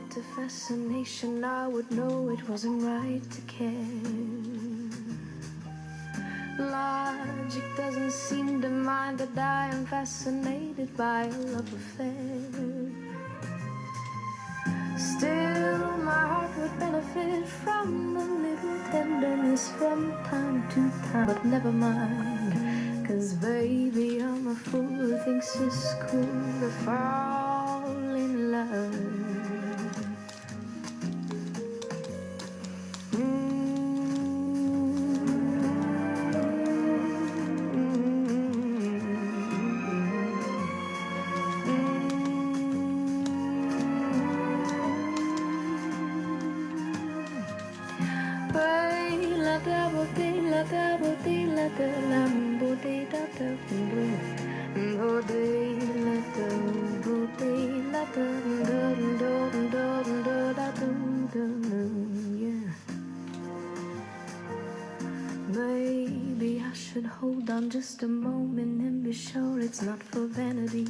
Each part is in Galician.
to fascination, I would know it wasn't right to care. Logic doesn't seem to mind that I am fascinated by a love affair. Still, my heart would benefit from a little tenderness from time to time. But never mind, 'cause baby, I'm a fool who thinks it's cool to fall in love. Maybe I should hold on just a moment and be sure it's not for vanity.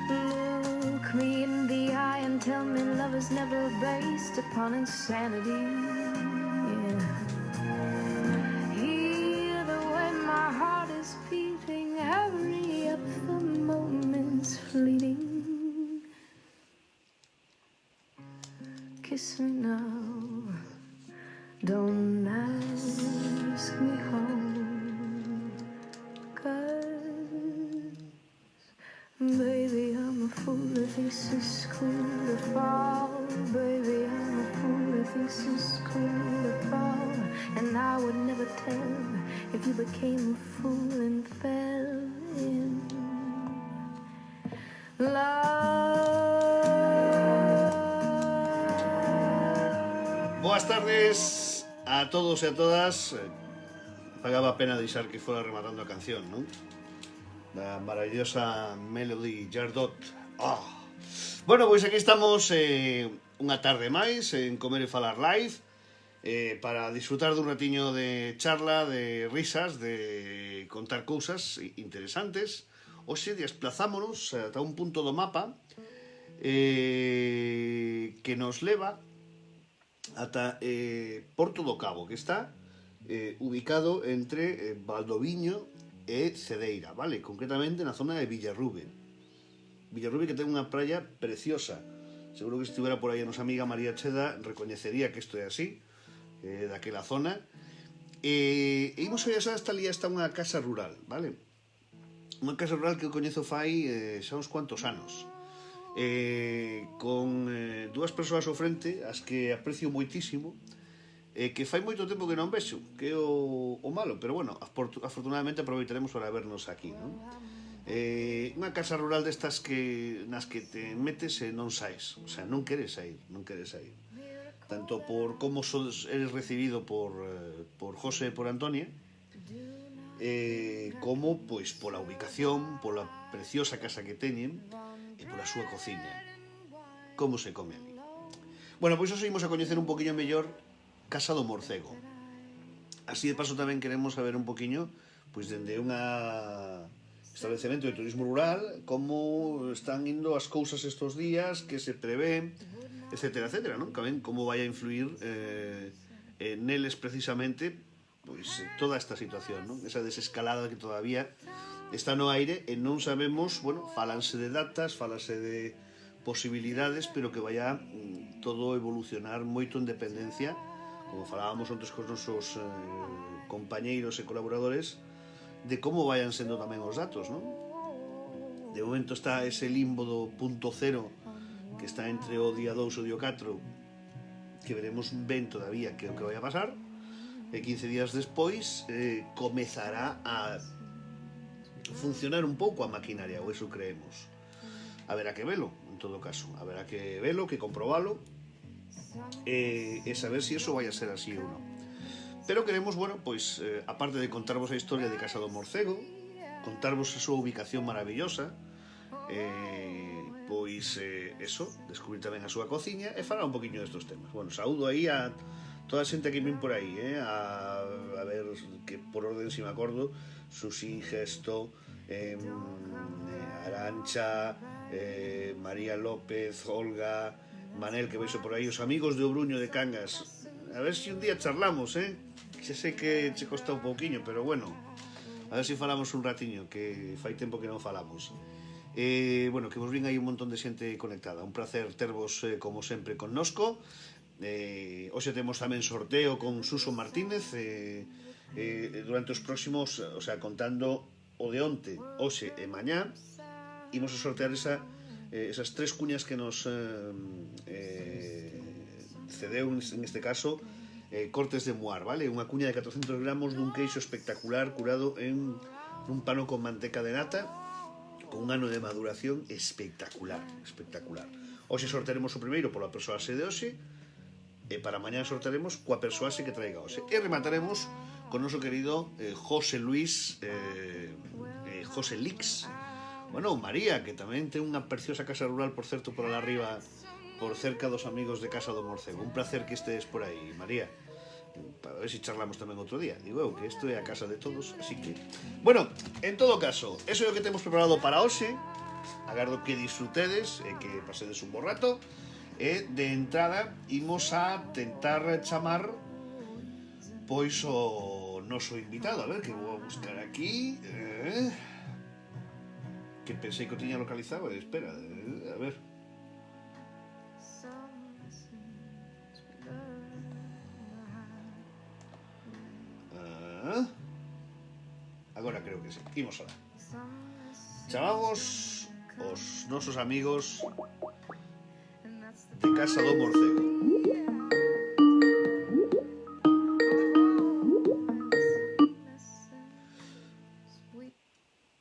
Look me in the eye and tell me love is never based upon insanity. Hear the way my heart is beating, hurry up, the moment's fleeting. Kiss me now, don't ask me home, 'cause baby, I'm a fool who thinks it's cool to fall. Baby, I'm a fool who thinks it's cool to fall. And I would never tell if you became a fool and fell in love. Boas tardes a todos e a todas. Pagaba a pena deixar que fora rematando a canción, non? Da maravillosa Melody Gardot. Bueno, pois aquí estamos unha tarde máis en Comer e Falar Live para disfrutar dun ratiño de charla, de risas, de contar cousas interesantes. Hoxe desplazámonos ata un punto do mapa que nos leva ata Porto do Cabo, que está ubicado entre Valdoviño e Cedeira, vale? Concretamente na zona de Villarrube. Villarrube que ten unha praia preciosa. Seguro que estivera por aí a nosa amiga María Cheda recoñecería que isto é así, daquela zona. E imos a esta ali, está unha casa rural, vale? Unha casa rural que eu coñezo fai xa uns cuantos anos. Con dúas persoas ao frente, as que aprecio moitísimo, que fai moito tempo que non vexo, que é o malo, pero bueno, afortunadamente aproveitaremos para vernos aquí, non? Unha casa rural destas nas que te metes e non saes, o sea, non queres sair. Tanto por como eres recibido por José e por Antonia, como pois pola ubicación, pola preciosa casa que teñen e pola súa cociña. Como se come ali. Bueno, pois hoxe imos a coñecer un poquinho mellor Casa do Morcego. Así de paso tamén queremos saber un poquinho, pois dende unha establecemento de turismo rural, como están indo as cousas estos días, que se prevé, etcétera, etcétera, non? Como vai a influir neles precisamente pois toda esta situación, non? Esa desescalada que todavía está no aire e non sabemos, bueno, falanse de datas, falanse de posibilidades, pero que vaya todo evolucionar moito en dependencia, como falábamos antes cos nosos compañeiros e colaboradores, de como vayan sendo tamén os datos, non? De momento está ese limbo do punto cero que está entre o día 2 e o día 4, que veremos ben todavía que é o que vai a pasar, e 15 días despois comezará a funcionar un pouco a maquinaria, ou eso creemos. Haberá que velo, en todo caso, haberá que velo, que comprobalo e saber se eso vai a ser así ou non. Pero queremos, bueno, pois, aparte de contarvos a historia de Casa do Morcego, contarvos a súa ubicación maravillosa, pois, eso, descubrir tamén a súa cociña e falar un poquinho destos temas. Bueno, saúdo aí a toda a xente que ven por aí, a ver, que por orden si me acordo, Susi, Gesto, Arancha, María López, Olga, Manel, que veixo por aí, os amigos de Obruño de Cangas. A ver se un día charlamos, Xa sei que che costa un pouquiño, pero bueno, a ver se falamos un ratiño, que fai tempo que non falamos. Bueno, que vos vin aí un montón de xente conectada. Un placer tervos, como sempre, connosco. Hoxe temos tamén sorteo con Suso Martínez, durante os próximos, o sea, contando o de onte, hoxe e mañá, imos a sortear esas 3 cuñas que nos cedeu, en este caso, Cortes de Muar, vale? Unha cuña de 400 gramos dun queixo espectacular curado en un pano con manteca de nata, con un ano de maduración espectacular, espectacular. Hoxe sortearemos o primeiro pola persoase de hoxe, e para mañá sortearemos coa persoase que traiga hoxe. E remataremos con o noso querido José Luis, José Lix. Bueno, María, que tamén ten unha preciosa casa rural, por certo, por alá arriba, por cerca dos amigos de Casa do Morcego. Un placer que estés por aí, María. Para ver se charlamos tamén outro día. Digo eu que isto é a casa de todos, así que... Bueno, en todo caso, eso é o que temos preparado para hoxe. Agardo que disfrutedes e que pasedes un bo rato. E de entrada imos a tentar chamar pois o noso invitado. A ver, que vou a buscar aquí, que pensei que o tiña localizado. Espera, a ver. Agora creo que sí. Imos alá. Chamamos os nosos amigos de Casa do Morcego.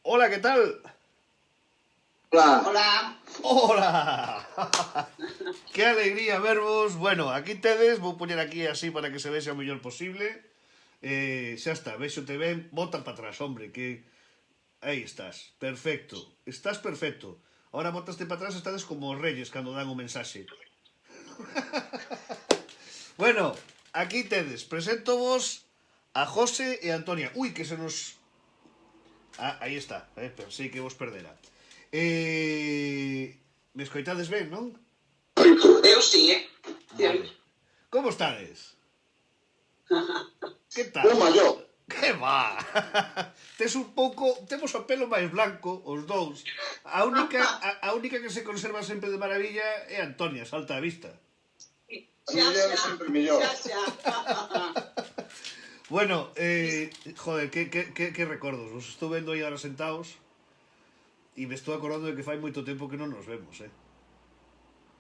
Hola, ¿qué tal? Hola. Hola. Hola. Qué alegría vervos. Bueno, aquí tedes, vou poñer aquí así para que se vexe o mellor posible. Xa está, vexote ben, bota para atrás, hombre, que aí estás, perfecto, estás perfecto. Ahora botaste para atrás, estades como os reyes cando dan o mensaxe. Bueno, aquí tedes, presento vos a José e a Antonia. Ui, que se nos... aí está, pensei que vos perdera. Me escoitades ben, non? Eu sí, Vale. Como estades? Que tal? Un maior. Que va? Tes un pouco... Temos o pelo máis blanco, os dous. A única que se conserva sempre de maravilla é Antonia, salta a vista. Xa, sempre mellor. Bueno, joder, que recordos. Vos estou vendo aí ahora sentados e me estou acordando de que fai moito tempo que non nos vemos,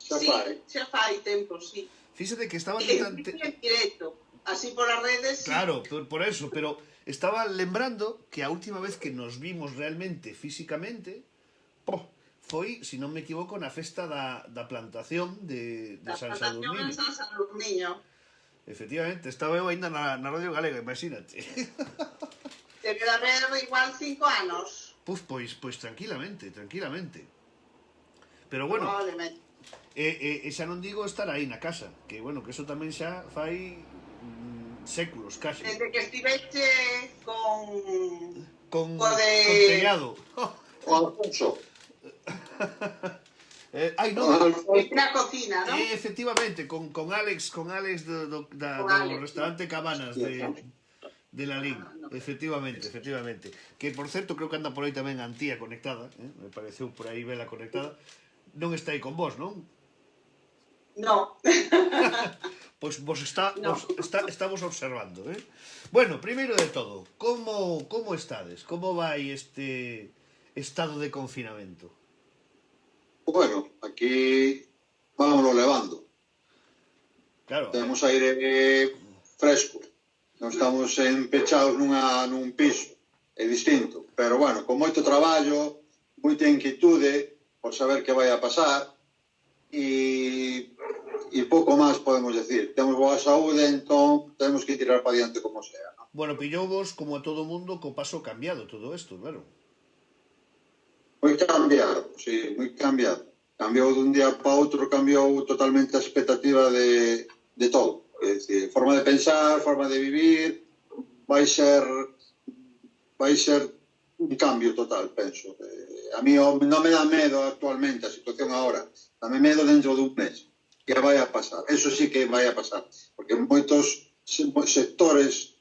Xa fai. Xa fai tempo, sí. Fíxate que estaba En directo, así por as redes, sí. Claro, por eso, pero estaba lembrando que a última vez que nos vimos realmente, físicamente, foi, se non me equivoco, na festa da plantación de San Sadurniño. San Sadurniño. Efectivamente, estaba eu ainda na Radio Galega, imagínate. Debe de haber igual 5 anos. Pois tranquilamente. Pero bueno, Probablemente. e xa non digo estar aí na casa, que bueno, que eso tamén xa fai séculos, casi. Desde que estiveche Con co de... tellado. O Alfonso. Ai, non. Na cocina, non? Efectivamente, con Alex do restaurante Cabanas de Lalín. Efectivamente. Que, por certo, creo que anda por aí tamén a Antía conectada. Me pareceu por aí vela conectada. Non está aí con vos, non? No. Pois vos estamos observando, Bueno, primeiro de todo, como estades? Como vai este estado de confinamento? Bueno, aquí vámonos levando. Claro. Temos aire fresco. Non estamos pechados nun piso. É distinto. Pero bueno, con moito traballo, moita inquietude por saber que vai a pasar e pouco máis podemos decir. Temos boa saúde, entón temos que tirar para diante como sea, ¿no? Bueno, pillou vos, como a todo mundo, co paso cambiado todo isto, claro. Moi cambiado, sí, moi cambiado. Cambiou dun día para outro, cambiou totalmente a expectativa de todo. É dicir, forma de pensar, forma de vivir, vai ser un cambio total, penso. A mí non me dá medo actualmente a medo dentro dun mes. Que vai a pasar? Eso sí que vai a pasar. Porque moitos sectores,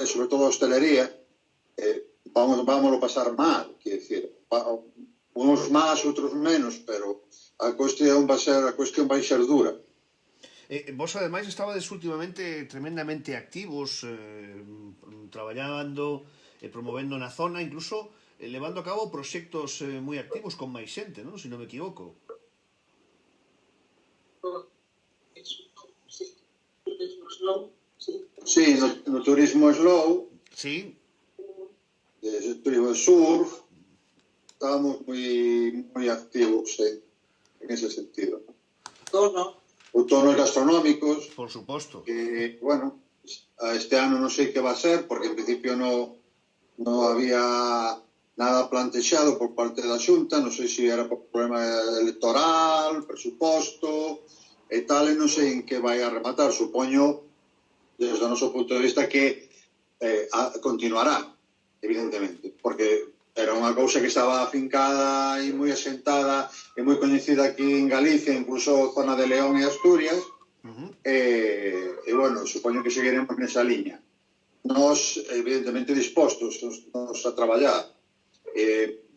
sobre todo a hostelería, vámoslo pasar mal, quer decir, uns máis, outros menos, pero a cuestión vai ser dura. Vos ademais estabades últimamente tremendamente activos, traballando e promovendo na zona, incluso levando a cabo proxectos moi activos con máis xente, non? Se non me equivoco. Sí, no turismo slow, Sí, turismo surf, estábamos moi activos en ese sentido. Todo. Outonos gastronómicos, por suposto. que, bueno, este ano non sei que va a ser, porque en principio no había nada plantexado por parte da Xunta, non sei se era por problema electoral, presuposto e tal, e non sei en que vai a rematar. Supoño, desde o noso punto de vista, que continuará, evidentemente, porque era unha cousa que estaba afincada e moi asentada e moi coñecida aquí en Galicia, incluso zona de León e Asturias, e bueno, supoño que seguiremos nesa liña. Nos, evidentemente, dispostos nos a traballar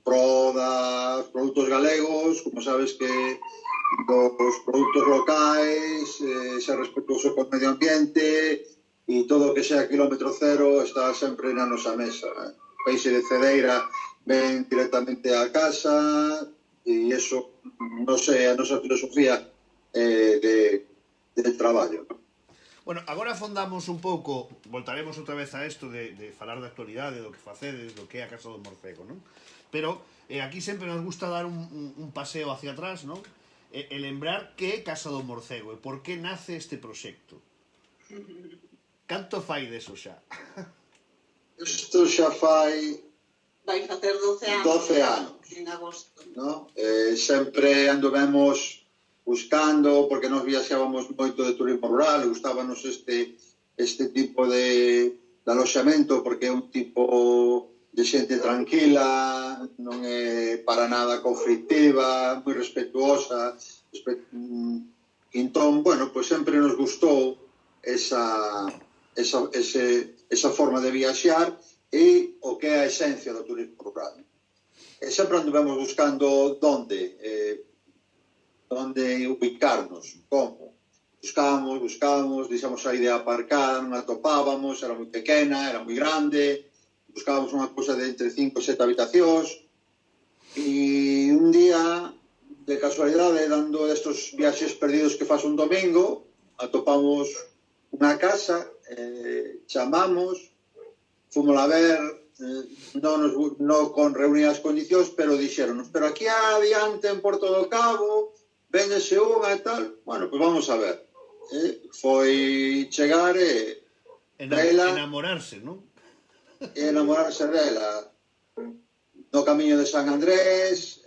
pro dos produtos galegos, como sabes que dos produtos locais, ser respetuoso con o medio ambiente e todo o que sea kilómetro cero está sempre na nosa mesa. Peixe de cedeira ven directamente a casa e iso, non sei, a nosa filosofía de traballo. Bueno, agora afondamos un pouco, voltaremos outra vez a isto de falar da actualidade, do que facedes, do que é a Casa do Morcego, non? Pero aquí sempre nos gusta dar un paseo hacia atrás, non? E lembrar que é Casa do Morcego e por que nace este proxecto. Canto fai deso xa? Isto xa fai Vai facer 12 anos. 12 anos. En agosto. ¿No? Sempre anduvemos buscando, porque nos viaxábamos moito de turismo rural, gustábanos este tipo de aloxamento, porque é un tipo de xente tranquila, non é para nada conflictiva, moi respetuosa. Entón, bueno, pues sempre nos gustou esa forma de viaxar e o que é a esencia do turismo rural. E sempre anduvemos buscando onde ubicarnos, como. Buscábamos, deixamos a idea aparcada, non a topábamos, era moi pequena, era moi grande, buscábamos unha cousa de entre 5 e 7 habitacións, e un día, de casualidade, dando estos viaxes perdidos que faz un domingo, atopamos unha casa, chamamos, fomos a ver, non con reunidas condicións, pero dixéronos, pero aquí adiante en Porto do Cabo, véndese unha e tal, bueno, pois vamos a ver. Foi chegar e enamorarse, non? E enamorarse dela no camiño de San Andrés,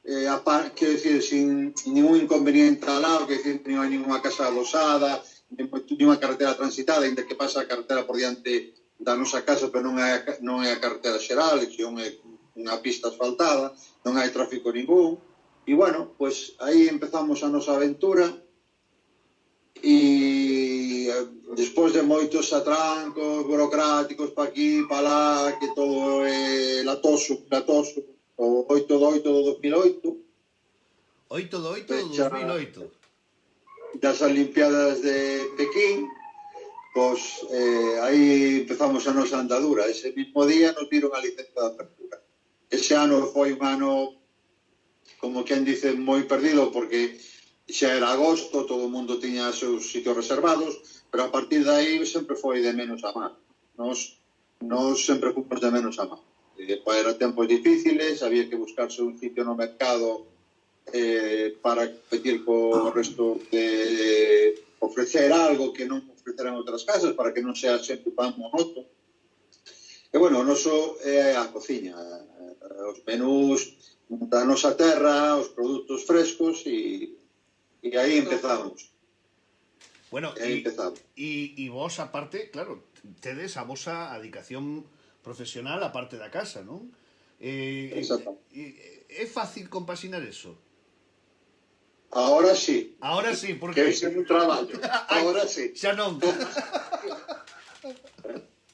quero dicir, sin ningún inconveniente al lado, quero dicir, non hai ninguna casa adosada, nin unha carretera transitada, ainda que pasa a carretera por diante da nosa casa, pero non é a carretera xeral, que é unha pista asfaltada, non hai tráfico ningún. E, bueno, pues aí empezamos a nosa aventura e despois de moitos atrancos burocráticos pa aquí, pa lá, que todo é latoso, o 8 de 8 do 2008. 8 de 8 do 2008. Das Olimpiadas de Pekín, pois aí empezamos a nosa andadura. Ese mismo día nos dieron a licencia de apertura. Ese ano foi un ano, como quen dice, moi perdido, porque xa era agosto, todo o mundo tiña os seus sitios reservados, pero a partir de aí sempre foi de menos a máis. Nos sempre fomos de menos a máis. Eran tempos difíciles, había que buscarse un sitio no mercado para competir co resto, de ofrecer algo que non ofreceran outras casas, para que non sea sempre pan monótono. E, bueno, o noso é a cociña, os menús da nosa terra, os produtos frescos, e aí empezamos. Bueno, e vos, aparte, claro, tedes a vosa adicación profesional aparte da casa, non? Exacto. É fácil compaxinar eso? Ahora sí, Ahora sí, que porque... ese é un traballo. Ahora sí. Xa non.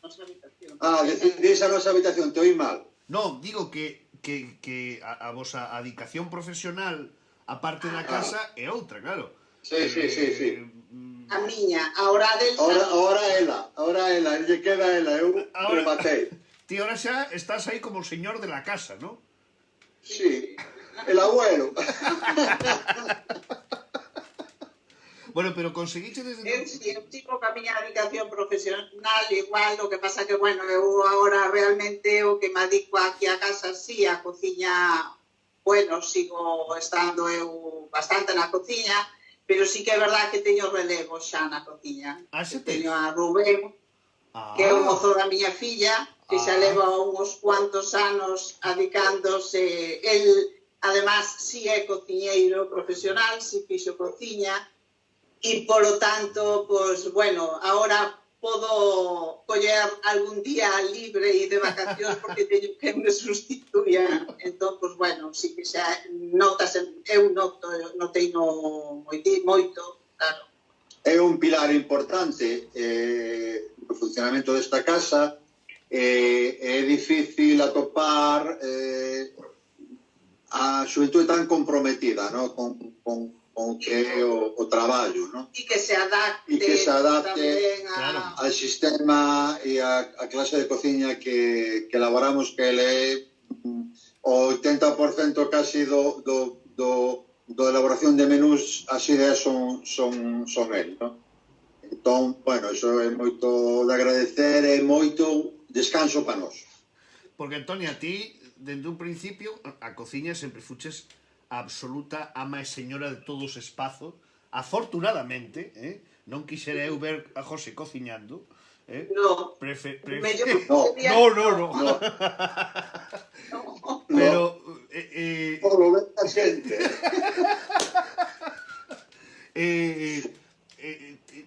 Nosa habitación. Diz a nosa habitación, te oí mal. Non, digo que a vosa adicación profesional aparte da casa é outra, claro. Sí. A miña, a hora del Ahora ela, lle queda ela, eu Ahora- rematei. Ti ahora xa estás aí como o señor de la casa, ¿no? Sí, el abuelo. Bueno, pero conseguiche desde... eu sigo ca miña dedicación profesional igual, o que pasa que, bueno, eu agora realmente o que me adico aquí a casa, sí, a cociña, bueno, sigo estando eu bastante na cociña, pero sí que é verdad que teño relevo xa na cociña. Ah, xa Teño tes? a Rubén, que é o mozo da miña filla, que xa leva uns cuantos anos adicándose. El, además, sí é cociñeiro profesional, sí fixo cociña, e polo tanto, pues, bueno, ahora podo coller algún día libre e de vacacións porque teño que me sustituya. Entón, pues, bueno, sí que xa notas, eu notei moito, claro. É un pilar importante no funcionamento desta casa. É difícil atopar a xuventude tan comprometida, ¿no? con o que é o traballo, ¿no? E que se adapte, E que se adapte tamén claro, al sistema e a clase de cociña que elaboramos, que ele é o 80% casi do elaboración de menús, as ideas son el, ¿no? Entón, bueno, iso é moito de agradecer e moito descanso para nós. Porque, Antonia, ti, dende un principio, a cociña sempre fuches a absoluta ama e señora de todos os espazos. Afortunadamente, non quixera eu ver a José cociñando. No, No. No. Pero... Por lo menos a xente.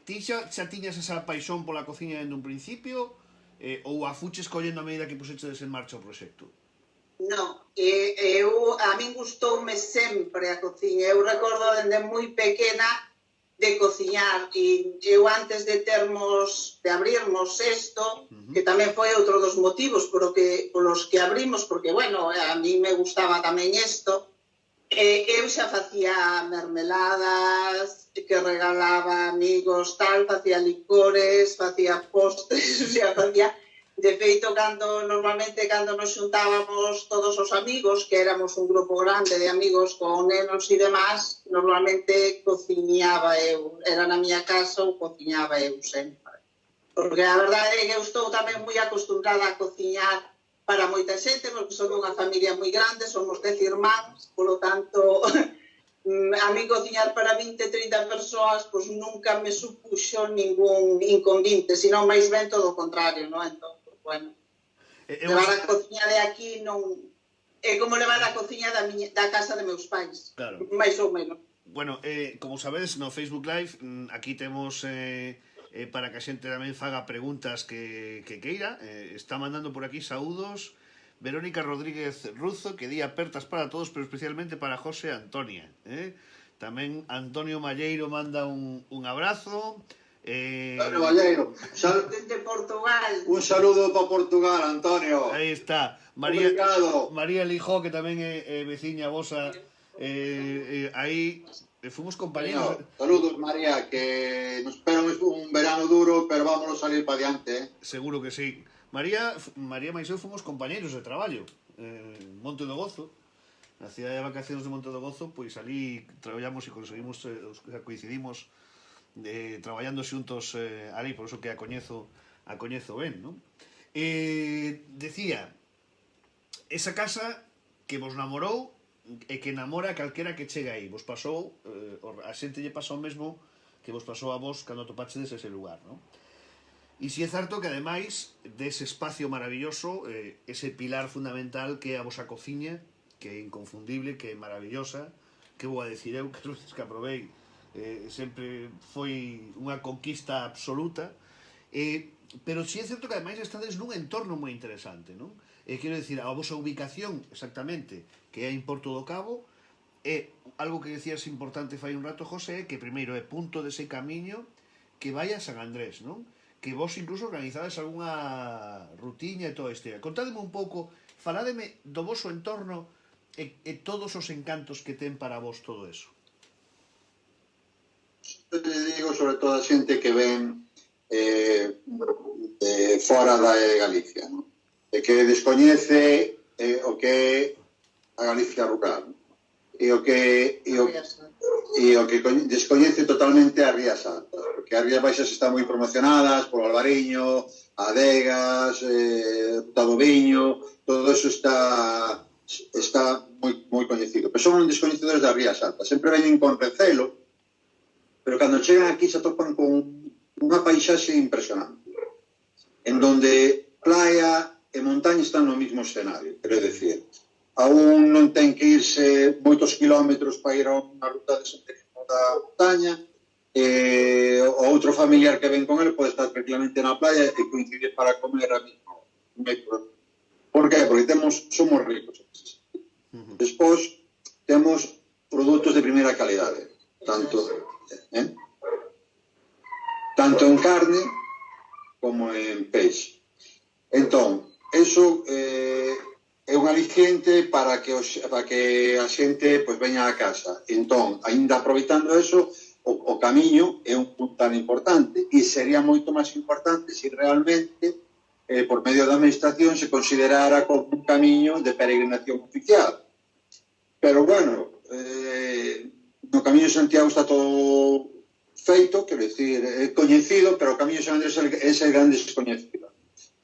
Ti xa tiñas esa paixón pola cociña dende un principio ou a fuches collendo a medida que puseches en marcha o proxecto? No, a min gustoume sempre a cociña. Eu recordo dende moi pequena de cociñar, e eu antes de abrirmos isto, que tamén foi outro dos motivos polos que abrimos, porque, bueno, a mí me gustaba tamén isto, eu xa facía mermeladas, que regalaba a amigos, tal, facía licores, facía postres, xa facía... De feito, normalmente cando nos xuntábamos todos os amigos, que éramos un grupo grande de amigos con nenos e demás, normalmente cociñaba eu. Era na miña casa ou cociñaba eu sempre. Porque a verdade é que eu estou tamén moi acostumbrada a cociñar para moita xente, porque son unha familia moi grande, somos 10 irmáns, polo tanto... a mí cociñar para 20-30 persoas pois nunca me supuxo ningún inconvinte, senón máis ben todo o contrario, non? Entón, bueno, levar a cociña de aquí non é como levar a cociña da casa de meus pais, claro, máis ou menos. Bueno, como sabedes, no Facebook Live aquí temos para que a xente tamén faga preguntas que queira. Está mandando por aquí saúdos Verónica Rodríguez Ruzo, que di apertas para todos, pero especialmente para José e Antonia. Tamén Antonio Malleiro manda un abrazo. Antonio Malleiro, Desde Portugal. un saludo para Portugal, Antonio. Aí está. María Lijó, que tamén é veciña vosa. Aí fomos compañeros. Saludos, María, que nos espera un verano duro, pero vámonos a salir para adiante. Seguro que sí. María máis eu fomos compañeros de traballo en Monte do Gozo, na cidade de vacacións de Monte do Gozo, pois ali traballamos e conseguimos, coincidimos traballando xuntos ali, por eso que a coñezo ben, non? Decía, esa casa que vos namorou e que namora calquera que chega aí, vos pasou, a xente lle pasou mesmo que vos pasou a vos cando topachedes ese lugar, non? E si é certo que, ademais, dese espacio maravilloso, ese pilar fundamental que é a vosa cociña, que é inconfundible, que é maravillosa, que vou a decir eu, que as veces que aprovei, sempre foi unha conquista absoluta, pero si é certo que, ademais, estades nun entorno moi interesante, non? Quero dicir, a vosa ubicación, exactamente, que é en Porto do Cabo, E algo que decías importante fai un rato, José, é que primeiro é punto dese camiño que vai a San Andrés, non? Que vos incluso organizades algunha rutiña e todo isto. Contádeme un pouco, faládeme do voso entorno e todos os encantos que ten para vos todo eso. Eu digo sobre todo a xente que ven fora da Galicia, non? E que descoñece o que é a Galicia rural, non? E o que descoñece totalmente as Rías Altas, porque as Rías Baixas están moi promocionadas por Albariño, Adegas, Ruta do Viño, todo eso está moi coñecido, pero son descoñecedores das Rías Altas, sempre veñen con recelo, pero cando chegan aquí se topan con unha paisaxe impresionante, en donde playa e montaña están no mismo escenario, quero decir, aún non ten que irse moitos kilómetros para ir a unha ruta de senderismo da montaña, o outro familiar que ven con ele pode estar tranquilamente na playa e coincidir para comer a mismo. Por qué? Porque somos ricos. Despois temos produtos de primeira calidade, tanto en carne como en peixe. Entón, eso é un aliciente para que a xente pues, veña a casa. Entón, ainda aproveitando eso, o camiño é un punto tan importante e sería moito máis importante se realmente por medio da administración se considerara como un camiño de peregrinación oficial. Pero bueno, no Camiño de Santiago está todo feito, quero dicir, é coñecido, pero o Camiño de San Andrés é ese gran descoñecido.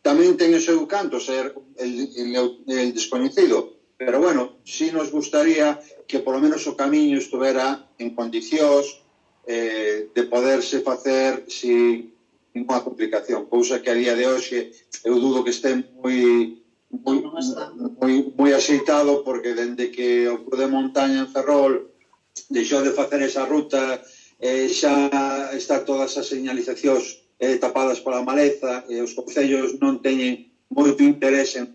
Tamén ten o seu canto ser el descoñecido, pero bueno, si nos gustaría que polo menos o camiño estuvera en condicións de poderse facer sin ninguna complicación, cousa que a día de hoxe eu dudo que este moi axeitado, porque dende que o Club de Montaña en Ferrol deixou de facer esa ruta, xa está todas as señalizacións tapadas pola maleza, e os concellos non teñen moito interés en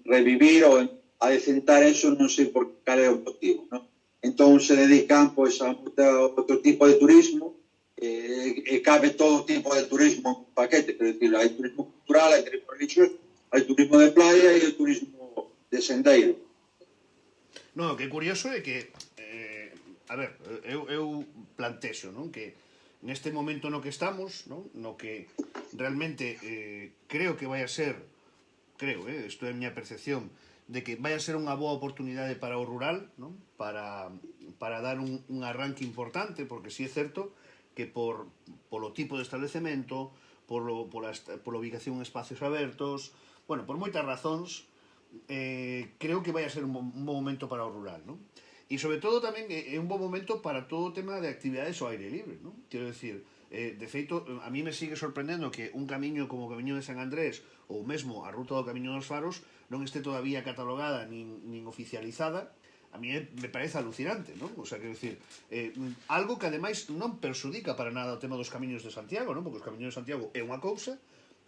revivir ou en adecentar eso, non sei por cal é o motivo, non? Entón se dedican pois, a outro tipo de turismo, e cabe todo tipo de turismo en un paquete, quer dizer, hai turismo cultural, hai turismo religioso, hai turismo de playa e hai turismo de sendeiro. Non, o que é curioso é que a ver, eu plantexo, non? Que neste momento no que estamos, non? No que realmente creo que vai a ser, isto é a miña percepción, de que vai a ser unha boa oportunidade para o rural, non? Para dar un arranque importante, porque si é certo que polo tipo de establecemento, pola ubicación en espacios abertos, bueno, por moitas razóns, creo que vai a ser un bon momento para o rural, non? E sobre todo tamén é un bon momento para todo o tema de actividades ao aire libre, non? Quero dicir, de feito, a mí me sigue sorprendendo que un camiño como o Camiño de San Andrés ou mesmo a ruta do Camiño dos Faros non este todavía catalogada nin oficializada. A mí me parece alucinante, non? O sea, quero dicir, algo que ademais non perxudica para nada o tema dos Camiños de Santiago, non? Porque os Camiños de Santiago é unha cousa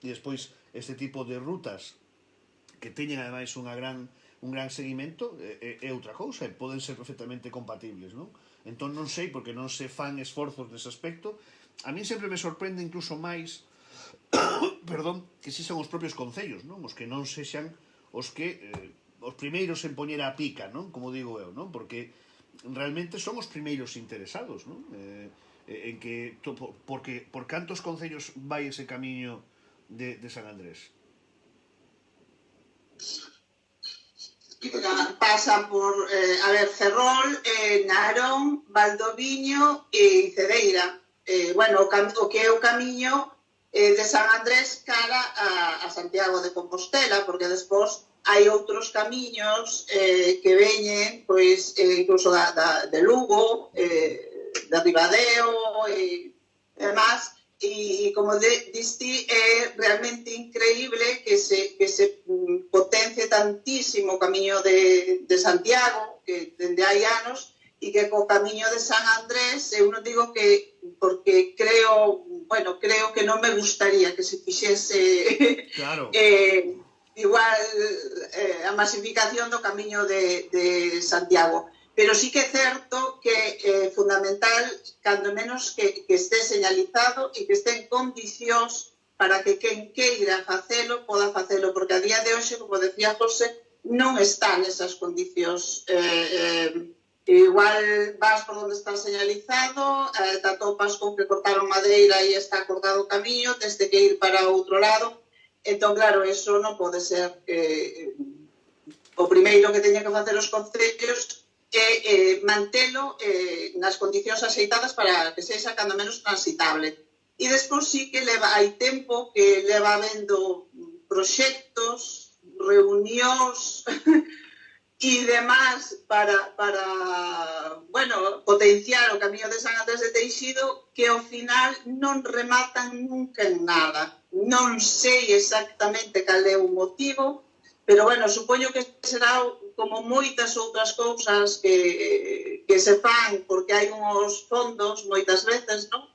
e despois este tipo de rutas que teñen ademais un gran seguimento é outra cousa e poden ser perfectamente compatibles, non? Entón non sei, porque non se fan esforzos nese aspecto. A mí sempre me sorprende incluso máis que si son os propios concellos, non? Os que non sexan os que os primeiros en poñer a pica, non? Como digo eu, non? Porque realmente son os primeiros interesados, non? En que porque por cantos concellos vai ese camiño de San Andrés? Pasa por, Ferrol, Narón, Valdoviño e Cedeira. Bueno, o que é o camiño de San Andrés cara a Santiago de Compostela, porque despois hai outros camiños que veñen, pois, incluso de Lugo, de Ribadeo e demás. E como diste, é realmente increíble que se potencie tantísimo o camiño de Santiago, que dende hai anos, e que co camiño de San Andrés, eu non digo que, porque creo que non me gustaría que se fixese claro. Igual a masificación do camiño de Santiago. pero sí que é certo que é fundamental, cando menos, que este señalizado e que este en condicións para que quen queira facelo, poda facelo, porque a día de hoxe, como decía José, non está nesas condicións. Igual vas por onde está señalizado, te atopas con que cortaron madeira e está cortado o camiño, desde que ir para outro lado. Entón, claro, eso non pode ser. O primeiro que teñen que facer os concellos é mantelo nas condicións axeitadas para que sexa cando menos transitable. E despois sí que hai tempo que leva habendo proxectos, reunións e demás para potenciar o camiño de San Andrés de Teixido, que ao final non rematan nunca en nada. Non sei exactamente cal é o motivo, pero, supoño que será como moitas outras cousas que se fan, porque hai uns fondos moitas veces, non?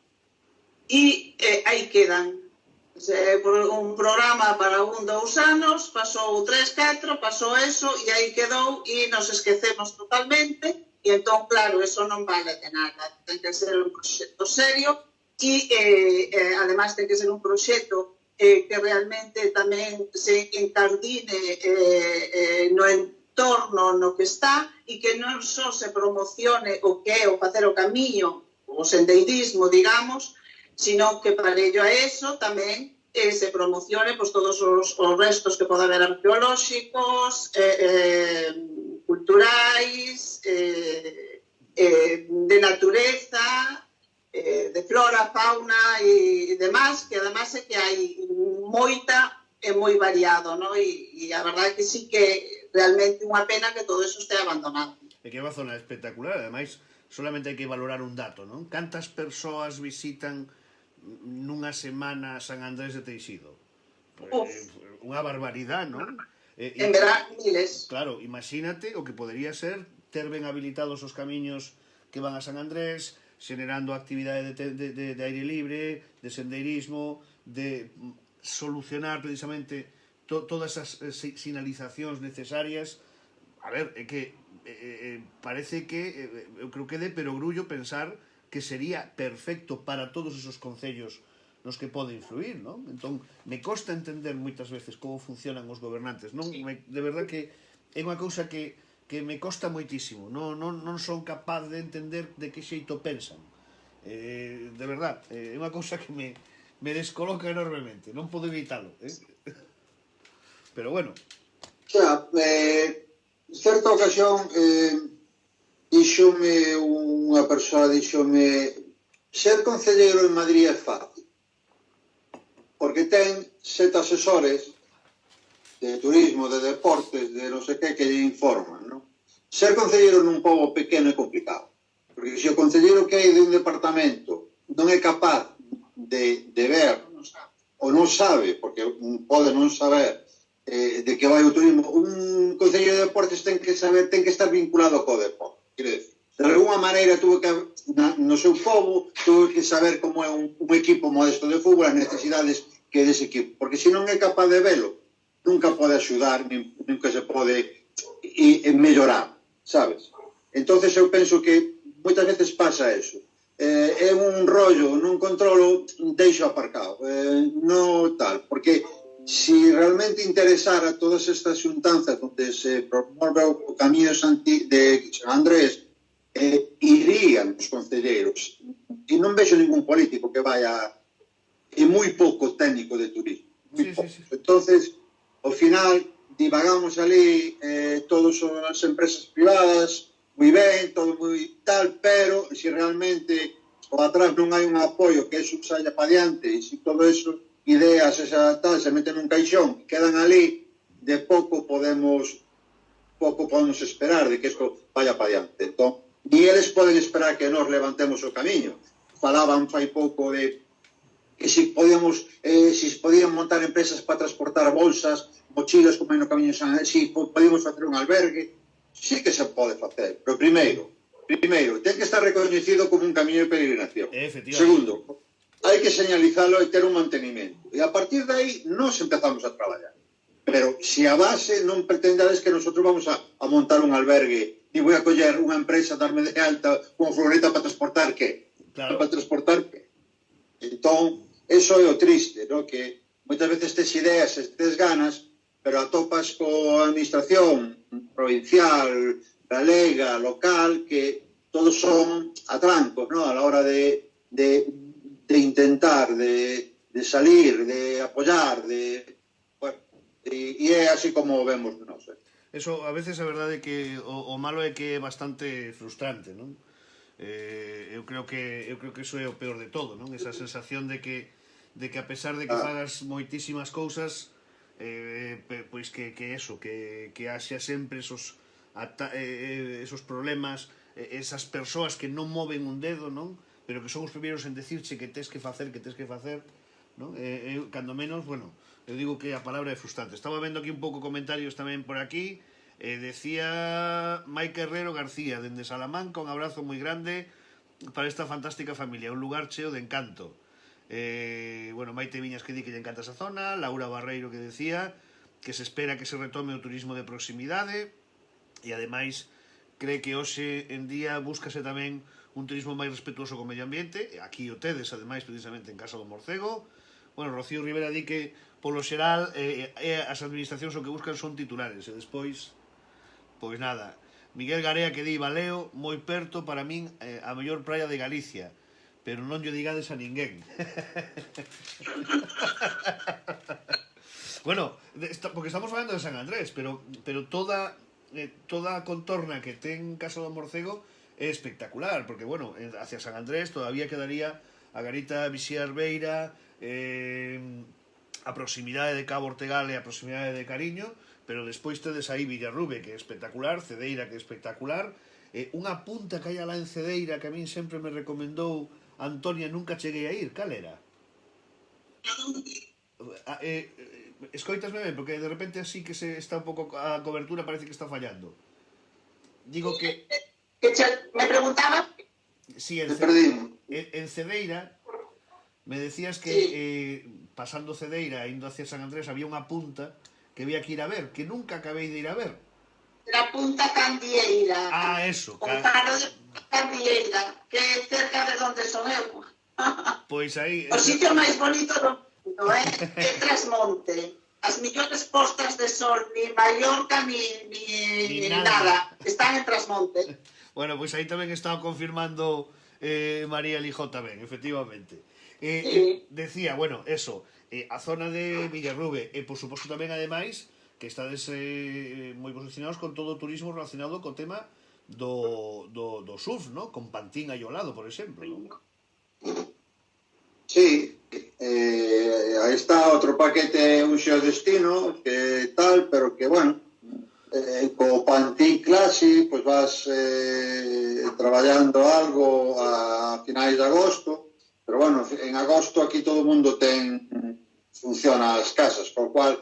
E aí quedan. Un programa para 1, 2 anos, pasou 3, 4, pasou eso, e aí quedou, e nos esquecemos totalmente, e entón, claro, eso non vale de nada. Ten que ser un proxecto serio, e, además, ten que ser un proxecto que realmente tamén se encardine no entorno no que está, e que non só se promocione o que é o facer o camiño, o sendeirismo, digamos, sino que parello a eso tamén se promocione todos os restos que pode haber arqueolóxicos, culturais, de natureza, de flora, fauna e demás, que además é que hai moita e moi variado, non? E a verdade é que sí que realmente unha pena que todo eso estea abandonado. É que é unha zona espectacular, ademais, solamente hai que valorar un dato, non? Cantas persoas visitan nunha semana San Andrés de Teixido? Unha barbaridade, non? En verán, miles. Claro, imagínate o que podería ser ter ben habilitados os camiños que van a San Andrés, xenerando actividade de aire libre, de sendeirismo, de solucionar precisamente todas as sinalizacións necesarias. A ver, é que parece que eu creo que de perogrullo pensar que sería perfecto para todos esos concellos nos que pode influir, non? Entón, me costa entender moitas veces como funcionan os gobernantes, non? De verdad que é unha cousa que me costa moitísimo, non son capaz de entender de que xeito pensan. De verdad, é unha cousa que me descoloca enormemente, non podo evitalo, pero bueno. Xa, certa ocasión díxome unha persoa, ser concelleiro en Madrid é fácil, porque ten 7 asesores de turismo, de deportes, de non sei que lle informan, non? Ser concelleiro nun pobo pequeno é complicado, porque se o concelleiro que hai de un departamento non é capaz de ver, ou non sabe, porque pode non saber de que vai o turismo, un concelleiro de deportes ten que saber, ten que estar vinculado co deporte. De alguna maneira tuve que, no seu pobo, tuve que saber como é un equipo modesto de fútbol, as necesidades que é dese equipo, porque se non é capaz de velo, nunca pode axudar, nunca se pode mellorar, sabes? Entonces eu penso que moitas veces pasa eso. É un rollo, non controlo, deixo aparcado, non tal, porque si realmente interesara todas estas xuntanzas onde se promove o camiño de San Andrés, irían os concelleiros, e non vexo ningún político que vaya, e moi pouco técnico de turismo. Sí. Entonces, ao final, divagamos ali, todos son as empresas privadas, moi ben, todo moi tal, pero se realmente por atrás non hai un apoio que eso saia para diante, e se todo eso, ideas, esa tal, se meten nun caixón, quedan ali, de pouco podemos esperar de que isto vaya para diante. Entón, e eles poden esperar que nos levantemos o camiño. Falaban fai pouco de que se podían montar empresas para transportar bolsas, mochilas como no camiño San Andrés, si podíamos facer un albergue, sí que se pode facer, pero primeiro, ten que estar reconhecido como un camiño de peregrinación. Segundo, hai que señalizalo e ter un mantenimento. E a partir de aí nos empezamos a traballar. Pero se a base non pretendades que nosotros vamos a montar un albergue ni voy a coller unha empresa, darme de alta unha furgoneta para transportar que? Claro. Para transportar que? Entón, eso é o triste, ¿no? Que moitas veces tes ideas, tes ganas, pero atopas coa administración provincial, galega, local, que todos son atrancos, ¿no? A la hora de intentar, de salir, de apoyar, bueno, e é así como vemos, non sei. Eso, a veces a verdade é que o malo é que é bastante frustrante, non? Eu creo que iso é o peor de todo, non? Esa sensación de que a pesar de que fagas moitísimas cousas, pois que eso, que haxa sempre esos problemas, esas persoas que non moven un dedo, non? Pero que son os primeiros en decirche que tes que facer, non? Cando menos, bueno, eu digo que a palabra é frustrante. Estaba vendo aquí un pouco comentarios tamén por aquí. Decía Mike Herrero García, dende Salamanca, un abrazo moi grande para esta fantástica familia, un lugar cheo de encanto. Bueno, Maite Viñas que di que lle encanta esa zona, Laura Barreiro que decía que se espera que se retome o turismo de proximidade e ademais cree que hoxe en día búscase tamén un turismo máis respetuoso co medio ambiente. Aquí o tedes, ademais, precisamente en Casa do Morcego. Bueno, Rocío Rivera di que polo xeral as administracións o que buscan son titulares e despois, pois nada. Miguel Garea que di Valeo, moi perto para min a mellor praia de Galicia, pero non lle digades a ninguén. Bueno, porque estamos falando de San Andrés, pero toda a contorna que ten Casa do Morcego é espectacular, porque, bueno, hacia San Andrés todavía quedaría a garita Vixiarbeira, a proximidade de Cabo Ortegal e a proximidade de Cariño, pero despois tedes aí Villarrube, que é espectacular, Cedeira, que é espectacular, unha punta que hai alá en Cedeira que a min sempre me recomendou Antonia, nunca cheguei a ir, cal era? Escoitasme ben, porque de repente así que se está un pouco a cobertura parece que está fallando. Digo que... Me preguntaba... Sí, en Cedeira me decías que pasando Cedeira indo hacia San Andrés había unha punta que había que ir a ver, que nunca acabei de ir a ver. La Punta Candieira. Ah, eso. O faro de Candieira, que é cerca de donde son eu. Pois aí... O sitio máis bonito do mundo, é Trasmonte. As millores postas de sol, ni Mallorca, ni nada. Están en Trasmonte. Bueno, pois aí tamén estaba confirmando María Lijó tamén, efectivamente. Decía, bueno, eso, a zona de Villarrube, e por suposto tamén, ademais, que estades moi posicionados con todo o turismo relacionado co tema do surf, ¿no? Con Pantín aí ao lado, por exemplo, ¿no? Sí, aí está outro paquete, un xeodestino, que tal, pero que, bueno, co Pantín Classic, pois vas traballando algo a finais de agosto, pero, bueno, en agosto aquí todo o mundo funciona as casas, por cual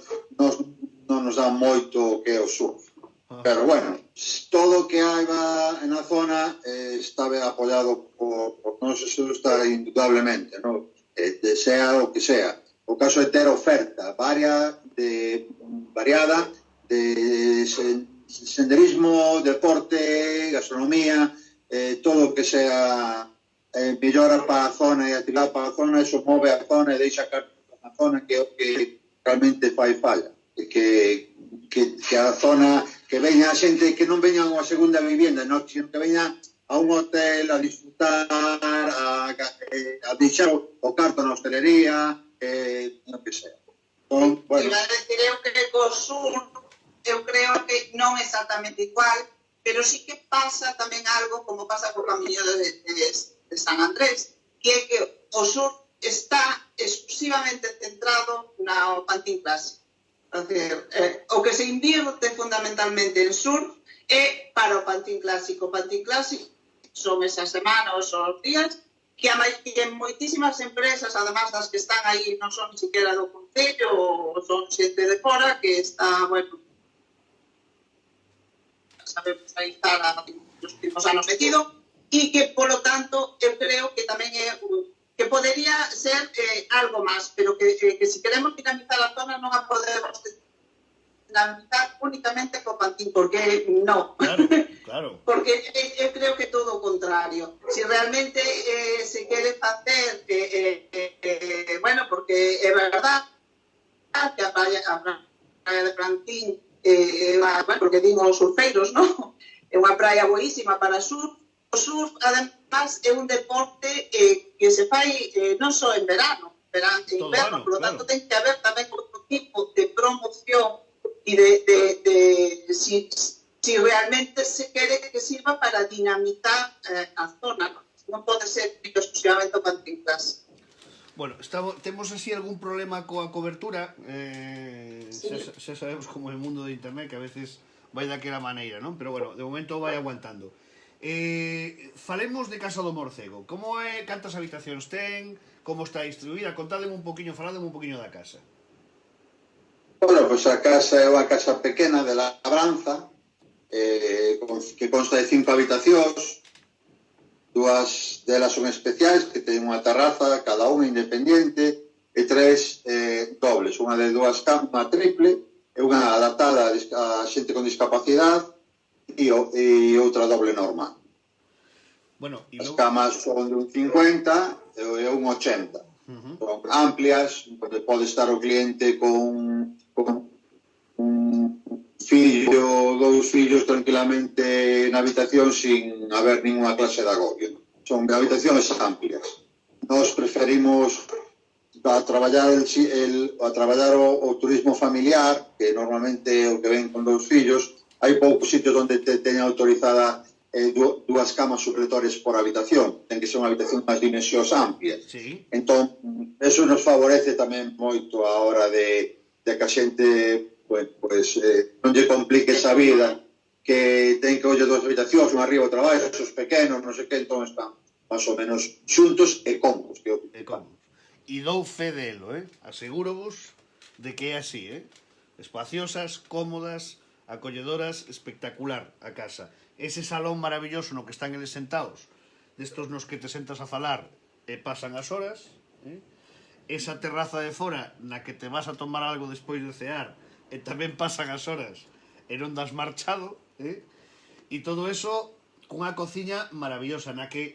non nos dá moito que o surf. Pero, bueno, todo o que haiba na zona está ben apoiado por nós, eso está indudablemente, ¿no? Sea o que sea. O caso é ter oferta variada de senderismo, deporte, gastronomía, todo o que sea mellora para a zona e actividade para a zona, eso move a zona e deixa a zona que realmente fai falla. Que a zona, que veña a xente, que non veña a unha segunda vivienda, non, sino que veña a un hotel a disfrutar, a deixar o carto na hostelería, non que sea. Entón, bueno. Iba a decir eu que co sur, eu creo que non exactamente igual, pero sí que pasa tamén algo como pasa co camiño de San Andrés, que é que o sur está exclusivamente centrado no Pantín Classic. É dicir, o que se invierte fundamentalmente en surf é para o Pantín Classic. O Pantín Classic son esas semanas ou esos días que hai moitísimas empresas, además das que están aí, non son ni siquiera do concello, ou son xente de fora, que está, bueno, sabemos aí estar nos últimos anos metido, e que, polo tanto, eu creo que tamén é que podería ser algo máis, pero que se queremos dinamizar a zona non a podemos dinamizar únicamente co pantín, porque no. Claro, claro. Porque eu creo que todo o contrario. Si realmente se quere facer, bueno, porque é verdad que a praia de Plantín, bueno, porque dimos surfeiros, non? É unha praia boísima para surf. O surf, además, é un deporte que se fai non só en verano, en inverno, por lo tanto, ten que haber tamén outro tipo de promoción e si realmente se quere que sirva para dinamizar a zona, non pode ser exclusivamente o Cantincas. Bueno, temos así algún problema coa cobertura, Sí. xa sabemos como é o mundo de internet, que a veces vai daquela maneira, non? Pero bueno, de momento vai aguantando. Falemos de Casa do Morcego. Como é, cantas habitacións ten, como está distribuída? Contádeme un poquinho, falademe un poquinho da casa. Bueno, pois a casa é unha casa pequena de labranza, que consta de 5 habitacións. Dúas delas son especiais, que teñen unha terraza, cada unha independiente, e 3 dobles, unha de 2 camas, unha triple, e unha adaptada a xente con discapacidade, e outra doble normal. Bueno, As camas son de un 50 e un 80. Son amplias, onde pode estar o cliente con un fillo, 2 fillos tranquilamente na habitación sin haber ninguna clase de agobio. Son habitacións amplias. Nos preferimos a traballar o turismo familiar, que normalmente é o que ven con 2 fillos. Hai poucos sitios onde teña autorizada 2 camas supletorias por habitación. Ten que ser unha habitación máis dimensións amplias. Sí. Entón, eso nos favorece tamén moito a hora de que a xente non lle complique esa vida, que ten que olle 2 habitacións, unha arriba, outra abaixo, os pequenos, non sei que, entón están máis ou menos xuntos e cómodos. E dou fe delo, aseguro-vos de que é así, espaciosas, cómodas, acolledoras, espectacular a casa. Ese salón maravilloso no que están eles sentados, destos nos que te sentas a falar e pasan as horas, esa terraza de fora na que te vas a tomar algo despois de cear e tamén pasan as horas e non das marchado, e todo eso cunha cociña maravillosa na que,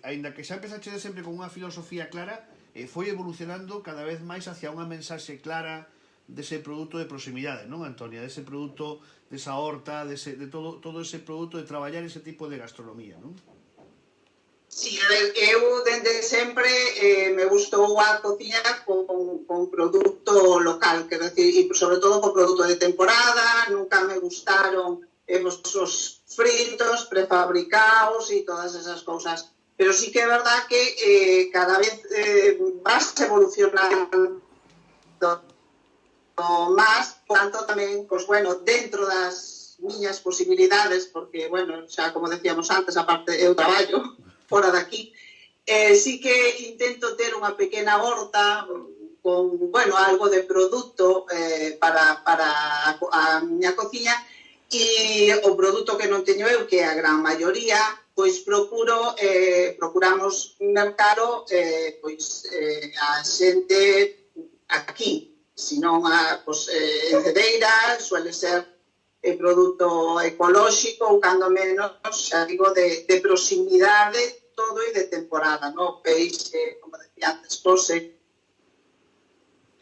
aínda que xa empezaste sempre con unha filosofía clara, foi evolucionando cada vez máis hacia unha mensaxe clara dese produto de proximidade, non, Antonia? Dese produto, desa horta, de todo ese produto de traballar ese tipo de gastronomía, non? Sí, eu dende sempre me gustou a cociña con produto local, quero dicir, e sobre todo con produto de temporada. Nunca me gustaron os fritos, prefabricados e todas esas cousas. Pero sí que é verdad que cada vez vas evolucionando máis, por tanto tamén, pues bueno, dentro das miñas posibilidades, porque, bueno, xa como decíamos antes, aparte eu traballo fora daqui, sí que intento ter unha pequena horta con, bueno, algo de produto para a miña cociña, e o produto que non teño eu, que é a gran maioría, pois procuramos mercado a xente aquí, senón en Cedeira, suele ser produto ecolóxico ou cando menos, xa digo, de proximidade todo e de temporada, no? Peixe, como decía antes, José,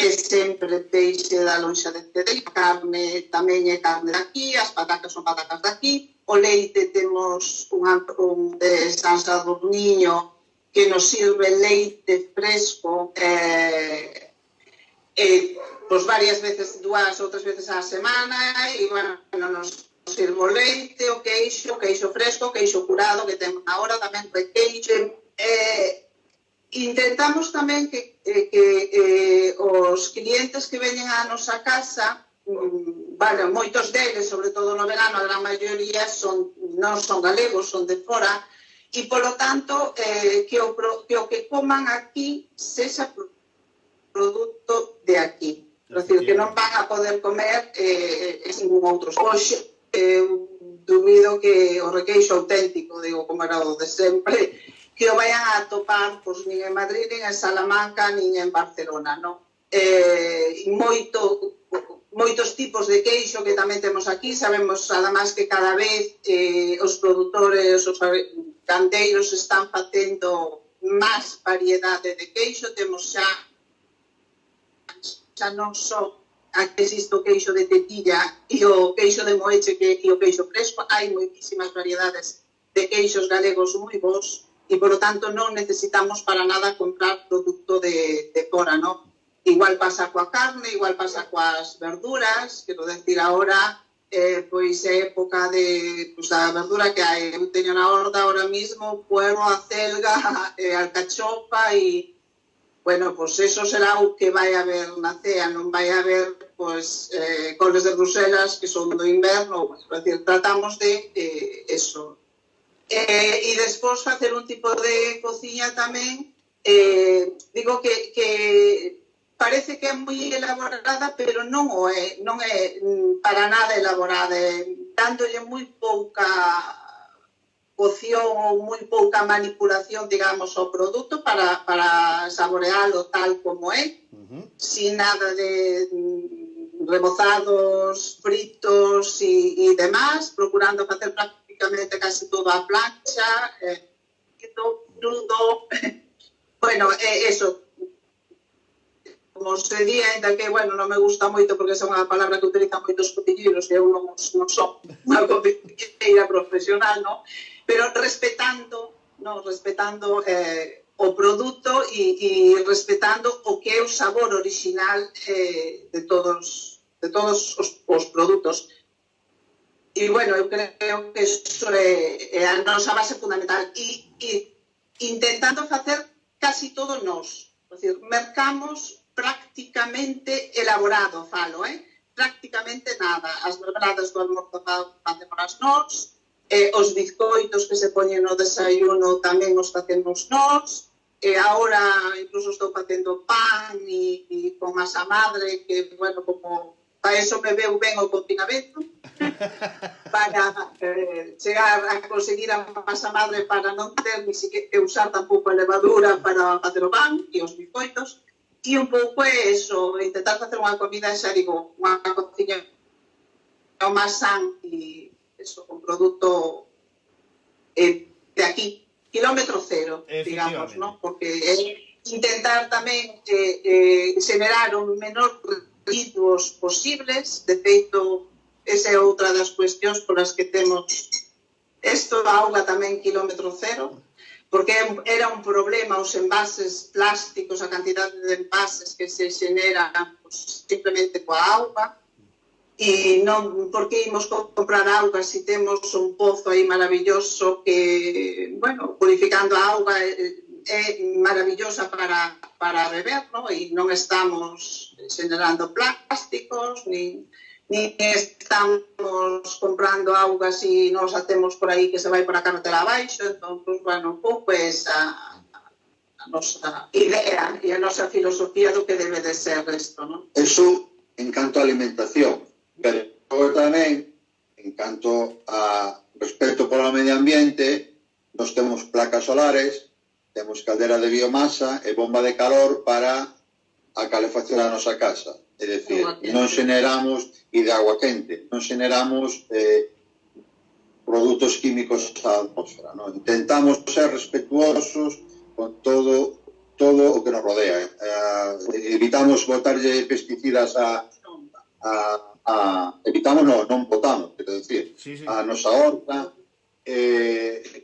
é sempre peixe da lonxa de Cedeira, carne tamén é carne daqui, as patacas son patacas daqui, o leite temos un de San Sadurniño que nos sirve leite fresco, pues varias veces, 2 ou 3 veces á semana, e, bueno, nos sirvo leite, o queixo fresco, o queixo curado, que temos agora tamén de queixo. Intentamos tamén que os clientes que veñen á nosa casa, bueno, moitos deles, sobre todo no verano, a gran maioría non son galegos, son de fora, e, polo tanto, que o que coman aquí sexa produto de aquí. É dicir, que non van a poder comer sin outros. Hoxe, dubido que o requeixo auténtico, digo, como era o de sempre, que o vayan a topar, pois, nin en Madrid, nin en Salamanca, nin en Barcelona, non? moitos tipos de queixo que tamén temos aquí. Sabemos, además, que cada vez os produtores, os gandeiros están facendo máis variedade de queixo. Temos xa non só que existe o queixo de tetilla e o queixo de moeche e o queixo fresco, hai moitísimas variedades de queixos galegos moi bons e, por lo tanto, non necesitamos para nada comprar produto de fora, non? Igual pasa coa carne, igual pasa coas verduras, quero decir, agora pois é época da verdura que hai. Eu teño na horta ahora mismo puerro, acelga, alcachofa e, bueno, pois eso será o que vai haber na cea, non vai haber pois coles de Bruselas que son do inverno, é dicir, tratamos de eso. E despois facer un tipo de cociña tamén, digo que parece que é moi elaborada, pero non é para nada elaborada, dándolle moi pouca cocción ou moi pouca manipulación, digamos, ao produto para saborealo tal como é, sin nada de rebozados, fritos e demás, procurando facer prácticamente casi todo a plancha, crudo, bueno, eso, como se di, ainda que, bueno, non me gusta moito porque é unha palabra que utilizan moitos cociñeiros e eu non son unha cociñeira profesional, non? Pero respetando o produto e respetando o que é o sabor original de todos os produtos. E, bueno, eu creo que iso é a nosa base fundamental e intentando facer casi todo nós. É dicir, mercamos prácticamente elaborado, falo, prácticamente nada. As mermeladas do almorzo facemos as nós, os bizcoitos que se poñen no desayuno tamén os facemos nós, e agora incluso estou facendo pan e con masa madre, que, bueno, como para eso me veu ben o confinamento, para chegar a conseguir a masa madre para non ter ni siquiera que usar tampouco a levadura para facer o pan e os bizcoitos. E un pouco é eso, intentar facer unha comida, xa digo, unha cociña máis san e eso, un produto de aquí, kilómetro cero, digamos, ¿no? Porque é intentar tamén xenerar o menor residuos posibles. De feito, esa é outra das cuestións polas que temos isto da auga tamén kilómetro cero, porque era un problema os envases plásticos, a cantidade de envases que se xeneran pues, simplemente coa auga, e non, porque imos comprar auga se temos un pozo aí maravilloso que, bueno, purificando a auga é maravillosa para beber, ¿no? E non estamos xenerando plásticos, ni estamos comprando auga si nos a temos por aí que se vai por a carretera abaixo. Entón, pues, bueno, un pouco esa a nosa idea e a nosa filosofía do que debe de ser isto, non? Eso en canto a alimentación, pero tamén en canto a respeto polo medio ambiente, nos temos placas solares, temos caldera de biomasa e bomba de calor para a calefacción da nosa casa. É dicir, non xeneramos, e de agua quente, non xeneramos produtos químicos á atmosfera, non? Intentamos ser respetuosos con todo o que nos rodea. Evitamos botarlle pesticidas evitamos, non botamos, quero dicir, a nosa horta.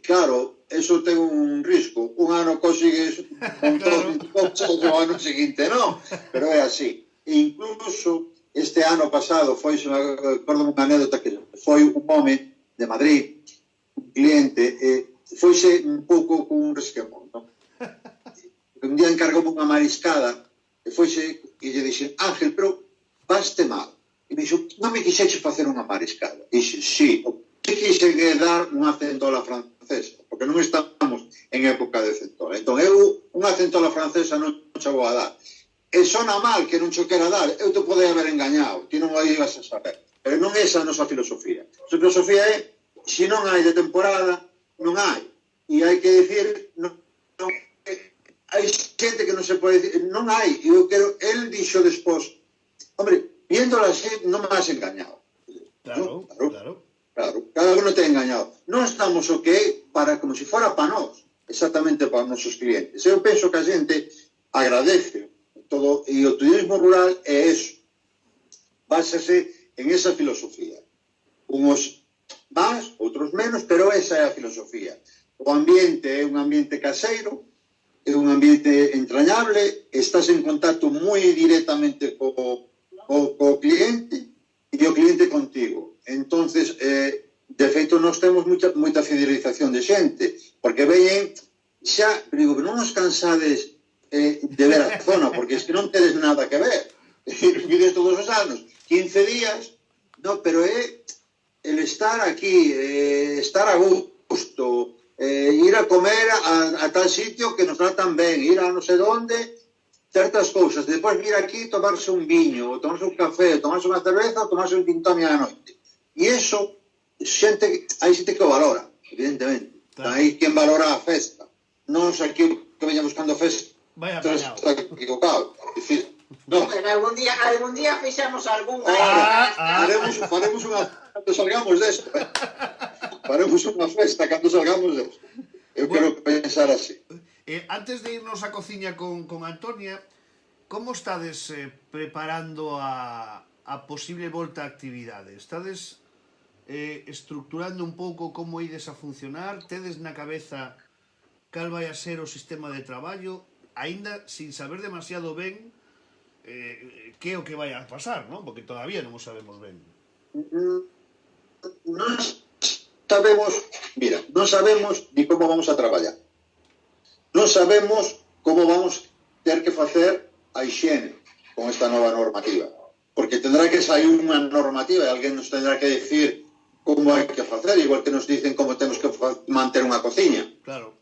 Claro, eso ten un risco. Un ano consigues con todos os coches, o ano seguinte non, pero é así. Incluso este ano pasado recordo unha anécdota que foi un home de Madrid, un cliente, foise un pouco con un resquemón, non? Un día encargoume unha mariscada e foise e lle dixe: Ángel, pero vaste mal. E me dixo: non me quixeche facer unha mariscada. E dixe: sí, me quixe dar unha centola francesa, porque non estamos en época de centola. Entón, eu unha centola francesa non che vou a dar. E sona mal que non che quera dar, eu te podei haber engañado, ti non o ibas a saber. Pero non é esa a nosa filosofía. A filosofía é, se non hai de temporada, non hai. E hai que dicir, hai xente que non se pode dicir, non hai, eu quero, el dixo despois, hombre, viéndola así, non me has engañado. Claro, ¿No? Claro, claro. claro, cada uno te ha engañado. Non estamos o que é para, como se fora para nós, exactamente para os nosos clientes. Eu penso que a xente agradece todo, e o turismo rural é eso, básase en esa filosofía. Unos máis, outros menos, pero esa é a filosofía. O ambiente é un ambiente caseiro, é un ambiente entrañable, estás en contacto moi directamente co cliente e o cliente contigo. Entonces, de feito, nós temos moita fidelización de xente, porque veñen xa, digo, non nos cansades de ver a zona, porque es que non tedes nada que ver. Vides todos os anos, 15 días, no, pero é el estar aquí, estar a gusto, ir a comer a tal sitio que nos tratan ben, ir a non sei onde, certas cousas, depois vir aquí tomarse un viño, ou tomarse un café, ou tomarse unha cerveza, ou tomarse un gintoni á noite. E iso, hai xente que o valora, evidentemente. Claro. Hai quen valora a festa. Nós aquí que veña buscando festa, está equivocado. Dicir, no. Algún día fixemos algún... Faremos unha... Cando salgamos desto, faremos unha festa cando salgamos desto. Eu quero pensar así. Antes de irnos a cociña con Antonia, como estades preparando a posible volta a actividade? Estades estructurando un pouco como ides a funcionar? Tedes na cabeza cal vai a ser o sistema de traballo, aínda sin saber demasiado ben que é o que vai a pasar, non? Porque todavía non o sabemos ben. Non sabemos, mira, non sabemos ni como vamos a traballar. Non sabemos como vamos ter que facer a higiene con esta nova normativa. Porque tendrá que sair unha normativa e alguén nos tendrá que decir como hai que facer, igual que nos dicen como temos que manter unha cociña. Claro.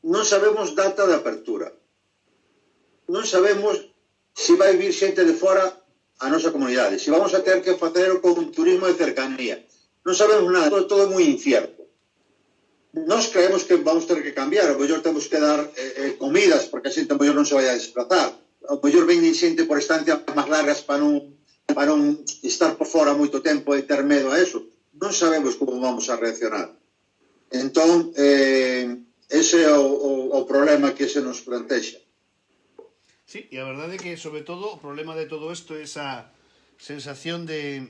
Non sabemos data de apertura. Non sabemos se vai vir xente de fora a nosa comunidade, se vamos a ter que facer con un turismo de cercanía. Non sabemos nada, todo é moi incierto. Nós creemos que vamos ter que cambiar, o mellor temos que dar comidas, porque a xente o mellor non se vai a desplazar. O mellor veñen xente por estancias máis largas para non estar por fora moito tempo e ter medo a eso. Non sabemos como vamos a reaccionar. Entón, ese é o problema que se nos plantexa. Sí, e a verdade é que, sobre todo, o problema de todo isto é esa sensación de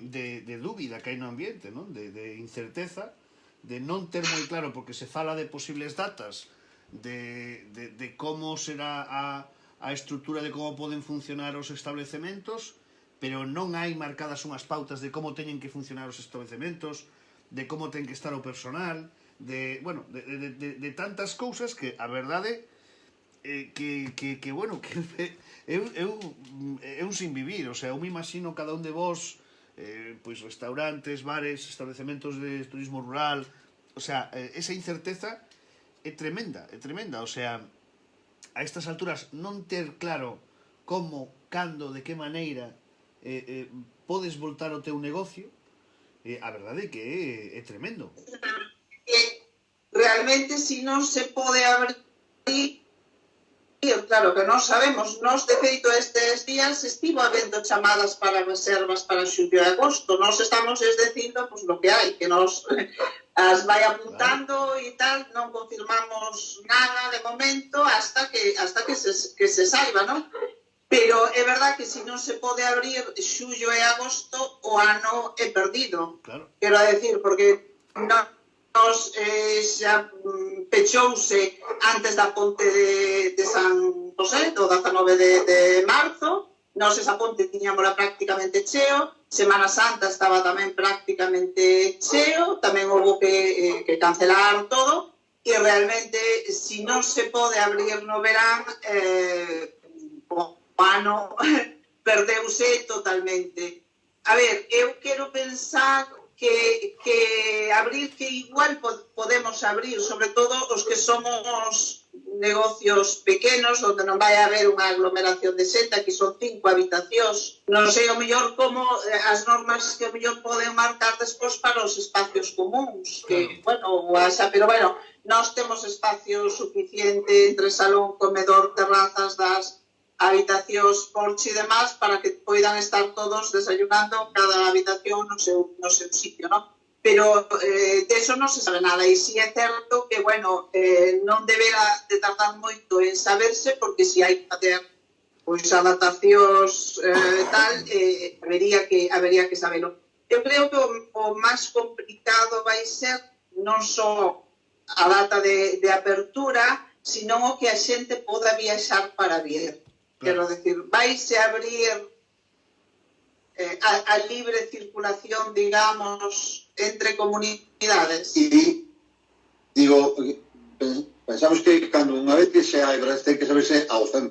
dúbida que hai no ambiente, non? De incerteza, de non ter moi claro, porque se fala de posibles datas, de como será a estrutura de como poden funcionar os establecementos, pero non hai marcadas unhas pautas de como teñen que funcionar os establecementos, de como ten que estar o personal, de tantas cousas que, a verdade, que bueno, que é un sin vivir, o sea, eu me imagino cada un de vos, pois restaurantes, bares, establecementos de turismo rural, o sea, esa incerteza é tremenda, o sea, a estas alturas non ter claro como, cando, de que maneira podes voltar ao teu negocio, a verdade é que é tremendo. Realmente, si non se pode abrir, claro que non sabemos. Nos, de feito, estes días estivo habendo chamadas para reservas para xullo e agosto. Nos estamos dicindo pues, lo que hai, que nos as vai apuntando e tal, non confirmamos nada de momento hasta que se saiba, non? Pero é verdad que se non se pode abrir xullo e agosto, o ano é perdido. Claro. Quero decir, porque nos xa pechouse antes da ponte de San José, do 19 de marzo, nos esa ponte tiñámola prácticamente cheo, Semana Santa estaba tamén prácticamente cheo, tamén houve que cancelar todo, e realmente, se non se pode abrir no verán, o ano perdeuse totalmente. A ver, eu quero pensar que abrir, que igual podemos abrir, sobre todo os que somos negocios pequenos, onde non vai haber unha aglomeración de xente, aquí son 5 habitacións. Non sei o mellor como as normas que o mellor poden marcar despois para os espacios comuns, que, bueno, pero bueno, nós temos espacio suficiente entre salón, comedor, terrazas das habitacións, porche e demás para que poidan estar todos desayunando cada habitación no seu sitio, non? Pero de eso non se sabe nada, e si é certo que, bueno, non deberá de tardar moito en saberse, porque si hai que facer pois adaptacións tal, habería que sabelo. Eu creo que o máis complicado vai ser non só a data de apertura, sino o que a xente poda viaxar para vir. Quero decir, vaise abrir a libre circulación, digamos, entre comunidades. E, digo, pensamos que cando unha vez que se abra, ten que saberse ao 100%,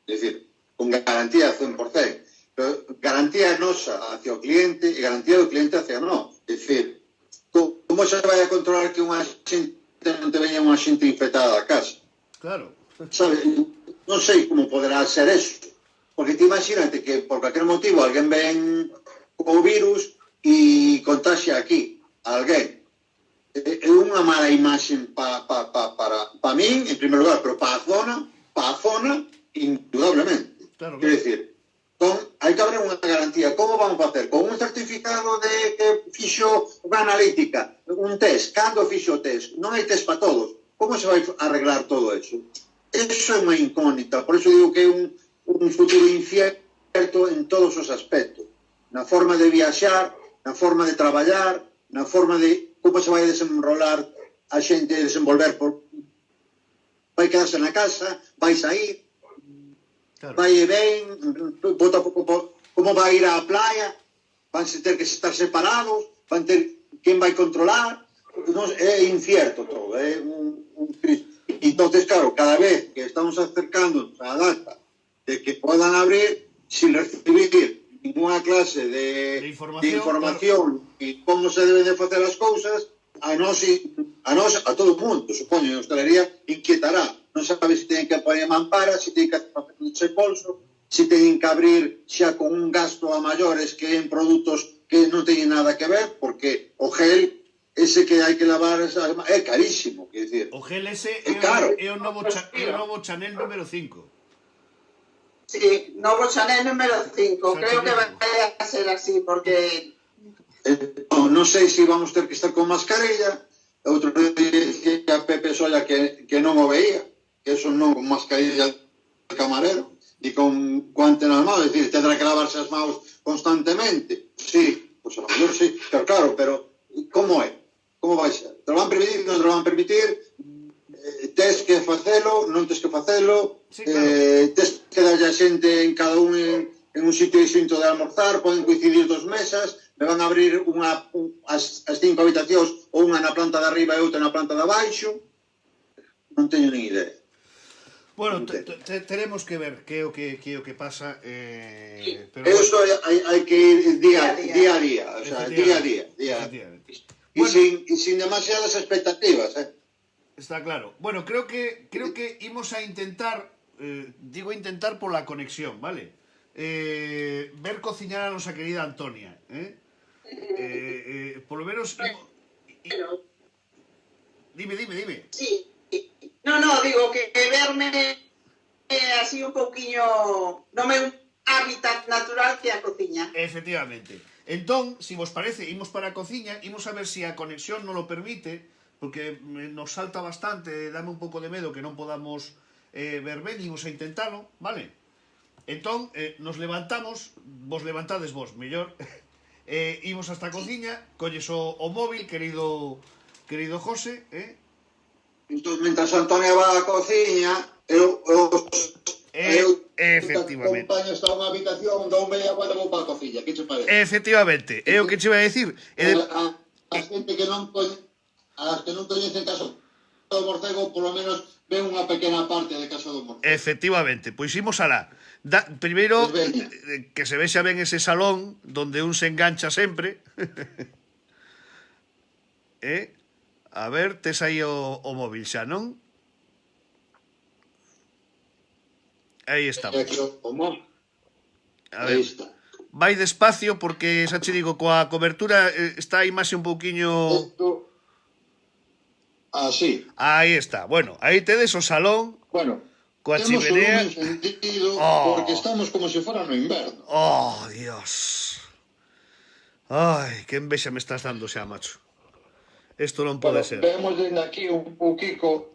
é dicir, con garantía ao 100%, pero garantía nosa hacia o cliente e garantía do cliente hacia nós. É dicir, como se vai a controlar que unha xente non te veña unha xente infectada a casa? Claro. Sabe, non sei como poderá ser eso, porque te imagínate que por cualquier motivo alguén ven o virus e contagia aquí a alguén. É unha mala imaxe para min, en primer lugar, pero para a zona, indudablemente. Claro, Quero dicir, hai que haber unha garantía. Como vamos a facer? Con un certificado de que fixo unha analítica, un test, cando fixo o test? Non hai test para todos. Como se vai arreglar todo eso? Eso é unha incógnita, por eso digo que é un futuro incierto en todos os aspectos. Na forma de viaxar, na forma de traballar, na forma de como se vai desenrolar a xente, desenvolver vai quedarse na casa, vai sair, Claro. vai e ben, como vai ir á playa, van ter que estar separados, van ter quen vai controlar, é incierto todo, é un entonces, claro, cada vez que estamos acercándonos a la data de que puedan abrir sin recibir ninguna clase de información y cómo se deben de hacer las cosas, a todo el mundo, supoño, en hostelería inquietará. Non sabe se tienen que poner mamparas, se tienen que hacer ese bolso, se tienen que abrir xa con un gasto a maiores que en productos que non teñen nada que ver, porque o gel ese que hai que lavar é carísimo, quer dizer. O gel ese é o novo Chanel número 5. Sí, novo Chanel número 5. Creo que vai a ser así, porque non sei se vamos ter que estar con mascarilla. Outro día que a Pepe Solla que non o veía, que eso non con mascarilla de camarero e con guante nas mãos, é dicir, tendrá que lavarse as mãos constantemente. Sí, pois a lo mellor sí, claro, pero como é? Como vai ser? Te lo van permitir, non te lo van permitir, tes que facelo, non tes que facelo, sí, claro. Tes que darlle a xente en cada un en un sitio distinto de almorzar, poden coincidir dos mesas, me van a abrir as 5 habitacións, ou unha na planta de arriba e outra na planta de abaixo, non teño nin idea. Bueno, teremos que ver que é o que pasa, pero eso hai que ir día a día, o sea, día a día. E sin demasiadas expectativas, Está claro. Bueno, creo que imos a intentar, digo intentar por la conexión, ¿vale? Ver cociñar a nosa querida Antonia, por lo menos... Dime. Sí. No, digo que verme así un pouquiño, non é un hábitat natural que a cociña. Efectivamente. Entón, si vos parece, imos para a cociña, imos a ver se a conexión non lo permite, porque nos salta bastante, dame un pouco de medo que non podamos ver ben, imos a intentalo, vale? Entón, nos levantamos, vos levantades vos, mellor, imos hasta a cociña, colles o móvil, querido José, Entón, mentras Antonia va á cociña, eu efectivamente. Acompaño está unha habitación, dou media vuelta vou para a cociña, que che parece? Efectivamente, é o que che vai a decir. A xente que non coñecen Caso do Morcego, por lo menos ven unha pequena parte de Caso do Morcego. Efectivamente, pois imos alá. Primeiro, que se vexa ben ese salón donde un se engancha sempre. A ver, tes aí o móvil xa, non? Aí estamos. A ver, vai despacio porque xa che digo, coa cobertura está a imaxe un pouquiño... Así. Aí está. Bueno, aí tedes o salón Bueno, coa temos o chimenea. lume encendido Oh. porque estamos como se fora no inverno. Oh, Dios. Ai, que envexa me estás dando xa, macho. Isto non Bueno, pode ser. vemos desde aquí un poquito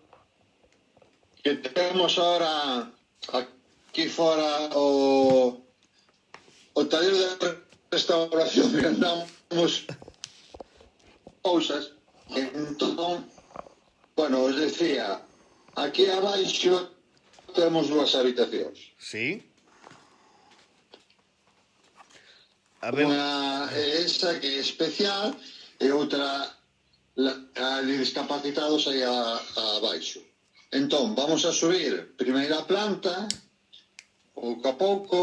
que temos ahora aquí fora o taller de restauración que andamos cousas. Entón, bueno, os decía, aquí abaixo temos dúas habitacións. Sí. A ver, Unha é esa que é especial e outra a de discapacitados aí abaixo. Entón, vamos a subir primeira planta, pouco a pouco.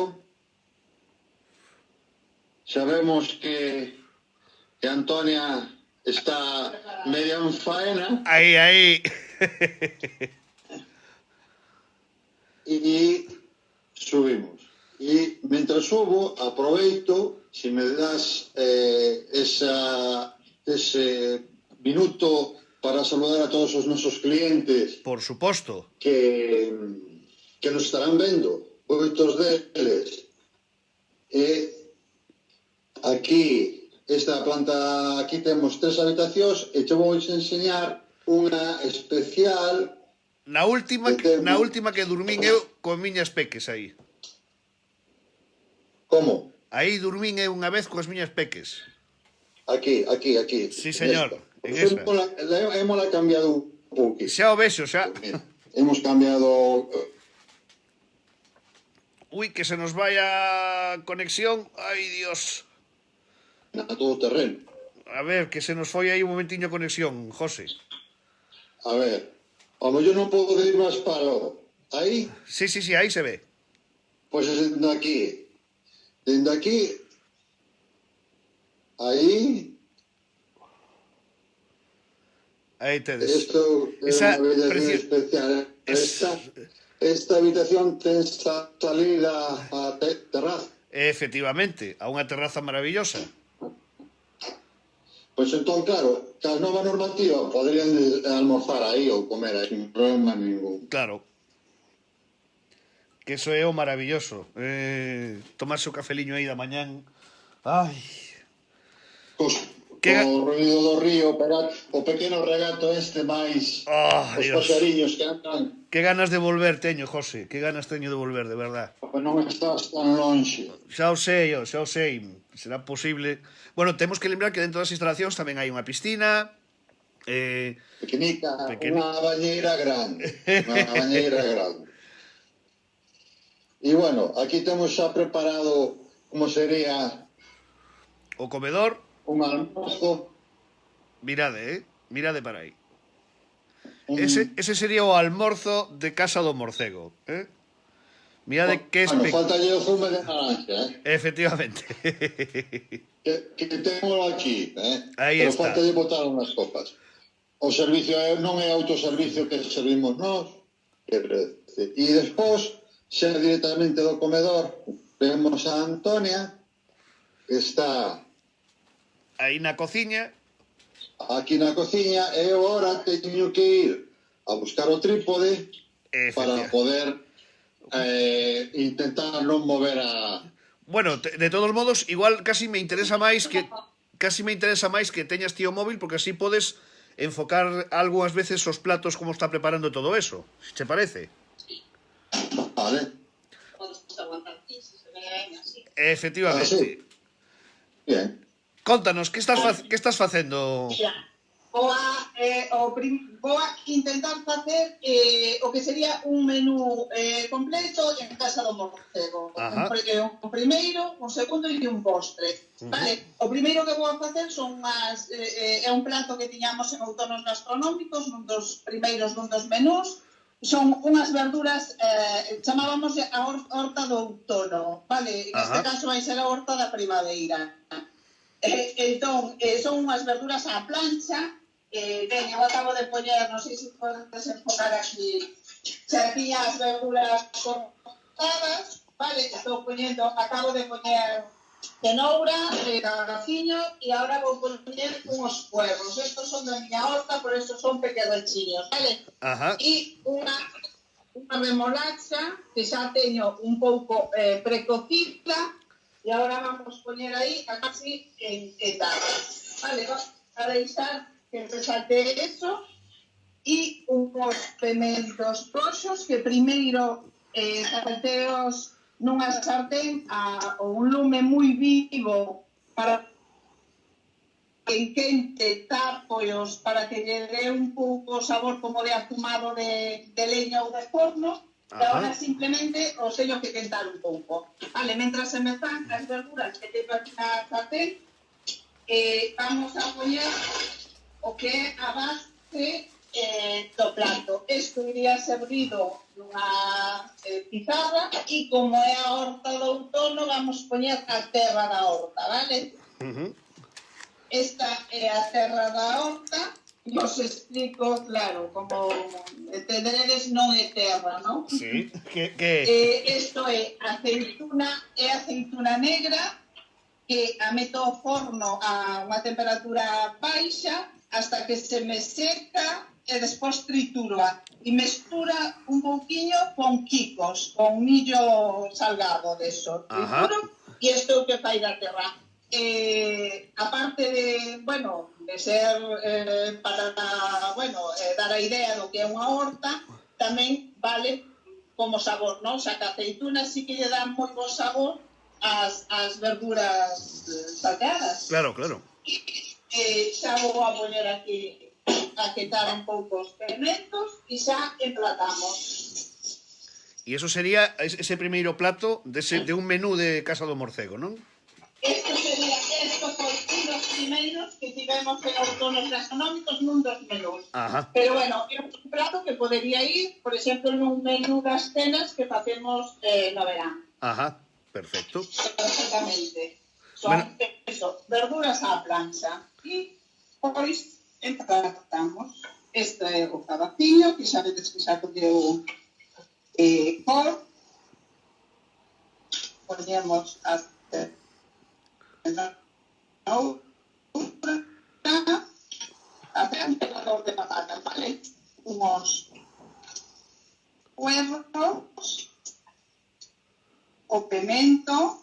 Sabemos que Antonia está media en faena aí. e subimos. E mentre subo, aproveito, se me das ese minuto para saludar a todos os nosos clientes Por suposto. que nos estarán vendo, moitos deles. E aquí, esta planta, aquí temos 3 habitacións e te vou enseñar unha especial. Na última que dormín eu con miñas peques aí. Como? Aí dormín eu unha vez coas miñas peques. Aquí. Sí, señor, en Esta. esa. Hemos cambiado un pouquinho. Xa o vexo, xa. Mira, hemos cambiado. Ui, que se nos vai a conexión. Ai, Dios. A todo terreno. A ver, que se nos foi aí un momentiño a conexión, José. A ver, ao mellor non podo ir máis palo. Aí, Sí, aí se ve. pois dende aquí. Dende aquí. Aí. Aí tedes. Isto é Esa unha habitación preci- especial. Esta habitación ten salida a terraza. Efectivamente, a unha terraza maravillosa. Pois entón, claro, ca nova normativa poderían almorzar aí ou comer aí, sin problema ningún. Claro. Que eso é o maravilloso. Tomarse o cafeliño aí da mañán. Ai. Que O ruido do río, pero o pequeno regato este máis Oh, os Dios. paxariños que andan, Que ganas de volver teño, José. Que ganas teño de volver, de verdad. pois non estás tan lonxe. Xa o sei. Será posible. Bueno, temos que lembrar que dentro das instalacións tamén hai unha piscina. Pequenica, Pequeni- unha bañeira grande. E bueno, aquí temos xa preparado como sería O comedor. un almozo. Mirade para aí. Ese sería o almorzo de Casa do Morcego. Mirade que Bueno, faltalle o zume de naranja, Efectivamente. que temos aquí, Aí pero está. faltalle botar unhas copas. O servicio non é autoservicio que servimos nós, e despois, xa directamente do comedor, vemos a Antonia, que está Aí na cociña. aquí na cociña, e eu ahora teño que ir a buscar o trípode para poder intentar non mover a... Bueno, de todos modos, igual casi me interesa máis que teñas ti o móvil, porque así podes enfocar algunhas veces os platos como está preparando todo eso, se te parece. Vale. Efectivamente. Bien. Contanos, que estás facendo? Vou a intentar facer o que sería un menú completo en Casa do Morcego. Un primeiro, un segundo e un postre. Vale? O primeiro que vou a facer son é un plato que tiñamos en Outonos Gastronómicos, nun dos menús. Son unhas verduras, chamábamos a horta do outono, vale? Neste caso vai ser a horta da primavera. Entón, son unhas verduras á plancha. Eu acabo de poñer, non sei se podes enfocar aquí, xa tiña as verduras cortadas, vale? Acabo de poñer cenoura, cagaciño, e ahora vou poner unhos puerros. Estos son da miña horta, por eso son pequedachiños, vale? Ajá. E unha remolacha que xa teño un pouco precocida, e agora vamos poñer aí a casi en etapa. Vale, vamos a deixar que resate eso, e unhos pementos roxos que primeiro salteos nunha sartén a un lume moi vivo para que quente tapos para que lle dé un pouco sabor como de afumado de leña ou de forno. E agora simplemente os teño que quentar un pouco. Vale, mentras se me fan as verduras que teño aquí na sartén, vamos a poñer o que é a base do plato. Isto iría servido nunha pizarra e como é a horta do outono vamos poñer a terra da horta, vale? Esta é a terra da horta. Os explico, claro, como entenderedes, non é terra, non? Sí, que Isto é aceituna negra que a meto ao forno a unha temperatura baixa hasta que se me seca e despois tritúroa e mestura un pouquiño con quicos, con millo salgado deso. Trituro e isto é o que fai da terra. Aparte de, bueno, de ser para, bueno, dar a idea do que é unha horta, tamén vale como sabor, non? Xa que a aceituna sí que lle dá moi bo sabor ás verduras salgadas. Claro, claro. Xa vou a poñer aquí a quetar un pouco os pementos e xa emplatamos. E iso sería ese primeiro plato de un menú de Casa do Morcego, non? Estos foi un dos primeiros que tivemos en outonos gastronómicos nun dos menús. Pero bueno, é un prato que podería ir, por exemplo, nun menú das cenas que facemos no verán. Perfecto. Perfectamente. Son eso, verduras á plancha. E pois emplatamos. Este é o cabaciño, que xa vedes que xa colleu cor. Poñemos as pelador de patatas, vale? Unos puerros, o pimento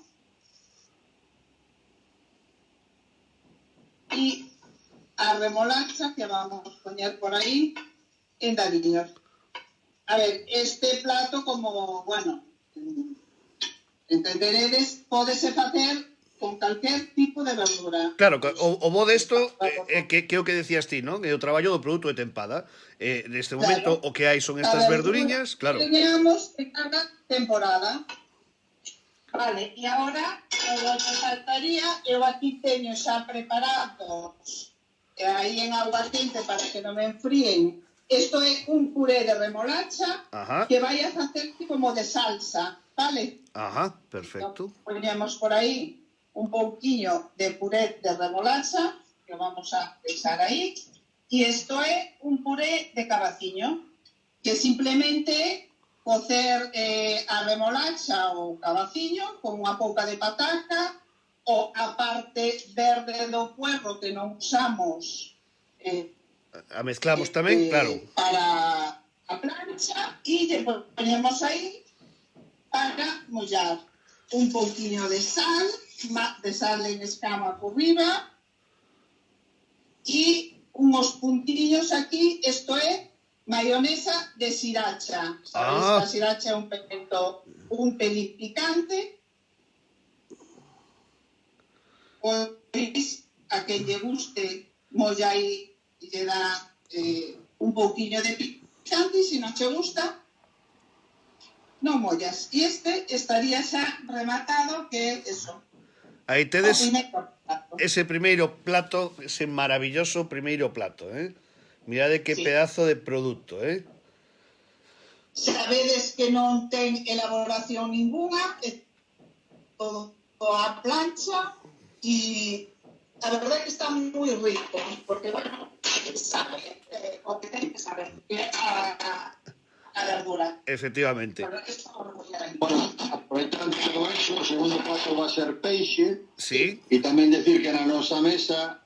e a remolacha que vamos a poñer por aí en dadiños. A ver, este plato como, bueno, entenderedes, pódese facer con calquer tipo de verdura. Claro, o bo desto é que o que decías ti, non? É o traballo do produto de tempada. Neste momento o que hai son estas verduriñas, claro. Teníamos en cada temporada. Vale, e agora o que faltaría, eu aquí teño xa preparados aí en agua quente para que non me enfríen. Isto é un puré de remolacha que vai a facer como de salsa, vale? Perfecto. Poñemos por aí un pouquiño de puré de remolacha que vamos a deixar aí, e isto é un puré de cabaciño que simplemente cocer a remolacha ou cabaciño con unha pouca de patata ou a parte verde do puerro que non usamos a mezclamos tamén, claro, para a plancha, e depois ponemos aí para mollar un pouquiño de sal en escama por riba e unhos puntiños aquí. Isto é mayonesa de sriracha. Sabes que a sriracha é un pimento un pelín picante. Pois a quen lle guste molla aí e lle dá un pouquiño de picante, e se non che gusta non mollas. E este estaría xa rematado, que é eso. Aí tedes ese primeiro plato, ese maravilloso primeiro plato, Mirade que pedazo de produto, Sabedes que non ten elaboración ninguna, é todo a plancha, e a verdade é que está moi rico, porque, bueno, sabe o que ten que saber, que é a verdura. Efectivamente. Bueno, aproveitando todo eso, o segundo plato va a ser peixe. Sí. E tamén decir que na nosa mesa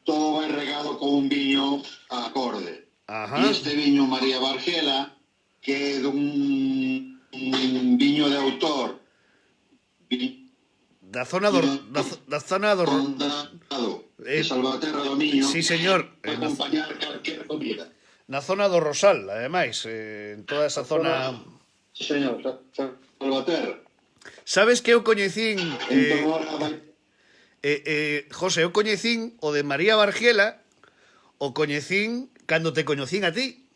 todo vai regado con un viño acorde. Ajá. E este viño María Bargela, que é un viño de autor, Da zona do condado de Salvaterra do Miño, sí, señor. para acompañar calquer comida. Na zona do Rosal, ademais, en toda esa zona. Sí, señor, Salvaterra. Sabes que eu coñecín Entón, ahora vai... José, eu coñecín o de María Bargiela, o coñecín cando te coñecín a ti.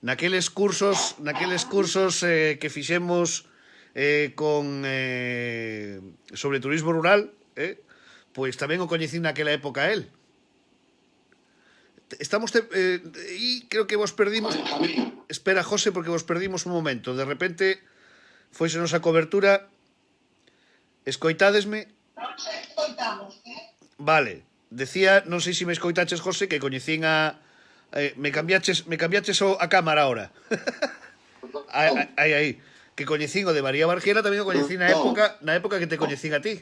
Naqueles cursos que fixemos sobre turismo rural, pois tamén o coñecín naquela época a él. Estamos e creo que vos perdimos. Espera, José, porque vos perdimos un momento. De repente foisenos a cobertura. Escoitádesme? Non se escoitamos, Vale. Decía, non sei se me escoitaches, José, que coñecín a... me cambiaches a cámara ahora. Aí. Que coñecín o de María Bargiela, tamén o coñecín na época que te coñecín a ti.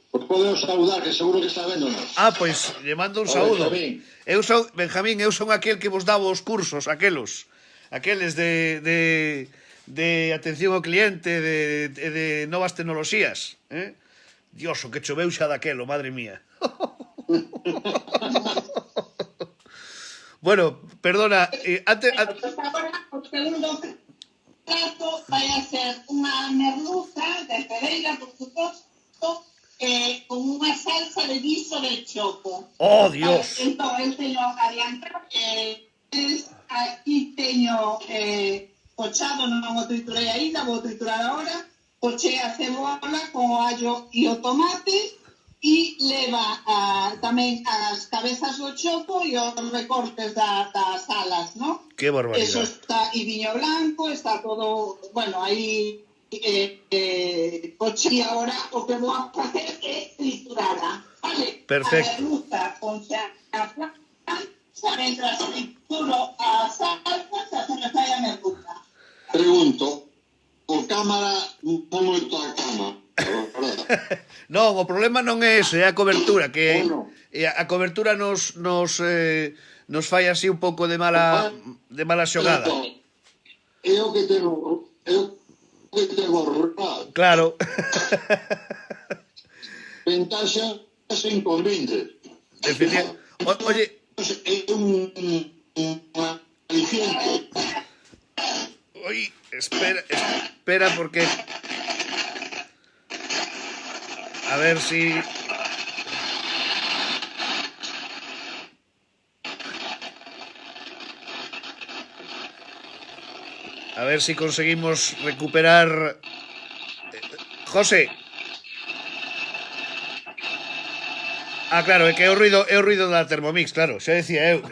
Pues podemos saudar, que seguro que está véndonos. Pois, lle mando un saúdo. Benjamín, eu son aquel que vos daba os cursos, aqueles de atención ao cliente, de novas tecnoloxías. Dios, o que choveu xa daquelo, madre mía. Bueno, perdona, antes... Agora, o segundo plato vai a ser unha merluza de Pereira, por suposto, con unha salsa de guiso de choco. ¡Oh, Dios! Entón, eu teño adiantado, aquí teño pochado, non o triturei ainda, vou triturar agora, pochei a cebola con o allo e o tomate, e leva tamén as cabezas do choco e os recortes das alas, ¿no? ¡Qué barbaridad! Eso está, e viño blanco, está todo, bueno, aí poche, e agora o que vou a facer é triturada, vale? Perfecto. A merluza con xa mentras trituro a salsa, se me fai a merluza. Pregunto, o cámara non moito a cama, verdad? Non, o problema non é ese, é a cobertura, que a cobertura nos fai así un pouco de mala xogada. É o que tengo rolado. Claro. Ventaxa sen convinte. Oye, é un aliciente. Oye, espera porque... A ver si... A ver si conseguimos recuperar... José. Claro, é que é o ruido da Thermomix, claro, xa decía eu.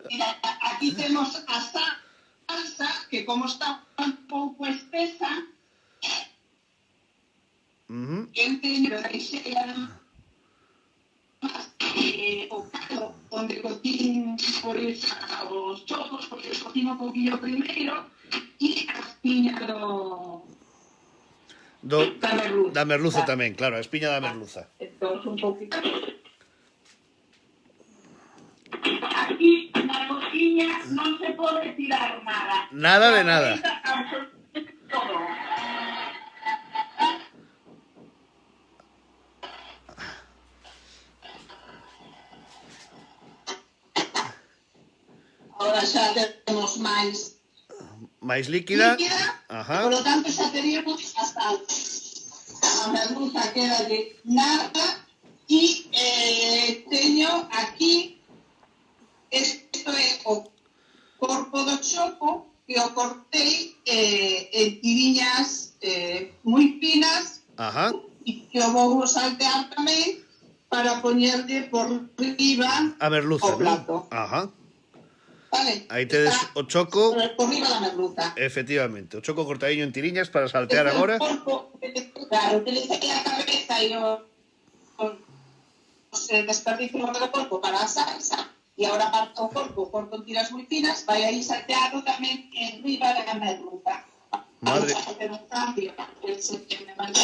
Mira, aquí temos a salsa, que como está un pouco espesa, que eu teño que ser o caldo onde cocín por os chocos, porque os cocino un poquillo primeiro, e a espiña da merluza tamén, claro, a espiña da merluza. Entón, un poquito. Aquí na cociña non se pode tirar nada. Nada de nada. Todo. Ahora xa temos máis líquida. Ajá. Por lo tanto, xa teríamos a salsa. A merluza queda de nada e teño aquí, isto é o corpo do choco que o cortei en tiriñas moi finas. Ajá. E que o vou saltear tamén para poñerle por riba a merluza, o plato. Ajá. Vale. Aí tedes o choco. Por riba da merluza. Efectivamente, o choco cortadiño en tiriñas para saltear agora. Claro, utilicei a cabeza e os desperdicios do corpo para a salsa E agora o corpo en tiras moi finas, vai aí salteado tamén en riba da merluza. Madre, Vamos a hacer un cambio, que me manda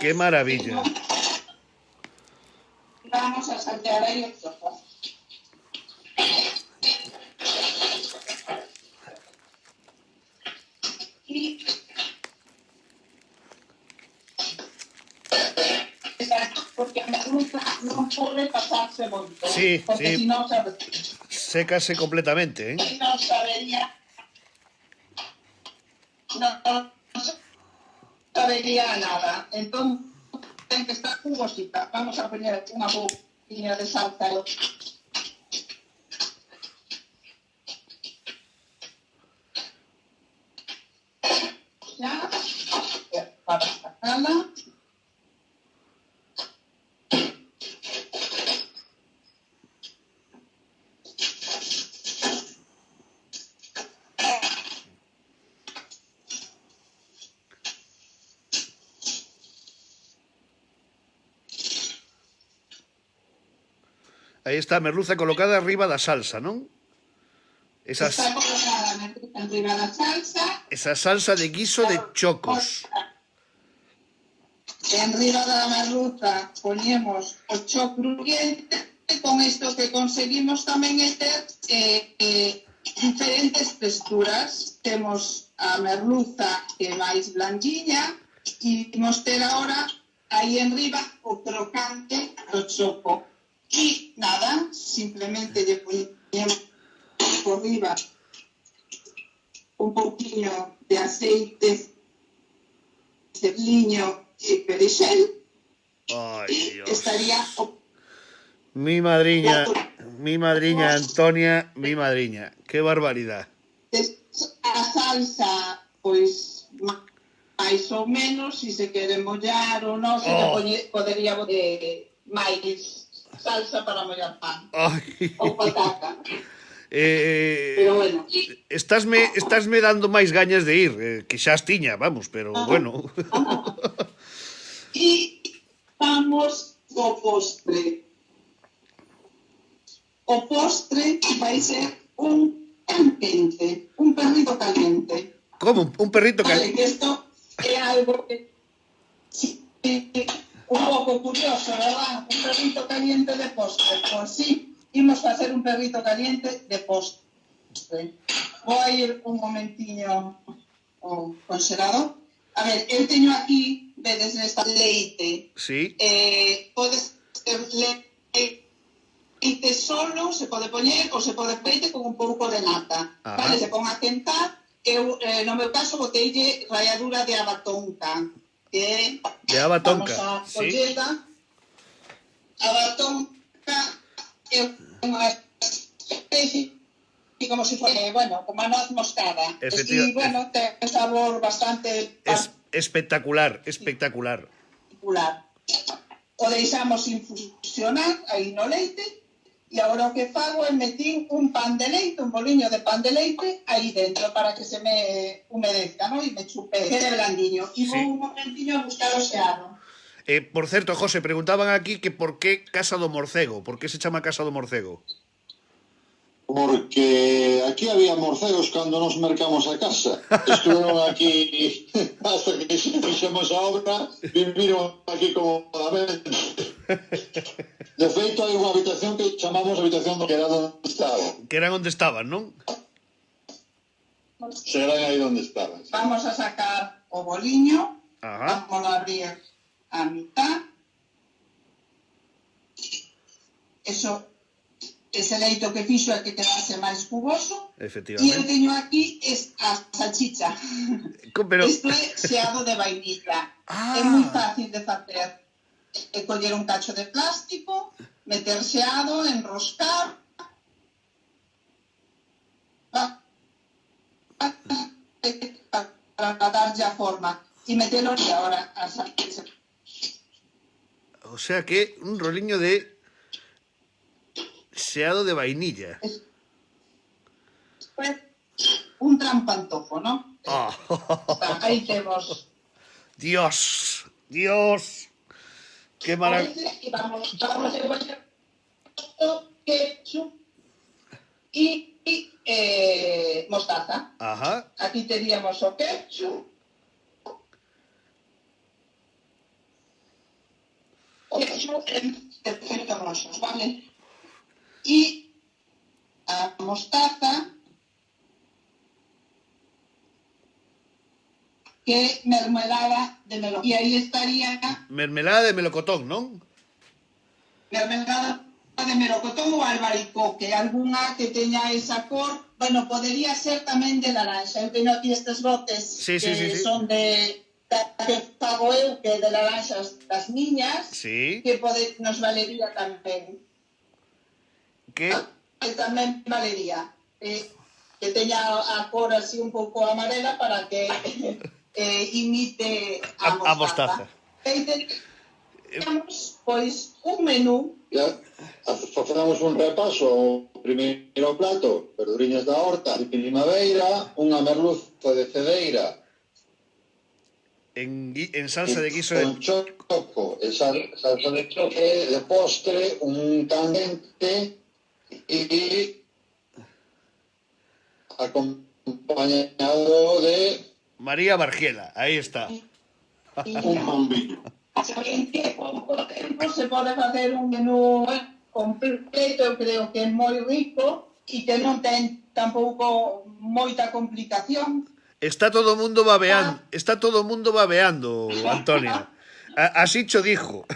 qué maravilla. Vamos a saltear aí o trozo. Y porque a merluza non pode pasarse moito. Sí, porque sí. si non Sécase completamente, ¿eh? non sabería non sabería nada. Entón ten que estar jugosita. Vamos a poner unha pouquinha de salsa. Ya, para sacarla. Aí está a merluza colocada arriba da salsa, non? Está colocada a merluza arriba da salsa. Esa salsa de guiso de chocos. Enriba da merluza poñemos o choc crujiente. Con isto que conseguimos tamén é ter diferentes texturas. Temos a merluza que é máis blandiña e imos ter agora aí enriba o crocante do choco. E nada, simplemente lle poñemos por riba un pouquinho de aceite, cerliño e perexel. Ay, Dios. Estaría Mi madriña Antonia, mi madriña. Qué barbaridad. a salsa, pois máis ou menos, se se quere mollar ou non, se podería máis salsa para mollar pan Ay. ou patata. Pero bueno, Estásme dando máis gañas de ir, que xa as tiña, vamos, pero bueno. e vamos co postre. O postre vai ser un pan quente, un perrito caliente. Como? Un perrito Vale, que... que esto é algo que sí, un pouco curioso, ¿verdad? Un perrito caliente de postre. Pues sí, imos facer un perrito caliente de postre. Vou a ir un momentiño ao congelador. A ver, eu teño aquí, vedes nesta leite. Sí. Podes ter leite solo, se pode poñer, ou se pode leite con un pouco de nata. Ajá. Vale, se pon a quentar. Eu, no meu caso, boteille ralladura de abatonca. Que De abatonca, vamos a sí. collela. Abatonca é unha especie como se fuera, bueno, como a noz moscada. E, bueno, ten un sabor bastante espectacular, espectacular. particular. O deixamos infusionar aí no leite. E agora o que fago é metín un pan de leite, un boliño de pan de leite aí dentro para que se me humedezca, ¿no? E me chupe, quede blandiño. E vou un momentiño a buscar o xeado. Por certo, José, preguntaban aquí que por qué Casa do Morcego, por qué se chama Casa do Morcego? Porque aquí había morcegos cando nos mercamos a casa. Estuveron aquí hasta que fixemos a obra, viviron aquí cómodamente. De feito, hai unha habitación que chamamos habitación que era onde estaban. Que eran onde estaban, non? Serán aí onde estaban. Sí. Vamos a sacar o boliño. Ajá. Vamos a abrir a mitad. Eso, ese leito que fixo é que quedase máis jugoso. E eu Efectivamente. teño aquí a salchicha. Pero... Isto é xeado de vainilla. Ah. É moi fácil de facer. É coller un cacho de plástico, meter xeado, enroscar, para darlle a forma e metelo ahora a salchicha. O sea que un roliño de xeado de vainilla. Un trampantojo, ¿no? Oh. Aí temos. Dios, Dios. Qué maravilla. Y vamos a poner ketchup e mostaza. Ajá. Aquí teríamos o ketchup. O ketchup en roxos, vale? E a mostaza, que é mermelada de melocotón. E aí estaría Mermelada de melocotón, non? mermelada de melocotón ou albaricoque, algunha que teña esa cor. Bueno, podería ser tamén de laranxa. Eu teño aquí estes botes Sí. son de que fago eu, que de laranxas das miñas, Sí. que nos valería tamén. Que Que tamén valería. Que teña a cor así un pouco amarela para que imite a mostaza. E teríamos, pois, un menú. Ya, facemos un repaso ao primeiro plato, verduriñas da horta de primavera, unha merluza de cedeira, en salsa de guiso de... con choco, salsa de choque, de postre, un candente e acompañado de María Bargiela, aí está. un bombillo. Se pode facer un menú completo, eu creo que é moi rico e que non ten tampouco moita complicación. Está todo o mundo babeando, Antonia. Así cho dijo.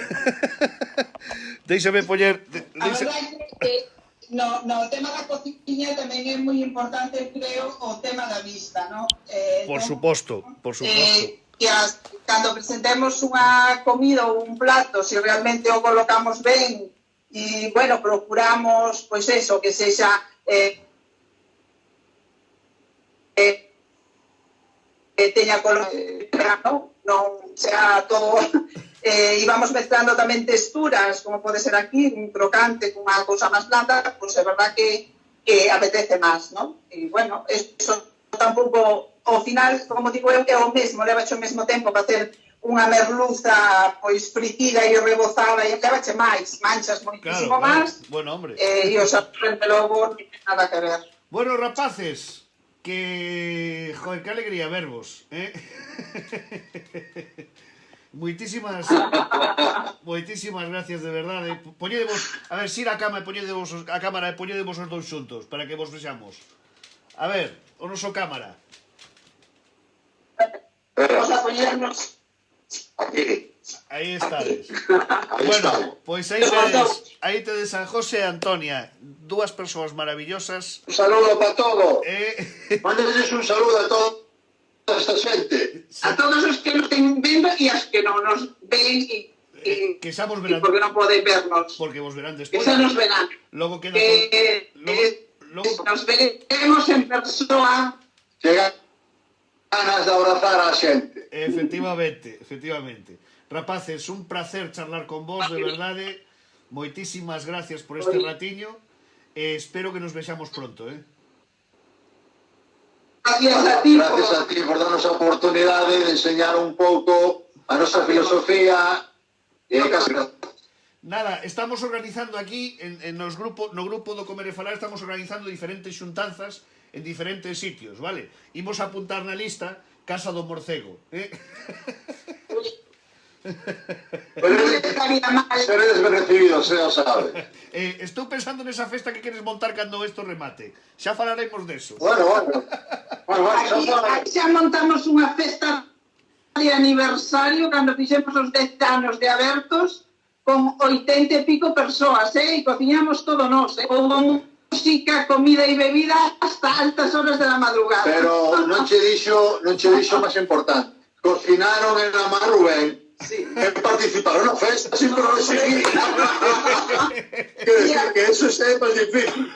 Déixame poñer... A verdade é que no tema da cociña tamén é moi importante, creo, o tema da vista, ¿no? Por suposto. Cando presentemos unha comida ou un plato, se realmente o colocamos ben e, bueno, procuramos, pois eso, que sexa que teña color, non sea todo... e vamos mezclando tamén texturas, como pode ser aquí, un crocante con unha cousa máis blanda, pois é verdad que apetece máis, non? E, bueno, eso tampouco, ao final, como digo eu, é o mesmo, levache o mesmo tempo para hacer unha merluza pois fritida e rebozada, e levache máis, manchas moitísimo máis. Bueno, hombre. E o sabor logo non ten nada que ver. Bueno, rapaces, que... Joder, que alegría vervos, eh? Moitísimas gracias, de verdade. Poñedevos, a ver, si ir a cama e poñedevos a cámara e poñedevos os dous xuntos para que vos vexamos. A ver, o noso cámara. Vamos a poñernos aquí. Aí estades. Bueno, pois aí tedes a José e Antonia, dúas persoas maravillosas. Un saludo para todo. Mándenles un saludo a toda esta xente. A todos os que nos ten vendo e as que non nos ven e que xa vos verán. Porque non poden vernos. Porque vos verán despois. Que xa nos verán. Logo queda nos veremos en persoa. Chegan ganas de abrazar a xente. Efectivamente. Rapaces, un placer charlar con vos, de verdade. Moitísimas gracias por este ratiño. Espero que nos vexamos pronto, Gracias a ti por darnos a oportunidade de enseñar un pouco a nosa filosofía e casi... Nada, estamos organizando aquí no grupo do Comer e Falar, estamos organizando diferentes xuntanzas en diferentes sitios, vale? Imos apuntar na lista Casa do Morcego, Seredes ben recibidos, xa sabe. Estou pensando nesa festa que queres montar cando isto remate. Xa falaremos deso. Bueno, Aquí xa montamos unha festa de aniversario cando fixemos os 10 anos de abertos con 80 e pico persoas, e cociñamos todo nós, con música, comida e bebida hasta altas horas de la madrugada. Pero non che dixo máis importante. Cocinaron en la mar Rubén. Sí. Participaron na festa sin conseguir. Quiero decir que eso é máis difícil.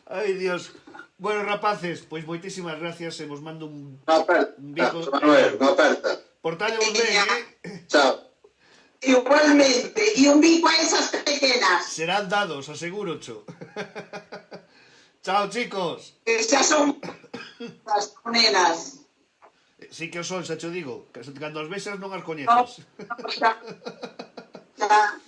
Ai, Dios. Bueno, rapaces, pois moitísimas gracias e vos mando un bico. Manuel, unha aperta. Portallevos ben, Chao. Igualmente, e un bico a esas pequenas. Serán dados, aseguro, cho. Chao, chicos. Xa son as nenas. Sí que o son, xa cho digo. Cando as vexas non as coñeces.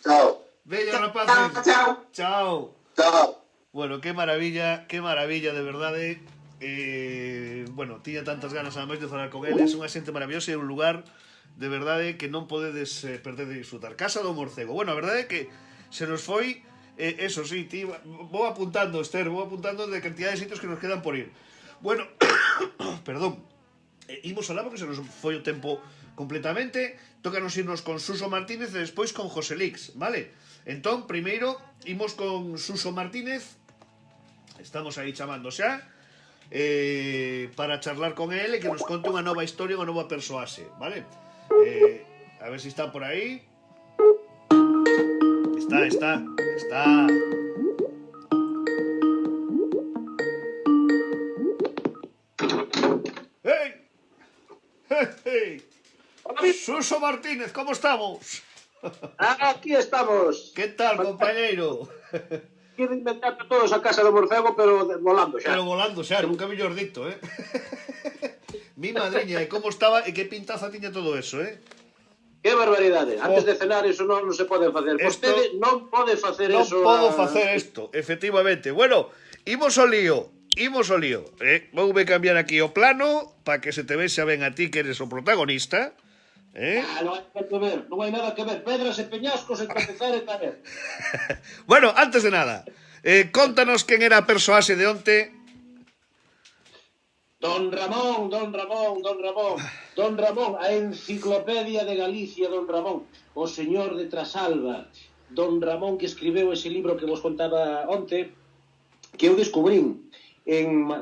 Chao. Bella, rapaces. Chao. Chao. Chao. Bueno, qué maravilla, de verdade. Bueno, tiña tantas ganas ademais de falar con eles. Unha xente maravillosa e un lugar de verdade que non podedes perder de disfrutar. Casa do Morcego. Bueno, a verdade é que se nos foi eso sí, ti, vou apuntando, Esther, vou apuntando de cantidad de sitios que nos quedan por ir. Bueno, perdón, imos alá porque se nos foi o tempo completamente. Tócanos irnos con Suso Martínez e despois con José Lix, vale? Entón, primeiro, imos con Suso Martínez. Estamos aí chamando xa para charlar con ele, que nos conte unha nova historia, unha nova persoase, vale? A ver se está por aí. Está. ¡Hey! ¡Hey! Suso Martínez, ¿cómo estamos? Aquí estamos. ¿Qué tal, compañeiro? Quiero inventar todos a Casa do Morcego, pero volando xa. Pero volando xa, nunca mellor dito, Mi madriña, e como estaba e que pintaza tiña todo eso, Que barbaridade. Antes de cenar eso non se pode facer. Vostede non pode facer non eso. Non podo facer isto, efectivamente. Bueno, imos ao lío. Voume cambiar aquí o plano para que se te vexa ben a ti que eres o protagonista. Non hai que ver, non hai nada que ver. Pedras e peñascos e tropezar e caer. Bueno, antes de nada, contanos quen era a persoase de onte. Don Ramón, a enciclopedia de Galicia, Don Ramón, o señor de Trasalba, Don Ramón que escribeu ese libro que vos contaba onte, que eu descubrín,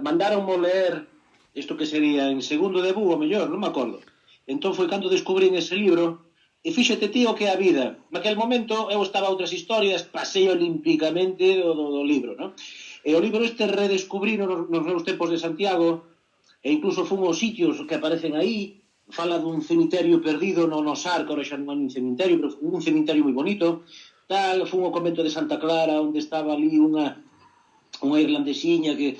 mandaronmo ler, isto que sería en segundo de BU, o mellor, non me acordo. Entón foi cando descubrín ese libro, e fíxate ti o que é a vida. Naquel momento eu estaba a outras historias, pasei olímpicamente do libro, non? E o libro este redescubrí nos meus tempos de Santiago, e incluso fun aos sitios que aparecen aí, fala dun cemiterio perdido no Sar, que ahora xa non hai un cemiterio, pero un cemiterio moi bonito, tal, fun ao convento de Santa Clara, onde estaba ali unha irlandesiña que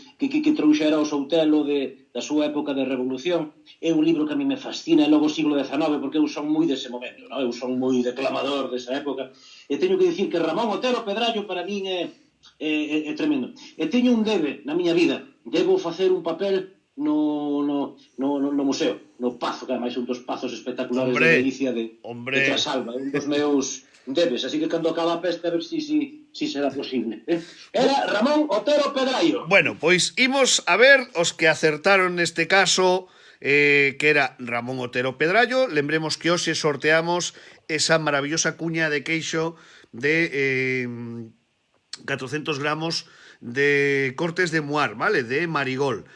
trouxera o Soutelo da súa época de revolución. É un libro que a mí me fascina, logo siglo XIX, porque eu son moi dese momento, non? Eu son moi declamador desa época, e teño que dicir que Ramón Otero Pedrallo para min é tremendo. E teño un debe na miña vida, debo facer un papel no museo, no Pazo, que ademais un dos pazos espectaculares de Galicia de Trasalba, un dos meus debes, así que cando acaba a peste a ver si será posible. Era Ramón Otero Pedrallo. Bueno, pois imos a ver os que acertaron neste caso, que era Ramón Otero Pedrallo. Lembremos que hoxe sorteamos esa maravillosa cuña de queixo de 400 gramos de Cortes de Muar, vale, de Marigol.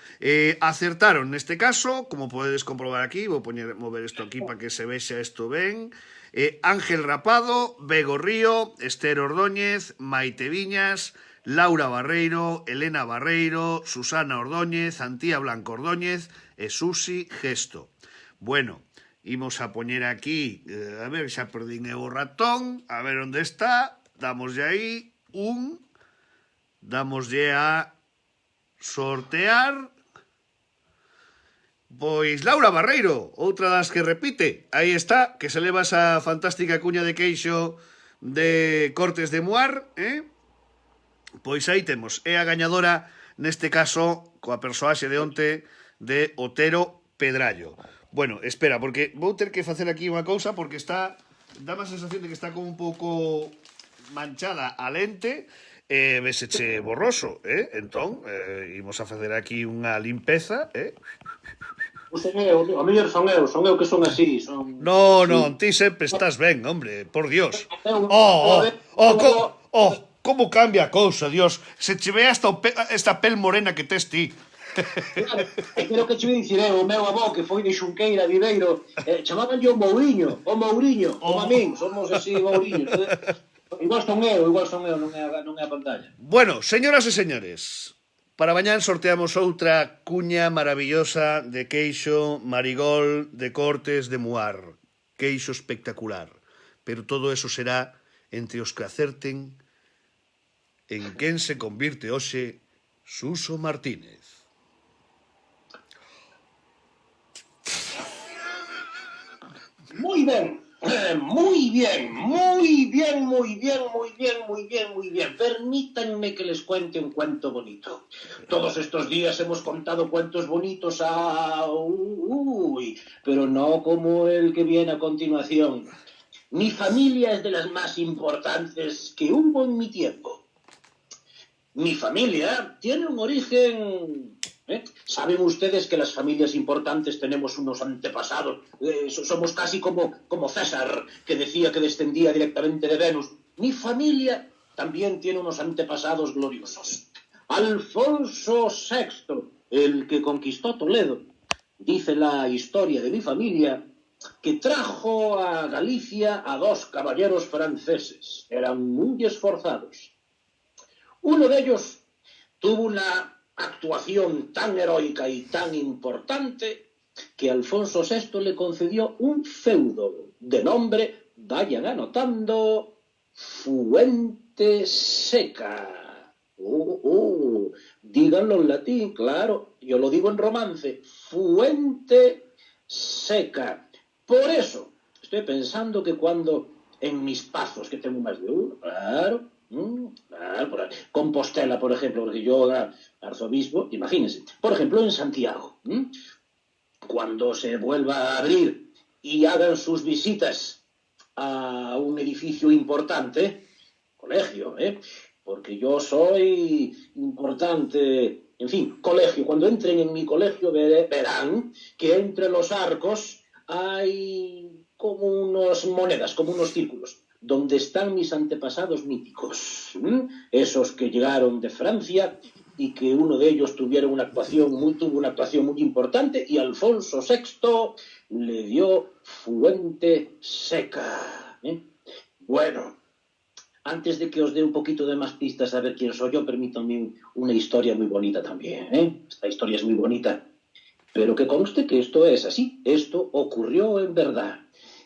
Acertaron neste caso, como podedes comprobar aquí, vou mover isto aquí para que se vexa isto ben. Ángel Rapado, Bego Río, Esther Ordóñez, Maite Viñas, Laura Barreiro, Elena Barreiro, Susana Ordóñez, Antía Blanco Ordóñez e Susi Gesto. Bueno, imos a poñer aquí, a ver, xa perdín o ratón, a ver onde está, damoslle aí damoslle a sortear. Pois Laura Barreiro, outra das que repite. Aí está, que se leva esa fantástica cuña de queixo de Cortes de Muar, Pois aí temos, é a gañadora neste caso coa persoaxe de onte de Otero Pedrallo. Bueno, espera, porque vou ter que facer aquí unha cousa porque dá a sensación de que está como un pouco manchada a lente, veseche borroso, entón, imos a facer aquí unha limpeza, O mellor son eu que son así. No, ti sempre estás ben, hombre, por Dios. Como cambia a cousa, Dios. Se che ve esta pel morena que tes ti. Creo que che dicir, o meu avó que foi de Xunqueira, Viveiro, chamaban o Mouriño, como a min, somos así Mouriños. Igual son eu, non é a pantalla. Bueno, señoras e señores, para mañán sorteamos outra cuña maravillosa de queixo Marigol de Cortes de Muar. Queixo espectacular. Pero todo eso será entre os que acerten en quen se convirte hoxe Suso Martínez. Moi ben. Muy bien, muy bien, muy bien, muy bien, muy bien, muy bien. Permítanme que les cuente un cuento bonito. Todos estos días hemos contado cuentos bonitos pero no como el que viene a continuación. Mi familia es de las más importantes que hubo en mi tiempo. Mi familia tiene un origen... ¿Saben ustedes que las familias importantes tenemos unos antepasados? Somos casi como César, que decía que descendía directamente de Venus. Mi familia también tiene unos antepasados gloriosos. Alfonso VI, el que conquistó Toledo, dice la historia de mi familia, que trajo a Galicia a 2 caballeros franceses. Eran muy esforzados. Uno de ellos tuvo una actuación tan heroica y tan importante que Alfonso VI le concedió un feudo de nombre, vayan anotando, Fuente Seca. Díganlo en latín, claro, yo lo digo en romance, Fuente Seca. Por eso estoy pensando que cuando en mis pasos, que tengo más de uno, claro, Compostela, por ejemplo, porque yo era arzobispo, imagínense, por ejemplo, en Santiago, cuando se vuelva a abrir y hagan sus visitas a un edificio importante, colegio, porque yo soy importante, en fin, colegio, cuando entren en mi colegio verán que entre los arcos hay como unas monedas, como unos círculos, donde están mis antepasados míticos, esos que llegaron de Francia y que uno de ellos tuvo una actuación muy importante y Alfonso VI le dio Fuente Seca. Bueno, antes de que os dé un poquito de más pistas a ver quién soy yo, permítanme una historia muy bonita también. Esta historia es muy bonita, pero que conste que esto es así, esto ocurrió en verdad.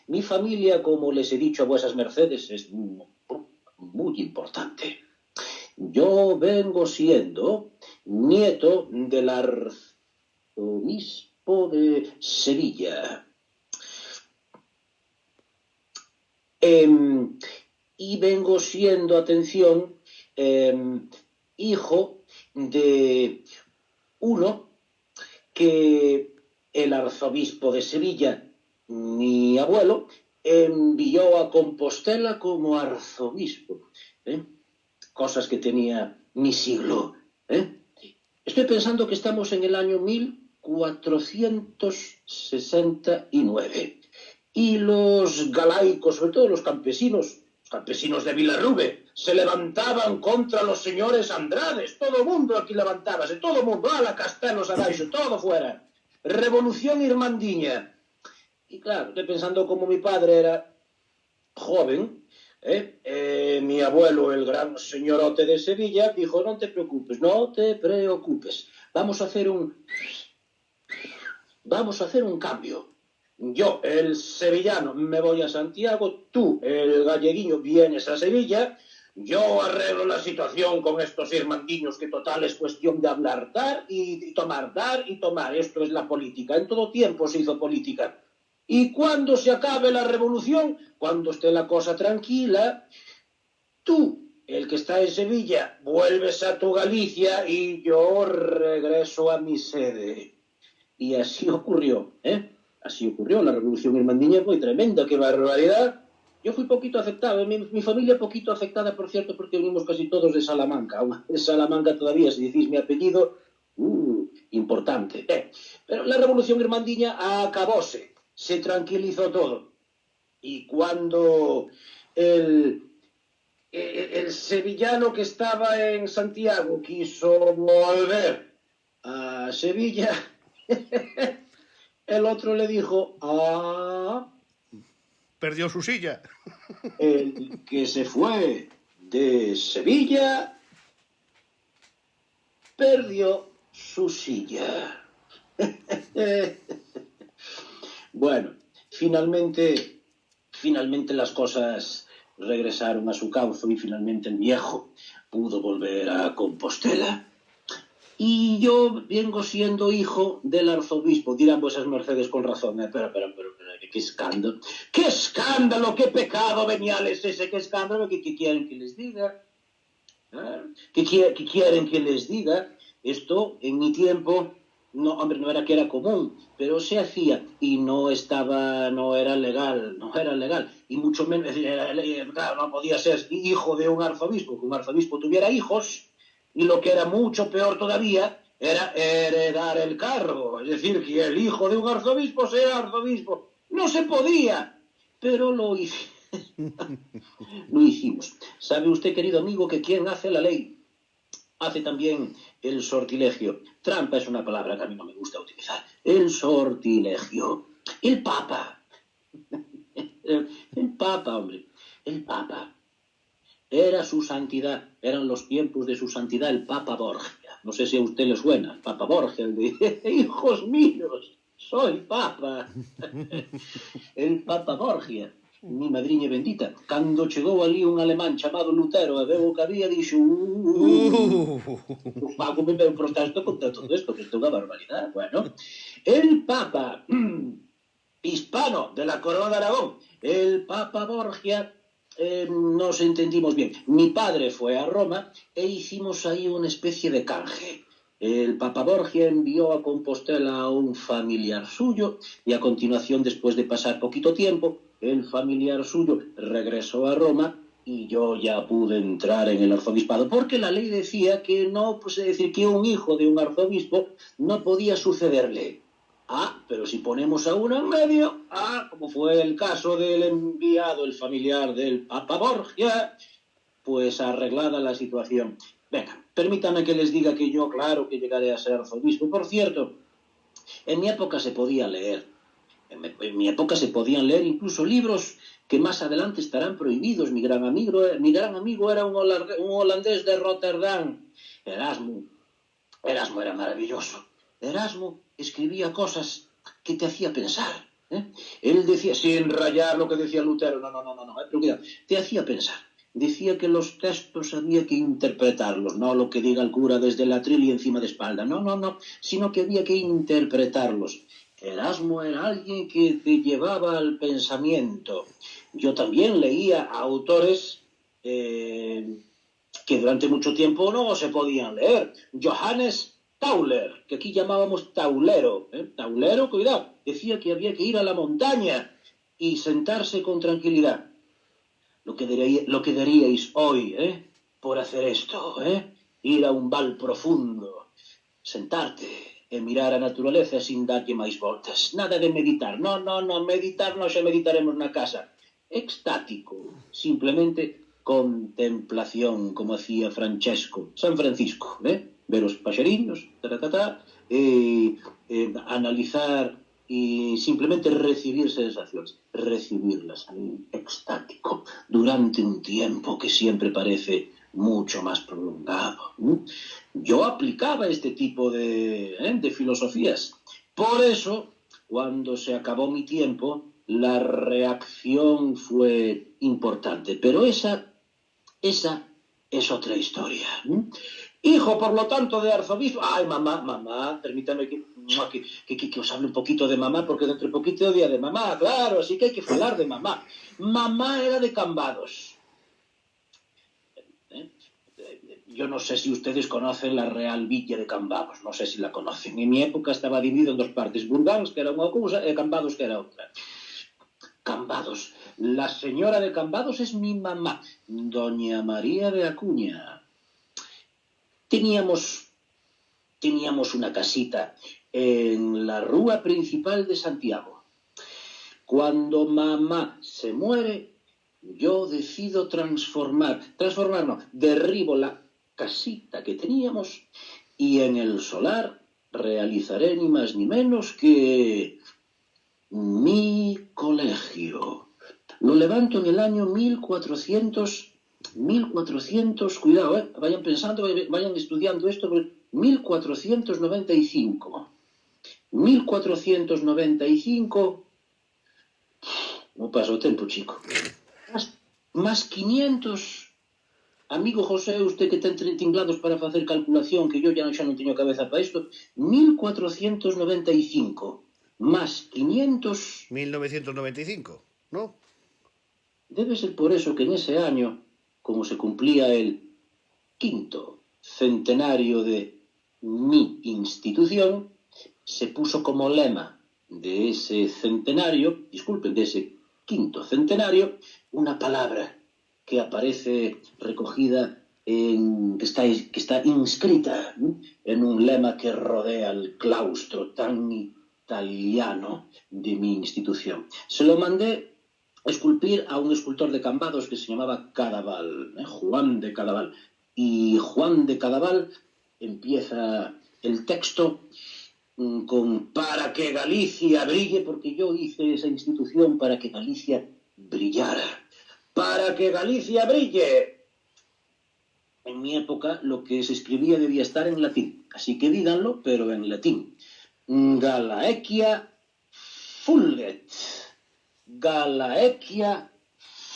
Mi familia, como les he dicho a vuesas mercedes, es muy importante. Yo vengo siendo nieto del arzobispo de Sevilla. Y vengo siendo, atención, hijo de uno que el arzobispo de Sevilla, mi abuelo, envió a Compostela como arzobispo. Cosas que tenía mi siglo. Estoy pensando que estamos en el año 1469. Y los galaicos, sobre todo los campesinos de Vilarrube, se levantaban contra los señores Andrades. Todo el mundo aquí levantábase, todo el mundo, a la Castelos abaixo, todo fuera. Revolución irmandiña. Y claro, estoy pensando como mi padre era joven, mi abuelo, el gran señorote de Sevilla, dijo, no te preocupes, vamos a hacer un cambio. Yo, el sevillano, me voy a Santiago, tú, el galleguiño, vienes a Sevilla, yo arreglo la situación con estos irmandiños, que total es cuestión de hablar, dar y tomar, esto es la política, en todo tiempo se hizo política. Y cuando se acabe la revolución, cuando esté la cosa tranquila, tú, el que está en Sevilla, vuelves a tu Galicia y yo regreso a mi sede. Y así ocurrió, Así ocurrió, la revolución irmandiña fue tremenda, qué barbaridad. Yo fui poquito afectado, mi familia poquito afectada, por cierto, porque venimos casi todos de Salamanca. De Salamanca todavía, si decís mi apellido, importante. Pero la revolución irmandiña acabóse. Se tranquilizó todo. Y cuando el sevillano que estaba en Santiago quiso volver a Sevilla, el otro le dijo, perdió su silla. El que se fue de Sevilla perdió su silla. Bueno, finalmente las cosas regresaron a su cauce y finalmente el viejo pudo volver a Compostela. Y yo vengo siendo hijo del arzobispo, dirán vuesas mercedes con razón. Pero, qué escándalo. ¡Qué escándalo! ¡Qué pecado venial es ese! ¡Qué escándalo! ¿Qué quieren que les diga? ¿Qué quieren que les diga? Esto, en mi tiempo, no, hombre, no era que era común, pero se hacía y no era legal, y mucho menos, claro, no podía ser hijo de un arzobispo, que un arzobispo tuviera hijos, y lo que era mucho peor todavía era heredar el cargo, es decir, que el hijo de un arzobispo sea arzobispo. No se podía, pero lo hicimos. Lo hicimos. ¿Sabe usted, querido amigo, que quien hace la ley hace también el sortilegio? Trampa es una palabra que a mí no me gusta utilizar. El sortilegio. El Papa. El Papa, hombre. El Papa. Era su santidad. Eran los tiempos de su santidad el Papa Borgia. No sé si a usted le suena. El Papa Borgia, el de hijos míos, soy Papa. El Papa Borgia. Mi madriña bendita, cando chegou ali un alemán chamado Lutero e veu o que había, dixo pago me veu protesto contra todo isto, que isto é unha barbaridade. Bueno, el Papa hispano de la Corona de Aragón, el Papa Borgia, nos entendimos bien. Mi padre fue a Roma e hicimos ahí una especie de canje. El Papa Borgia envió a Compostela a un familiar suyo y a continuación, después de pasar poquito tiempo, el familiar suyo regresó a Roma y yo ya pude entrar en el arzobispado, porque la ley decía que no, pues es decir, que un hijo de un arzobispo no podía sucederle. Pero si ponemos a uno en medio, como fue el caso del enviado, el familiar del Papa Borgia, pues arreglada la situación. Venga, permítame que les diga que yo, claro, que llegaré a ser arzobispo. Por cierto, en mi época se podía leer. En mi época se podían leer incluso libros que más adelante estarán prohibidos. Mi gran amigo era un holandés de Rotterdam, Erasmo. Erasmo era maravilloso. Erasmo escribía cosas que te hacía pensar. Él decía, sin rayar lo que decía Lutero, no, pero cuidado, te hacía pensar. Decía que los textos había que interpretarlos, no lo que diga el cura desde el atril y encima de espalda, no, sino que había que interpretarlos. Erasmo era alguien que te llevaba al pensamiento. Yo también leía a autores que durante mucho tiempo no se podían leer. Johannes Tauler, que aquí llamábamos Taulero. Taulero, cuidado, decía que había que ir a la montaña y sentarse con tranquilidad. Lo que daríais hoy, por hacer esto, ir a un val profundo, sentarte e mirar a naturaleza sin darlle máis voltas. Nada de meditar. No, meditar non xa meditaremos na casa. Extático. Simplemente contemplación, como hacía San Francisco, ver os paxariños, analizar y simplemente recibir sensaciones, recibirlas, extático, durante un tiempo que siempre parece mucho más prolongado. Yo aplicaba este tipo de filosofías. Por eso, cuando se acabó mi tiempo, la reacción fue importante. Pero esa es otra historia. Hijo, por lo tanto, de arzobispo... Ay, mamá, permítame que os hable un poquito de mamá, porque dentro de poquito día de mamá, claro, así que hay que hablar de mamá. Mamá era de Cambados. Yo no sé si ustedes conocen la Real Villa de Cambados, no sé si la conocen. En mi época estaba dividido en dos partes, Burgans, que era una cosa, y Cambados, que era otra. Cambados. La señora de Cambados es mi mamá, doña María de Acuña. Teníamos una casita en la rúa principal de Santiago. Cuando mamá se muere, yo decido derribo la casita que teníamos y en el solar realizaré ni más ni menos que mi colegio. Lo levanto en el año 1400, cuidado, vayan pensando, vayan estudiando esto, 1495. 1495, no pasó tiempo, chico. Más 500... Amigo José, usted que ten tinglados para facer calculación, que yo xa non teño cabeza para isto, 1495. más 500. 1995, ¿no? Debe ser por eso que en ese año, como se cumplía el 5º centenario de mi institución, se puso como lema de ese centenario, disculpen, de ese 5º centenario, una palabra que aparece recogida que está inscrita en un lema que rodea el claustro tan italiano de mi institución. Se lo mandé esculpir a un escultor de Cambados que se llamaba Cadaval, Juan de Cadaval. Y Juan de Cadaval empieza el texto con para que Galicia brille, porque yo hice esa institución para que Galicia brillara. Para que Galicia brille. En mi época lo que se escribía debía estar en latín, así que díganlo, pero en latín. Galaecia fulget. Galaecia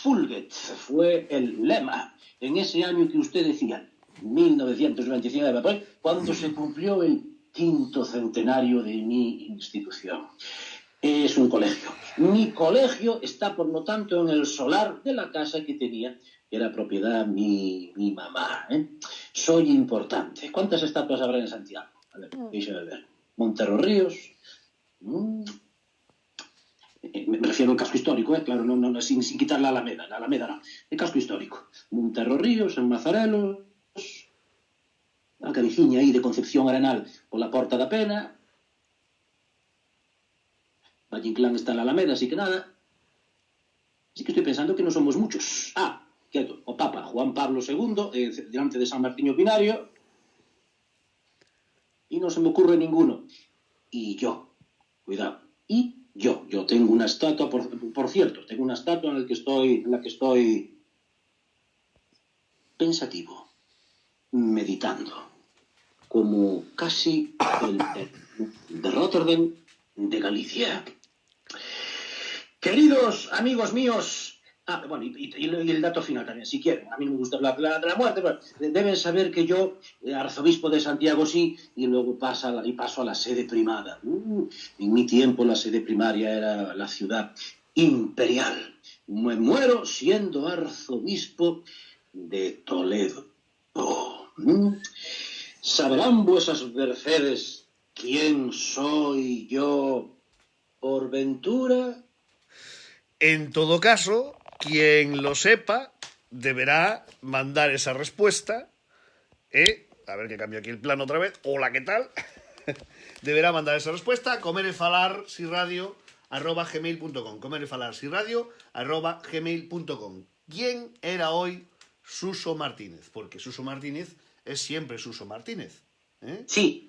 fulget fue el lema en ese año que usted decía, 1929, cuando se cumplió el 5º centenario de mi institución. Es un colegio. Mi colegio está, por lo tanto, en el solar de la casa que tenía, que era propiedad mi mamá. Soy importante. ¿Cuántas estatuas habrá en Santiago? A ver, déjame ver. Montero Ríos. Me refiero al casco histórico, claro, no, sin quitar la Alameda. La Alameda no. El casco histórico. Montero Ríos, en Mazarelos. A cabeciña aí de Concepción Arenal pola Porta da Pena. Valle Inclán está en la Alameda, así que nada. Así que estoy pensando que no somos muchos. Quieto, o Papa Juan Pablo II, delante de San Martiño Pinario, y no se me ocurre ninguno. Y yo, cuidado, yo tengo una estatua, por cierto, tengo una estatua en la que estoy pensativo, meditando, como casi el de Rotterdam de Galicia. Queridos amigos míos, bueno, y el dato final también, si quieren. A mí me gusta hablar de la muerte, pero deben saber que yo, arzobispo de Santiago, sí, y luego paso a la sede primada. En mi tiempo la sede primaria era la ciudad imperial. Me muero siendo arzobispo de Toledo. ¿Sabrán vuesas mercedes quién soy yo por ventura? En todo caso, quien lo sepa deberá mandar esa respuesta. A ver que cambio aquí el plano otra vez. Hola, ¿qué tal? Deberá mandar esa respuesta a comerefalarsiradio@gmail.com. comerefalarsiradio@gmail.com. ¿Quién era hoy Suso Martínez? Porque Suso Martínez es siempre Suso Martínez. Sí.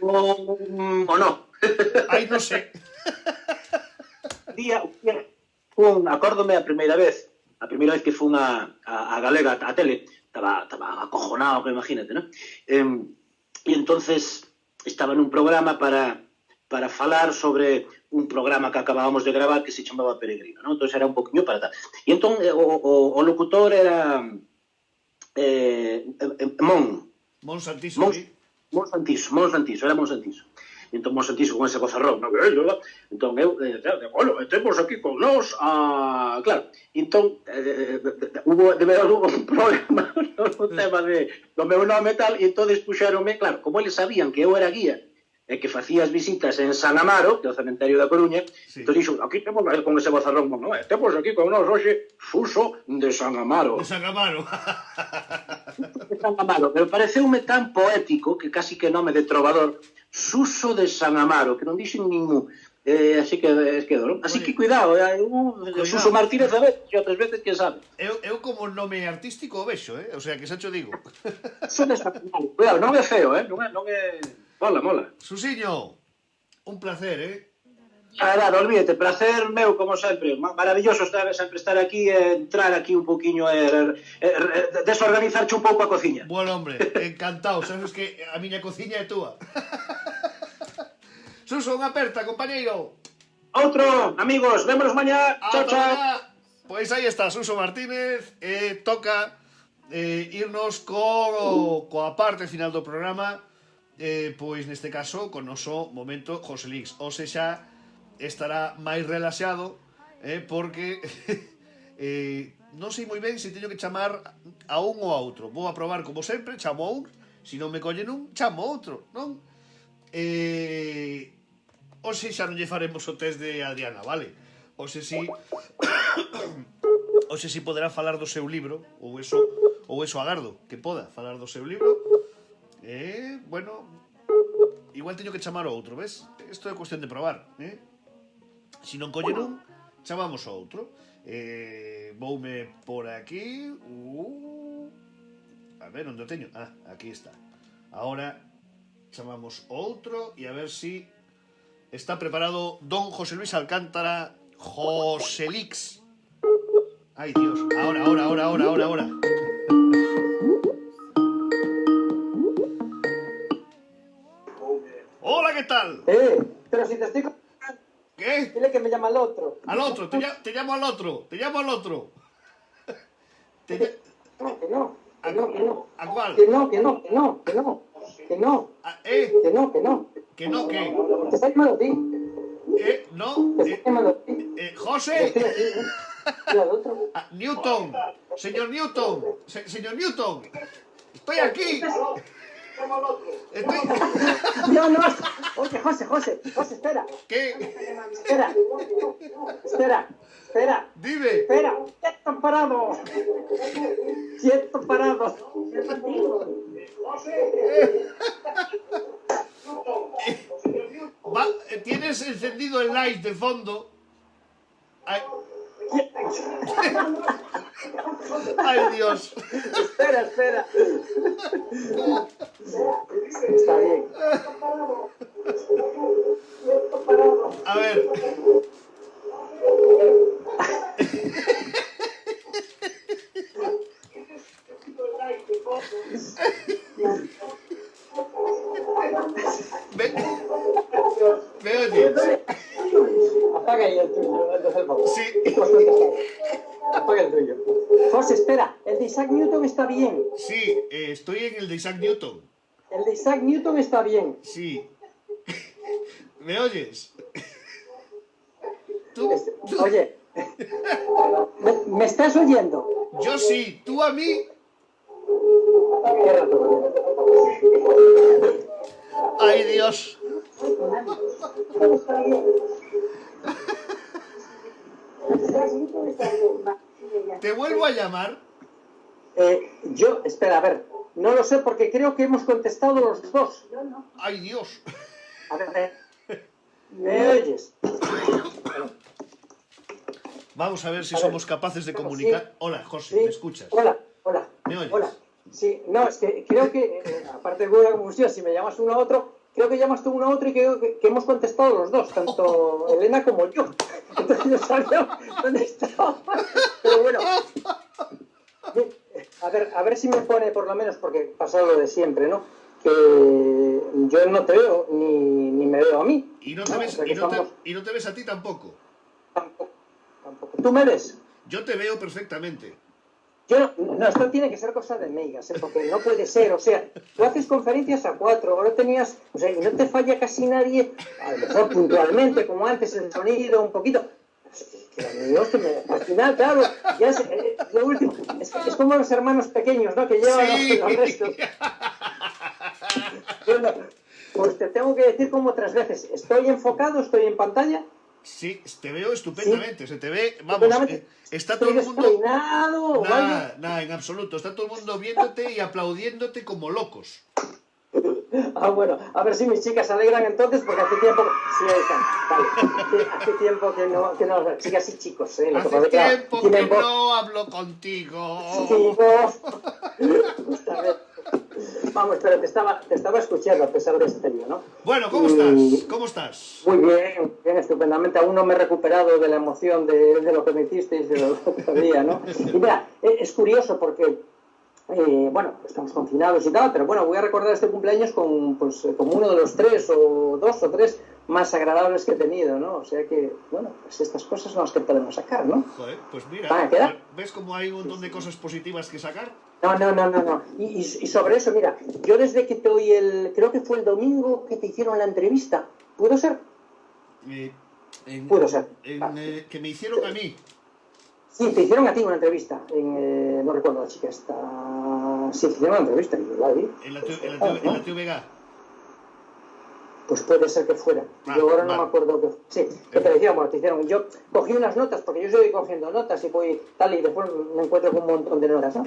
O no. Ay, no sé. Acórdome a primeira vez que fun a Galega, a tele, estaba acojonado, imagínate, ¿no? E entonces estaba nun programa para falar sobre un programa que acabábamos de gravar que se chamaba Peregrino, ¿no? Entonces era un poquinho para tal. E entón o locutor era Mon Santiso, sí. Mon Santiso, era Mon Santiso. Entón Mon Santiso con ese gozarrón, ¿no? Entón bueno, temos aquí con nós claro, entón hubo un problema no tema do meu nome e tal, e entón puxéronme, claro, como eles sabían que eu era guía e que facías visitas en San Amaro, que é o cementerio da Coruña, sí. Entón dixo, aquí temos con ese gozarrón, no, temos aquí con nós hoxe Suso de San Amaro. De San Amaro. De San Amaro, pero pareceume tan poético que casi que nome de trovador, Suso de San Amaro, que non dixen ningún. Así que quedou, non? Así que cuidado, Suso Martínez a ver, e outras veces que sabe. Eu como nome artístico o vexo, o sea, que xa cho digo. Suso de San Amaro, cuidado, non é feo, non é... Mola. Susiño, un placer, Nada, olvídate, placer meu, como sempre. Maravilloso sempre estar aquí, entrar aquí un poquinho, desorganizarche un pouco a cociña. Bueno, hombre, encantado, sabes que a miña cociña é túa. Suso, unha aperta, compañeiro. Outro, amigos, vémonos mañá. Chao. Pois aí está Suso Martínez, toca irnos coa parte final do programa, pois neste caso con noso momento Joselix. O sexa, estará máis relaxado, porque non sei moi ben se teño que chamar a un ou a outro. Vou a probar como sempre, chamo a un, se non me collen un, chamo a outro, non? Hoxe xa non lle faremos o test de Adriana, vale? Hoxe si hoxe si poderá falar do seu libro, ou eso agardo, que poda falar do seu libro. Bueno, igual teño que chamar ao outro, ves? Isto é cuestión de probar, Se non collen un, chamamos ao outro. Voume por aquí. A ver, onde o teño? Aquí está. Ahora chamamos outro e a ver si está preparado don José Luis Alcántara Joselix. Ay, Dios. Ahora. Hola, ¿qué tal? Pero si te estoy... ¿Qué? Dile que me llama al otro. Al otro, te llamo al otro. Que no. ¿A cuál? Que no. ¿Qué? Te está llamando a ti. No. Te está llamando a ti. José. Estoy aquí. Y al otro. Newton. Señor Newton. Señor Newton. Estoy aquí. No. Oye, José, espera. ¿Qué? Espera. Dime. Espera. Quieto parado. ¿Tienes encendido el light de fondo? Ay, Dios. Espera. Está bien. A ver. ¿Me oyes? Apaga ahí el tuyo, entonces el favor. Sí. Apaga el tuyo. José, espera, el de Isaac Newton está bien. Sí, estoy en el de Isaac Newton. El de Isaac Newton está bien. Sí. ¿Me oyes? ¿Tú? Oye, ¿me estás oyendo? Yo sí, tú a mí. Qué rato. Ay, Dios. ¿Te vuelvo a llamar? Espera, a ver, no lo sé porque creo que hemos contestado los dos. Ay, Dios. A ver, ¿me oyes? Vamos a ver si somos capaces de comunicar. Sí. Hola, José, Sí. ¿me escuchas? Hola. ¿Me oyes? Hola. Sí, no, es que creo que, aparte de la confusión, si me llamas uno a otro, creo que llamas tú uno a otro y creo que hemos contestado los dos, tanto Elena como yo. Entonces no sabía dónde estaba. Pero bueno, a ver si me pone por lo menos, porque pasa lo de siempre, ¿no? Que yo no te veo, ni me veo a mí. Y no te ves, O sea que y no te ves a ti tampoco. Tampoco. ¿Tú me ves? Yo te veo perfectamente. Yo no, esto tiene que ser cosa de megas, porque no puede ser, o sea, tú haces conferencias a 4, ahora tenías, o sea, y no te falla casi nadie, a lo mejor puntualmente, como antes, el sonido, un poquito. Al final, claro, ya es lo último, es como los hermanos pequeños, ¿no? Que llevan Sí. los restos. Bueno, pues te tengo que decir como 3 veces, estoy enfocado, estoy en pantalla. Sí, te veo estupendamente. Se te ve, vamos, Estupendamente. está todo Estoy el mundo. despeinado, vaya. Nada, en absoluto. Está todo el mundo viéndote y aplaudiéndote como locos. Bueno, a ver si mis chicas se alegran entonces, porque hace tiempo... Sí, ahí están, vale. Sí, hace tiempo que no... Chicas y chicos, lo que Hace pasa es tiempo que tienen voz- no hablo contigo. Chicos. Está bien. Vamos, pero te estaba escuchando a pesar de este lío, ¿no? Bueno, ¿cómo estás? ¿Cómo estás? Muy bien, estupendamente. Aún no me he recuperado de la emoción de lo que me hicisteis del otro día, ¿no? Y mira, es curioso porque... bueno, estamos confinados y tal, pero bueno, voy a recordar este cumpleaños como uno de los 3 o 2 o 3 más agradables que he tenido, ¿no? O sea que, bueno, pues estas cosas son las que podemos sacar, ¿no? Joder, pues mira, ¿Van a quedar? ¿ves cómo hay un montón de cosas positivas que sacar? No. Y sobre eso, mira, yo desde que te oí creo que fue el domingo que te hicieron la entrevista, ¿pudo ser? Pudo ser. Que me hicieron a mí. Sí, te hicieron a ti una entrevista, no recuerdo la chica esta... Sí, te hicieron una entrevista, y la vi. En la TVG. Pues puede ser que fuera. Yo ahora no me acuerdo que... Sí, que te decían, bueno, te hicieron. Y yo cogí unas notas, porque yo estoy cogiendo notas y voy tal, y después me encuentro con un montón de notas, ¿no?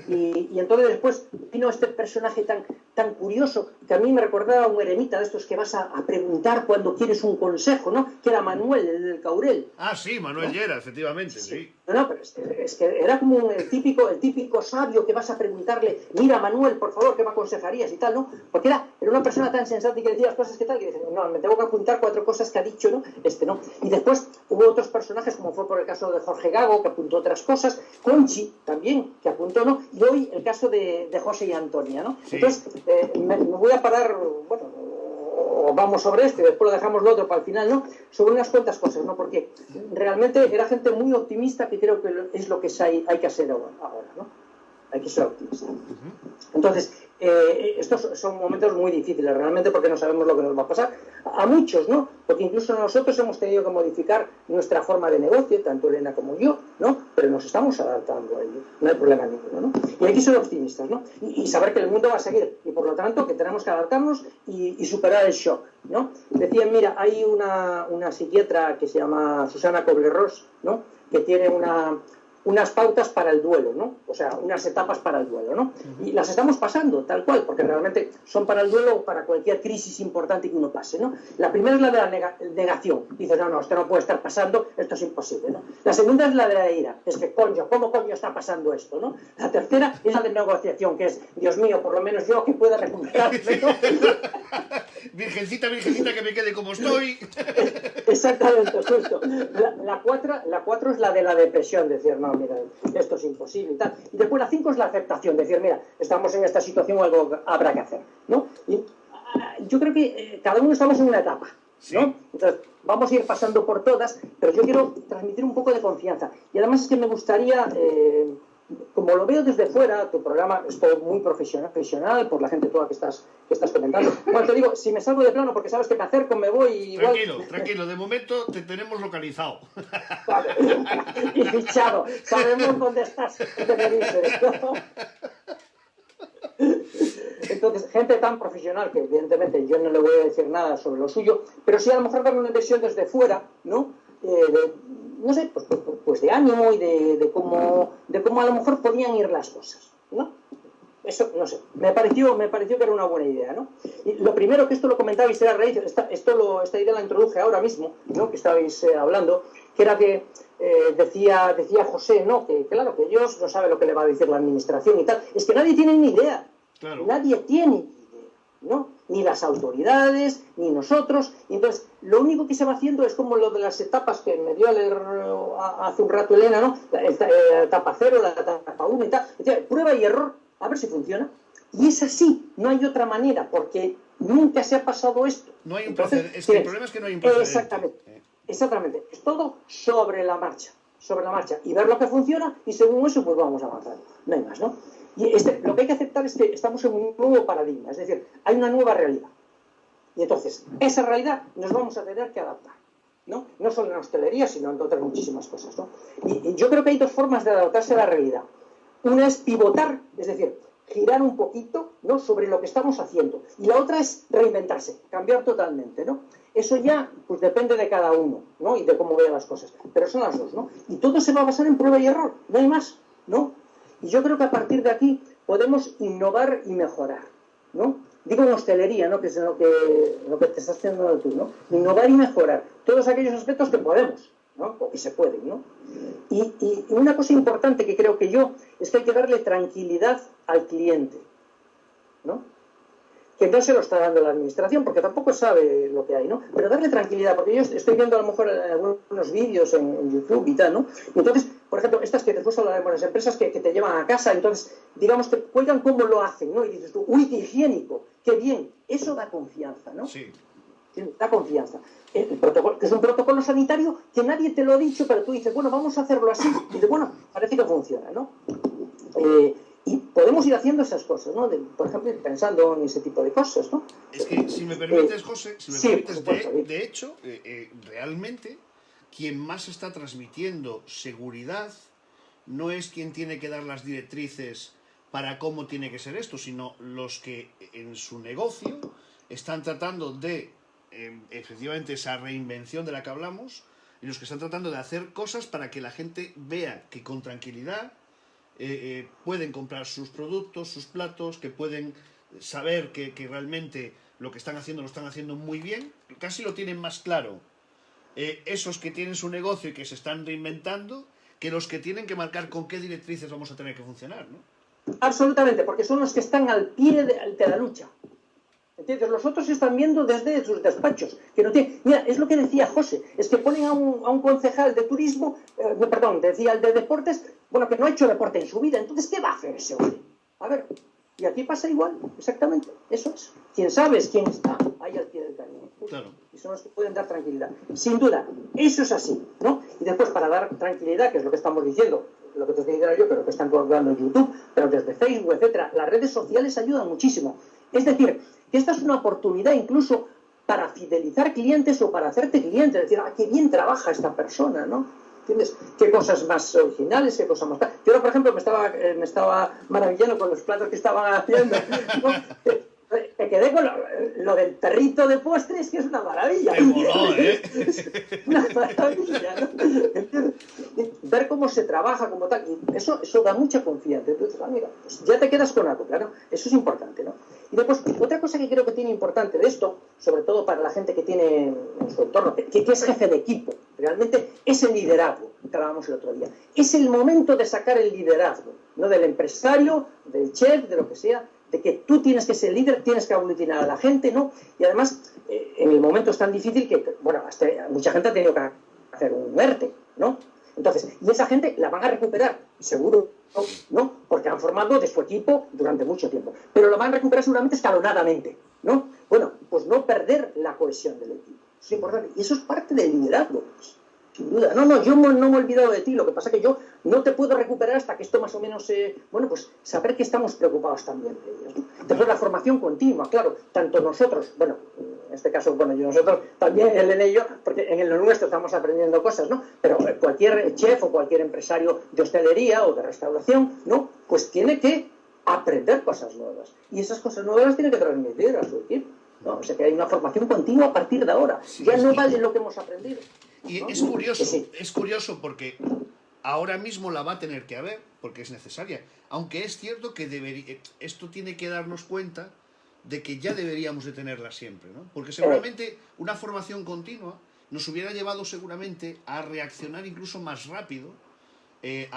Y entonces después vino este personaje tan curioso, que a mí me recordaba a un eremita de estos que vas a preguntar cuando quieres un consejo, ¿no? Que era Manuel, el del Caurel. Ah, sí, Manuel Llera, efectivamente, sí. No, pero es que era como el típico sabio que vas a preguntarle, mira, Manuel, por favor, ¿qué me aconsejarías? Y tal, ¿no? Porque era una persona tan sensata y que decía las cosas que tal, que dice, no, me tengo que apuntar 4 cosas que ha dicho, ¿no? ¿no? Y después hubo otros personajes, como fue por el caso de Jorge Gago, que apuntó otras cosas, Conchi también, que apuntó, ¿no? Y hoy el caso de José y Antonia, ¿no? Sí. Entonces, me voy a parar, bueno, o vamos sobre esto y después lo dejamos lo otro para el final, ¿no? Sobre unas cuantas cosas, ¿no? Porque realmente era gente muy optimista, que creo que es lo que hay que hacer ahora, ¿no? Hay que ser optimista. Entonces, estos son momentos muy difíciles realmente, porque no sabemos lo que nos va a pasar. A muchos, ¿no? Porque incluso nosotros hemos tenido que modificar nuestra forma de negocio, tanto Elena como yo, ¿no? Pero nos estamos adaptando a ello, no hay problema ninguno, ¿no? Y hay que ser optimistas, ¿no? Y saber que el mundo va a seguir, y por lo tanto que tenemos que adaptarnos y superar el shock, ¿no? Decían, mira, hay una psiquiatra que se llama Susana Coblerros, ¿no? Que tiene unas pautas para el duelo, ¿no? O sea, unas etapas para el duelo, ¿no? Y las estamos pasando, tal cual, porque realmente son para el duelo o para cualquier crisis importante que uno pase, ¿no? La primera es la de la negación. Dices, no, esto no puede estar pasando, esto es imposible, ¿no? La segunda es la de la ira, es que, coño, ¿cómo coño está pasando esto, no? La tercera es la de negociación, que es, Dios mío, por lo menos yo que pueda recuperarme, ¿no? Virgencita, que me quede como estoy. Exactamente, justo. La cuatro es la de la depresión, decir, no, mira, esto es imposible y tal. Y después la 5 es la aceptación, decir, mira, estamos en esta situación, algo habrá que hacer, ¿no? Y yo creo que cada uno estamos en una etapa, ¿no? Sí. Entonces, vamos a ir pasando por todas, pero yo quiero transmitir un poco de confianza. Y además es que me gustaría... como lo veo desde fuera, tu programa es todo muy profesional por la gente toda que estás comentando. Bueno, te digo, si me salgo de plano, porque sabes que me acerco, me voy y igual... Tranquilo, de momento te tenemos localizado. Vale. Y fichado, sabemos dónde estás, ¿no? Entonces, gente tan profesional que evidentemente yo no le voy a decir nada sobre lo suyo, pero sí a lo mejor dar una visión desde fuera, ¿no? No sé, pues de ánimo y de cómo a lo mejor podían ir las cosas, ¿no? Eso, no sé, me pareció que era una buena idea, ¿no? Y lo primero, que esto lo comentabais, era raíz, esta idea la introduje ahora mismo, ¿no? Que estabais hablando, que era que decía José, ¿no? Que claro, que ellos no saben lo que le va a decir la administración y tal. Es que nadie tiene ni idea, claro. Nadie tiene idea, ¿no? Ni las autoridades, ni nosotros. Y entonces, lo único que se va haciendo es como lo de las etapas que me dio a leer hace un rato Elena, ¿no? La etapa 0, la etapa 1 y tal. Decía, prueba y error, a ver si funciona. Y es así, no hay otra manera, porque nunca se ha pasado esto. No hay un precedente. El problema es que no hay un precedente. Exactamente. Es todo sobre la marcha. Y ver lo que funciona, y según eso, pues vamos avanzando. No hay más, ¿no? Y lo que hay que aceptar es que estamos en un nuevo paradigma, es decir, hay una nueva realidad. Y entonces, esa realidad nos vamos a tener que adaptar, ¿no? No solo en la hostelería, sino en otras muchísimas cosas, ¿no? Y yo creo que hay 2 formas de adaptarse a la realidad. Una es pivotar, es decir, girar un poquito, ¿no? Sobre lo que estamos haciendo. Y la otra es reinventarse, cambiar totalmente, ¿no? Eso ya, pues depende de cada uno, ¿no? Y de cómo vea las cosas. Pero son las 2, ¿no? Y todo se va a basar en prueba y error, no hay más, ¿no? Y yo creo que a partir de aquí podemos innovar y mejorar, ¿no? Digo en hostelería, ¿no? Que es lo que te estás haciendo tú, ¿no? Innovar y mejorar todos aquellos aspectos que podemos, ¿no? O que se pueden, ¿no? Y una cosa importante que creo que yo es que hay que darle tranquilidad al cliente, ¿no? Que no se lo está dando la administración, porque tampoco sabe lo que hay, ¿no? Pero darle tranquilidad, porque yo estoy viendo a lo mejor algunos vídeos en YouTube y tal, ¿no? Y entonces, por ejemplo, estas que después hablaremos, las empresas que te llevan a casa, entonces, digamos, te cuelgan cómo lo hacen, ¿no? Y dices tú, uy, qué higiénico, qué bien. Eso da confianza, ¿no? Sí. Da confianza. El protocolo, que es un protocolo sanitario que nadie te lo ha dicho, pero tú dices, bueno, vamos a hacerlo así. Y dices, bueno, parece que funciona, ¿no? Y podemos ir haciendo esas cosas, ¿no? Por ejemplo, ir pensando en ese tipo de cosas, ¿no? Es que, si me permites, José, si me sí, permites, por supuesto, de hecho, realmente, quien más está transmitiendo seguridad no es quien tiene que dar las directrices para cómo tiene que ser esto, sino los que en su negocio están tratando de, efectivamente, esa reinvención de la que hablamos, y los que están tratando de hacer cosas para que la gente vea que con tranquilidad pueden comprar sus productos, sus platos, que pueden saber que realmente lo que están haciendo lo están haciendo muy bien, casi lo tienen más claro esos que tienen su negocio y que se están reinventando, que los que tienen que marcar con qué directrices vamos a tener que funcionar, ¿no? Absolutamente, porque son los que están al pie de la lucha. ¿Entiendes? Los otros están viendo desde sus despachos. Que no tiene... Mira, es lo que decía José, es que ponen a un concejal de turismo, perdón, decía el de deportes, bueno, que no ha hecho deporte en su vida, entonces, ¿qué va a hacer ese hombre? A ver, y aquí pasa igual, exactamente, eso es. Quién sabe es quién está ahí al pie del camino. Claro. Y son los que pueden dar tranquilidad. Sin duda, eso es así, ¿no? Y después, para dar tranquilidad, que es lo que estamos diciendo, lo que te estoy diciendo yo, pero que están hablando en YouTube, pero desde Facebook, etcétera, las redes sociales ayudan muchísimo. Es decir, que esta es una oportunidad incluso para fidelizar clientes o para hacerte cliente, es decir, qué bien trabaja esta persona, ¿no? ¿Entiendes? Qué cosas más originales, qué cosas más... Yo, por ejemplo, me estaba maravillando con los platos que estaban haciendo, ¿no? Me quedé con lo del perrito de postres, que es una maravilla. Te moló, ¿eh? Es una maravilla, ¿no? Ver cómo se trabaja, como tal, y eso da mucha confianza. Entonces, mira, pues ya te quedas con algo, claro. Eso es importante, ¿no? Y después, otra cosa que creo que tiene importante de esto, sobre todo para la gente que tiene en su entorno, que es jefe de equipo, realmente es el liderazgo, que hablábamos el otro día. Es el momento de sacar el liderazgo, no del empresario, del chef, de lo que sea, de que tú tienes que ser líder, tienes que aglutinar a la gente, ¿no? Y además, en el momento es tan difícil que, bueno, hasta mucha gente ha tenido que hacer un ERTE, ¿no? Entonces, y esa gente la van a recuperar, seguro, ¿no? Porque han formado de su equipo durante mucho tiempo. Pero lo van a recuperar seguramente escalonadamente, ¿no? Bueno, pues no perder la cohesión del equipo. Eso es importante. Y eso es parte del liderazgo, pues, sin duda. No, yo no me he olvidado de ti. Lo que pasa es que yo no te puedo recuperar hasta que esto más o menos... bueno, pues saber que estamos preocupados también de ellos, ¿no? Después la formación continua, claro. Tanto nosotros, bueno, en este caso, bueno, nosotros también, Elena y yo, porque en lo nuestro estamos aprendiendo cosas, ¿no? Pero cualquier chef o cualquier empresario de hostelería o de restauración, ¿no? Pues tiene que aprender cosas nuevas. Y esas cosas nuevas las tiene que transmitir a su equipo, ¿no? O sea que hay una formación continua a partir de ahora. Sí, ya no sí. vale lo que hemos aprendido. Y ¿no? es Sí. curioso porque ahora mismo la va a tener que haber, porque es necesaria. Aunque es cierto que esto tiene que darnos cuenta de que ya deberíamos de tenerla siempre, ¿no? Porque seguramente una formación continua nos hubiera llevado seguramente a reaccionar incluso más rápido en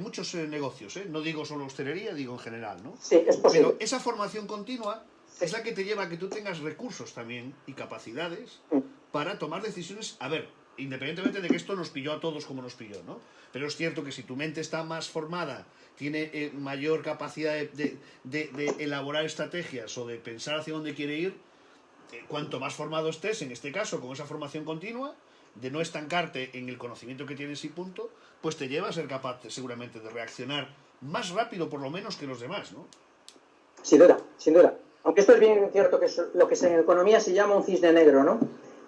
muchos negocios, ¿eh? No digo solo hostelería, digo en general, ¿no? Sí, es posible. Pero esa formación continua es la que te lleva a que tú tengas recursos también y capacidades para tomar decisiones, a ver, independientemente de que esto nos pilló a todos como nos pilló, ¿no? Pero es cierto que si tu mente está más formada, tiene mayor capacidad de elaborar estrategias o de pensar hacia dónde quiere ir, cuanto más formado estés, en este caso, con esa formación continua, de no estancarte en el conocimiento que tienes y punto, pues te lleva a ser capaz seguramente de reaccionar más rápido por lo menos que los demás, ¿no? Sin duda, sin duda. Aunque esto es bien cierto que es lo que en economía se llama un cisne negro, ¿no?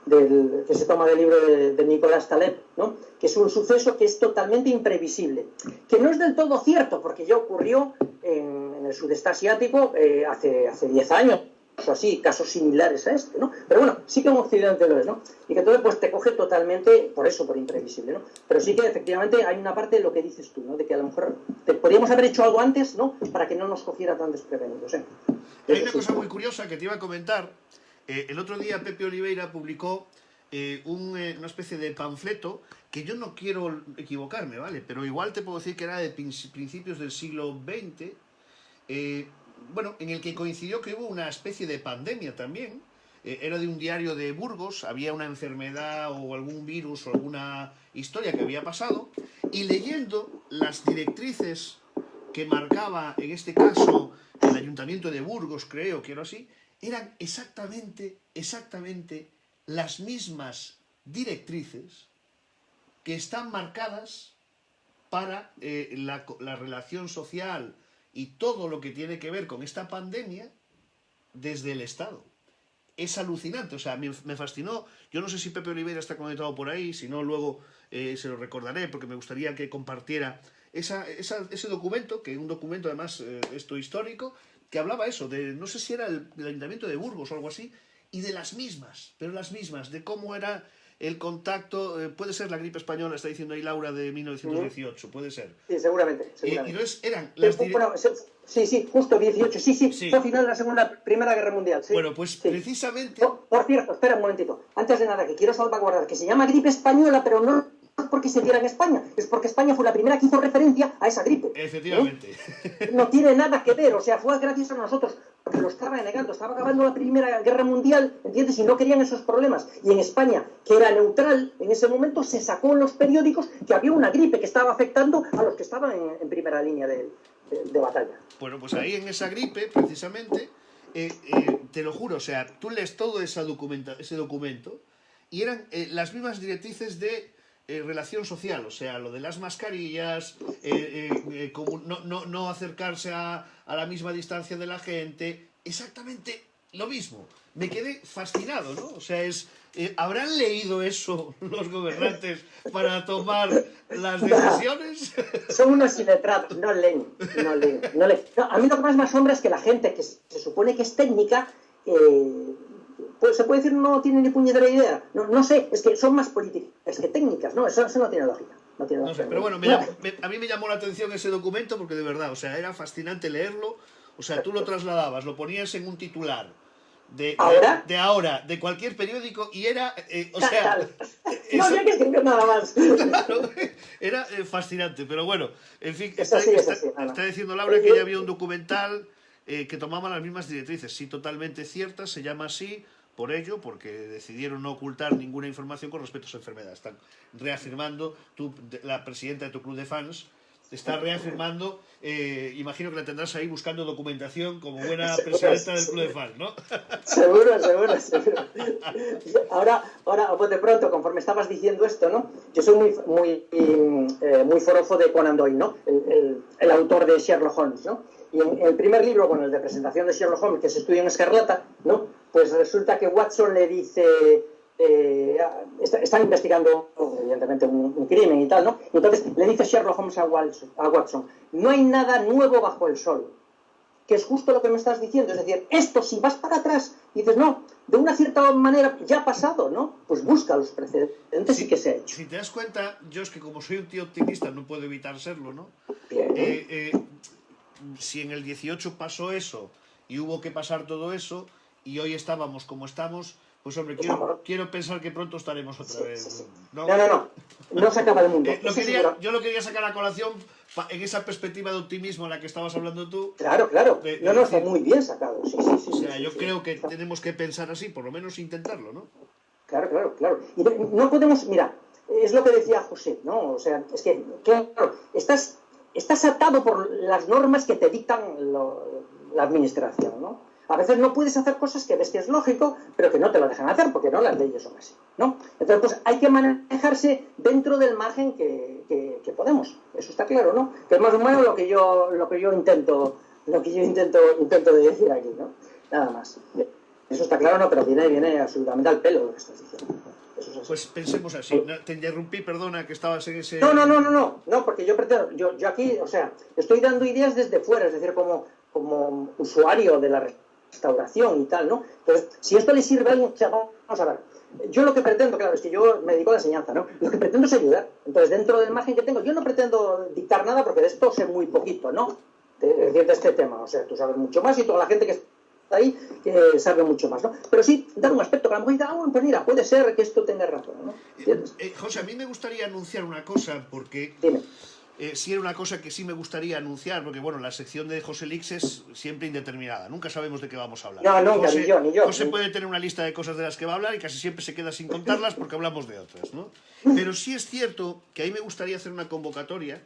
Que se toma del libro de Nicolás Taleb, ¿no? Que es un suceso que es totalmente imprevisible. Que no es del todo cierto, porque ya ocurrió en el sudeste asiático hace 10 años, o así, casos similares a este, ¿no? Pero bueno, sí que en Occidente lo es, ¿no? Y que entonces pues te coge totalmente, por imprevisible, ¿no? Pero sí que efectivamente hay una parte de lo que dices tú, ¿no? De que a lo mejor podríamos haber hecho algo antes, ¿no? Para que no nos cogiera tan desprevenidos, ¿eh? Hay una cosa muy curiosa que te iba a comentar. El otro día Pepe Oliveira publicó una especie de panfleto que yo no quiero equivocarme, ¿vale? Pero igual te puedo decir que era de principios del siglo XX, bueno, en el que coincidió que hubo una especie de pandemia también. Era de un diario de Burgos, había una enfermedad o algún virus o alguna historia que había pasado, y leyendo las directrices que marcaba, en este caso, el Ayuntamiento de Burgos, creo que era así, eran exactamente las mismas directrices que están marcadas para la relación social y todo lo que tiene que ver con esta pandemia desde el Estado. Es alucinante, o sea, me fascinó. Yo no sé si Pepe Oliveira está conectado por ahí, si no, luego se lo recordaré, porque me gustaría que compartiera ese documento, que es un documento además esto histórico, que hablaba eso, de no sé si era el Ayuntamiento de Burgos o algo así, y de las mismas, pero las mismas, de cómo era el contacto, puede ser la gripe española, está diciendo ahí Laura, de 1918, puede ser. Sí, seguramente. Y entonces eran las sí, justo 18, sí, fue final de la Primera Guerra Mundial. Sí, bueno, pues sí. precisamente... Por cierto, espera un momentito, antes de nada, que quiero salvaguardar, que se llama gripe española, pero no porque se diera en España, es porque España fue la primera que hizo referencia a esa gripe. Efectivamente. No tiene nada que ver, o sea, fue gracias a nosotros, porque lo estaba negando, estaba acabando la Primera Guerra Mundial, ¿entiendes? Y no querían esos problemas. Y en España, que era neutral, en ese momento se sacó en los periódicos que había una gripe que estaba afectando a los que estaban en primera línea de batalla. Bueno, pues ahí en esa gripe, precisamente, te lo juro, o sea, tú lees todo ese documento y eran las mismas directrices de relación social, o sea, lo de las mascarillas, como no acercarse a la misma distancia de la gente, exactamente lo mismo. Me quedé fascinado, ¿no? O sea, ¿habrán leído eso los gobernantes para tomar las decisiones? Son unos iletrados, no leen. No, a mí lo que más me asombra es que la gente que se supone que es técnica, pues se puede decir no tiene ni puñetera idea. No sé, es que son más políticas que técnicas, ¿no? Eso no tiene lógica. No sé, pero bueno, a mí me llamó la atención ese documento porque de verdad, o sea, era fascinante leerlo. O sea, tú lo trasladabas, lo ponías en un titular de ahora, de cualquier periódico, y era, o sea... no había que escribir nada más. Claro, era fascinante, pero bueno, en fin, está diciendo Laura que ya había un documental que tomaba las mismas directrices, sí, totalmente ciertas, se llama así, por ello, porque decidieron no ocultar ninguna información con respecto a su enfermedad. Están reafirmando, la presidenta de tu club de fans, está reafirmando, imagino que la tendrás ahí buscando documentación como buena presidenta del club de fans, ¿no? Seguro. Ahora, pues de pronto, conforme estabas diciendo esto, ¿no? Yo soy muy forofo de Conan Doyle, ¿no? El autor de Sherlock Holmes, ¿no? Y en el primer libro, bueno, el de presentación de Sherlock Holmes, que se estudia en Escarlata, ¿no? Pues resulta que Watson le dice... están investigando evidentemente un crimen y tal, ¿no? Y entonces le dice Sherlock Holmes a Watson, no hay nada nuevo bajo el sol, que es justo lo que me estás diciendo, es decir, esto si vas para atrás y dices, no, de una cierta manera ya ha pasado, ¿no? Pues busca los precedentes sí que se ha hecho. Si te das cuenta, yo es que como soy un tío optimista no puedo evitar serlo, ¿no? Si en el 18 pasó eso y hubo que pasar todo eso y hoy estábamos como estamos, pues hombre, quiero pensar que pronto estaremos otra vez. No se acaba el mundo. Yo lo quería sacar a colación en esa perspectiva de optimismo en la que estabas hablando tú. Claro. Está muy bien sacado. Sí. O sea, yo creo que tenemos que pensar así, por lo menos intentarlo, ¿no? Claro. Y no podemos, mira, es lo que decía José, ¿no? O sea, es que, claro, estás atado por las normas que te dictan la administración, ¿no? A veces no puedes hacer cosas que ves que es lógico, pero que no te lo dejan hacer, porque no las leyes son así, ¿no? Entonces, pues hay que manejarse dentro del margen que podemos. Eso está claro, ¿no? Que es más o menos lo que yo intento decir aquí, ¿no? Nada más. Eso está claro, ¿no? Pero viene absolutamente al pelo lo que estás diciendo. Eso es así. Pues pensemos así. Te interrumpí, perdona, que estabas en ese... No, porque yo aquí, o sea, estoy dando ideas desde fuera, es decir, como usuario de la restauración y tal, ¿no? Entonces, si esto le sirve a alguien, o sea, vamos a ver. Yo lo que pretendo, claro, es que yo me dedico a la enseñanza, ¿no? Lo que pretendo es ayudar. Entonces, dentro del margen que tengo, yo no pretendo dictar nada porque de esto sé muy poquito, ¿no? De este tema. O sea, tú sabes mucho más y toda la gente que está ahí sabe mucho más, ¿no? Pero sí, dar un aspecto que a lo mejor diga, pues mira, puede ser que esto tenga razón, ¿no? ¿Entiendes? José, a mí me gustaría anunciar una cosa, porque... Dime. Sí era una cosa que sí me gustaría anunciar, porque bueno, la sección de José Lix es siempre indeterminada, nunca sabemos de qué vamos a hablar. No, nunca, ni yo. José puede tener una lista de cosas de las que va a hablar y casi siempre se queda sin contarlas porque hablamos de otras, ¿no? Pero sí es cierto que ahí me gustaría hacer una convocatoria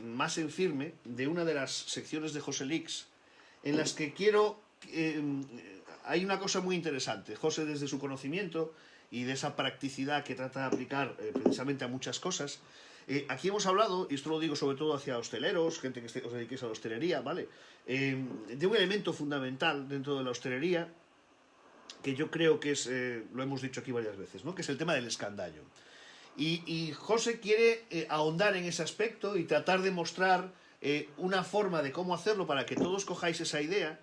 más en firme de una de las secciones de José Lix, en las que quiero... hay una cosa muy interesante. José, desde su conocimiento y de esa practicidad que trata de aplicar precisamente a muchas cosas, Aquí hemos hablado, y esto lo digo sobre todo hacia hosteleros, gente que os dediquéis a la hostelería, ¿vale? De un elemento fundamental dentro de la hostelería, que yo creo que es, lo hemos dicho aquí varias veces, ¿no? Que es el tema del escandallo. Y José quiere ahondar en ese aspecto y tratar de mostrar una forma de cómo hacerlo para que todos cojáis esa idea.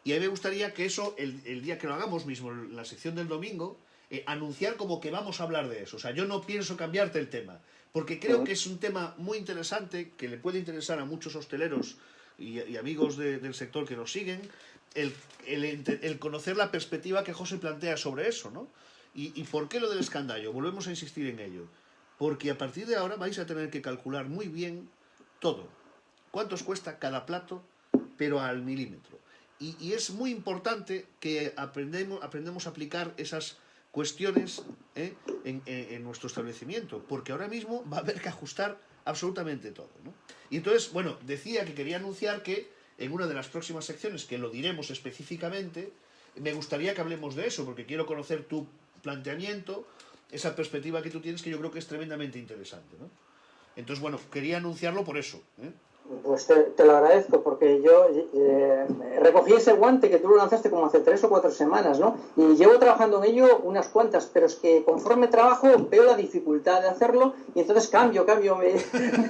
Y a mí me gustaría que eso, el día que lo hagamos mismo, en la sección del domingo, anunciar como que vamos a hablar de eso. O sea, yo no pienso cambiarte el tema, porque creo que es un tema muy interesante, que le puede interesar a muchos hosteleros y amigos del sector que nos siguen, el conocer la perspectiva que José plantea sobre eso, ¿no? ¿Y por qué lo del escandallo? Volvemos a insistir en ello. Porque a partir de ahora vais a tener que calcular muy bien todo. ¿Cuántos cuesta cada plato? Pero al milímetro. Y es muy importante que aprendemos a aplicar esas cuestiones en nuestro establecimiento. Porque ahora mismo va a haber que ajustar absolutamente todo, ¿no? Y entonces, bueno, decía que quería anunciar que en una de las próximas secciones, que lo diremos específicamente, me gustaría que hablemos de eso, porque quiero conocer tu planteamiento, esa perspectiva que tú tienes, que yo creo que es tremendamente interesante, ¿no? Entonces, bueno, quería anunciarlo por eso, ¿eh? Pues te lo agradezco, porque yo recogí ese guante que tú lo lanzaste como hace 3 o 4 semanas, ¿no? Y llevo trabajando en ello unas cuantas, pero es que conforme trabajo veo la dificultad de hacerlo y entonces cambio mi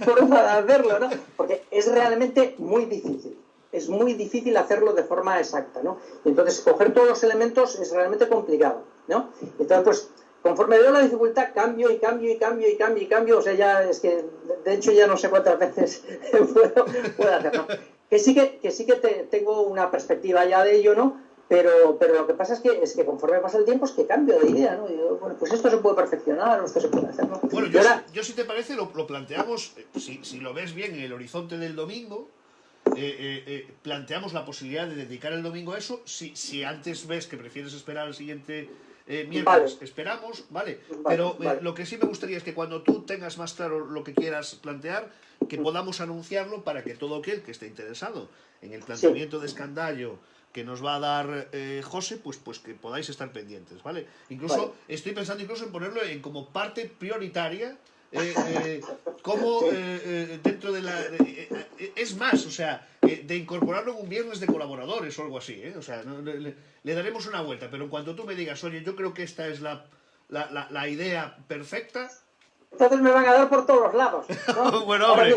forma de hacerlo, ¿no? Porque es realmente muy difícil. Es muy difícil hacerlo de forma exacta, ¿no? Y entonces coger todos los elementos es realmente complicado, ¿no? Entonces, pues, conforme veo la dificultad, cambio, o sea, ya es que, de hecho, ya no sé cuántas veces puedo hacerlo. Que sí que tengo una perspectiva ya de ello, ¿no? Pero lo que pasa es que conforme pasa el tiempo es que cambio de idea, ¿no? Y digo, bueno, pues esto se puede perfeccionar, o esto se puede hacer, ¿no? Bueno, yo si te parece, lo planteamos, si lo ves bien en el horizonte del domingo, planteamos la posibilidad de dedicar el domingo a eso. Si antes ves que prefieres esperar al siguiente miércoles, vale, esperamos, ¿vale? Pero lo que sí me gustaría es que cuando tú tengas más claro lo que quieras plantear, que podamos anunciarlo para que todo aquel que esté interesado en el planteamiento de escandallo que nos va a dar José, pues que podáis estar pendientes, ¿vale? Incluso estoy pensando incluso en ponerlo como parte prioritaria, como dentro de la... es más, o sea, de incorporarlo en un viernes de colaboradores o algo así, ¿eh? O sea, le daremos una vuelta, pero en cuanto tú me digas, oye, yo creo que esta es la idea perfecta... Entonces me van a dar por todos los lados, ¿no? Bueno, ahora, hombre...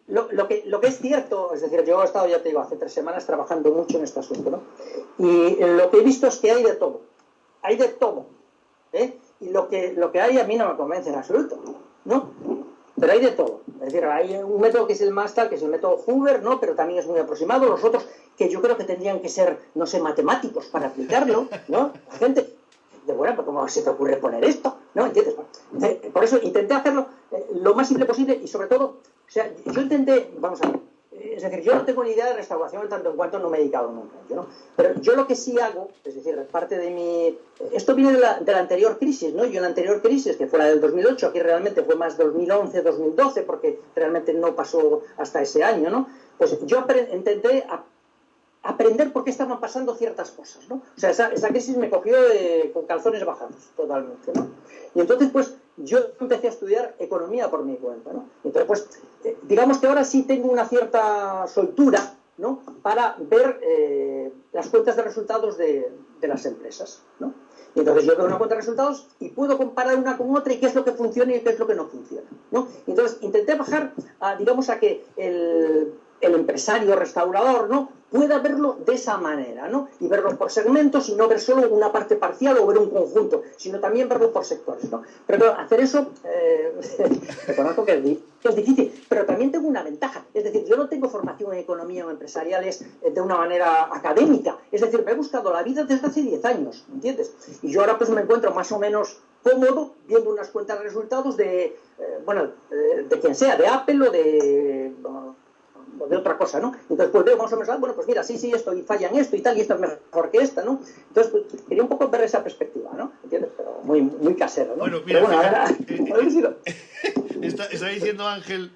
mira, lo que es cierto, es decir, yo he estado, ya te digo, hace 3 semanas trabajando mucho en este asunto, ¿no? Y lo que he visto es que hay de todo, ¿eh? Y lo que hay a mí no me convence en absoluto, ¿no? Pero hay de todo. Es decir, hay un método que es el más tal, que es el método Hoover, ¿no? Pero también es muy aproximado. Los otros, que yo creo que tendrían que ser, no sé, matemáticos para aplicarlo, ¿no? La gente, de bueno, pero ¿cómo se te ocurre poner esto? ¿No? ¿Entiendes? Por eso intenté hacerlo lo más simple posible y sobre todo, o sea, yo intenté, vamos a ver, es decir, yo no tengo ni idea de restauración en tanto en cuanto no me he dedicado nunca, ¿no? Pero yo lo que sí hago, es decir, parte de mi... Esto viene de la anterior crisis, ¿no? Yo en la anterior crisis, que fue la del 2008, aquí realmente fue más 2011, 2012, porque realmente no pasó hasta ese año, ¿no? Pues yo intenté aprender por qué estaban pasando ciertas cosas, ¿no? O sea, esa crisis me cogió con calzones bajados, totalmente, ¿no? Y entonces, pues, yo empecé a estudiar economía por mi cuenta, ¿no? Entonces, pues, digamos que ahora sí tengo una cierta soltura, ¿no? Para ver las cuentas de resultados de las empresas, ¿no? Y entonces yo veo una cuenta de resultados y puedo comparar una con otra y qué es lo que funciona y qué es lo que no funciona, ¿no? Y entonces intenté bajar, digamos, a que el empresario restaurador, ¿no? Pueda verlo de esa manera, ¿no? Y verlo por segmentos y no ver solo una parte parcial o ver un conjunto, sino también verlo por sectores, ¿no? Pero hacer eso, reconozco que es difícil, pero también tengo una ventaja. Es decir, yo no tengo formación en economía o empresariales de una manera académica. Es decir, me he buscado la vida desde hace 10 años, ¿entiendes? Y yo ahora pues me encuentro más o menos cómodo viendo unas cuentas de resultados de quien sea, de Apple o de otra cosa, ¿no? Entonces, pues veo más o menos, bueno, pues mira, sí, esto y falla en esto y tal, y esto es mejor que esta, ¿no? Entonces, pues, quería un poco ver esa perspectiva, ¿no? ¿Entiendes? Pero muy casero, ¿no? Bueno, mira, pero está diciendo Ángel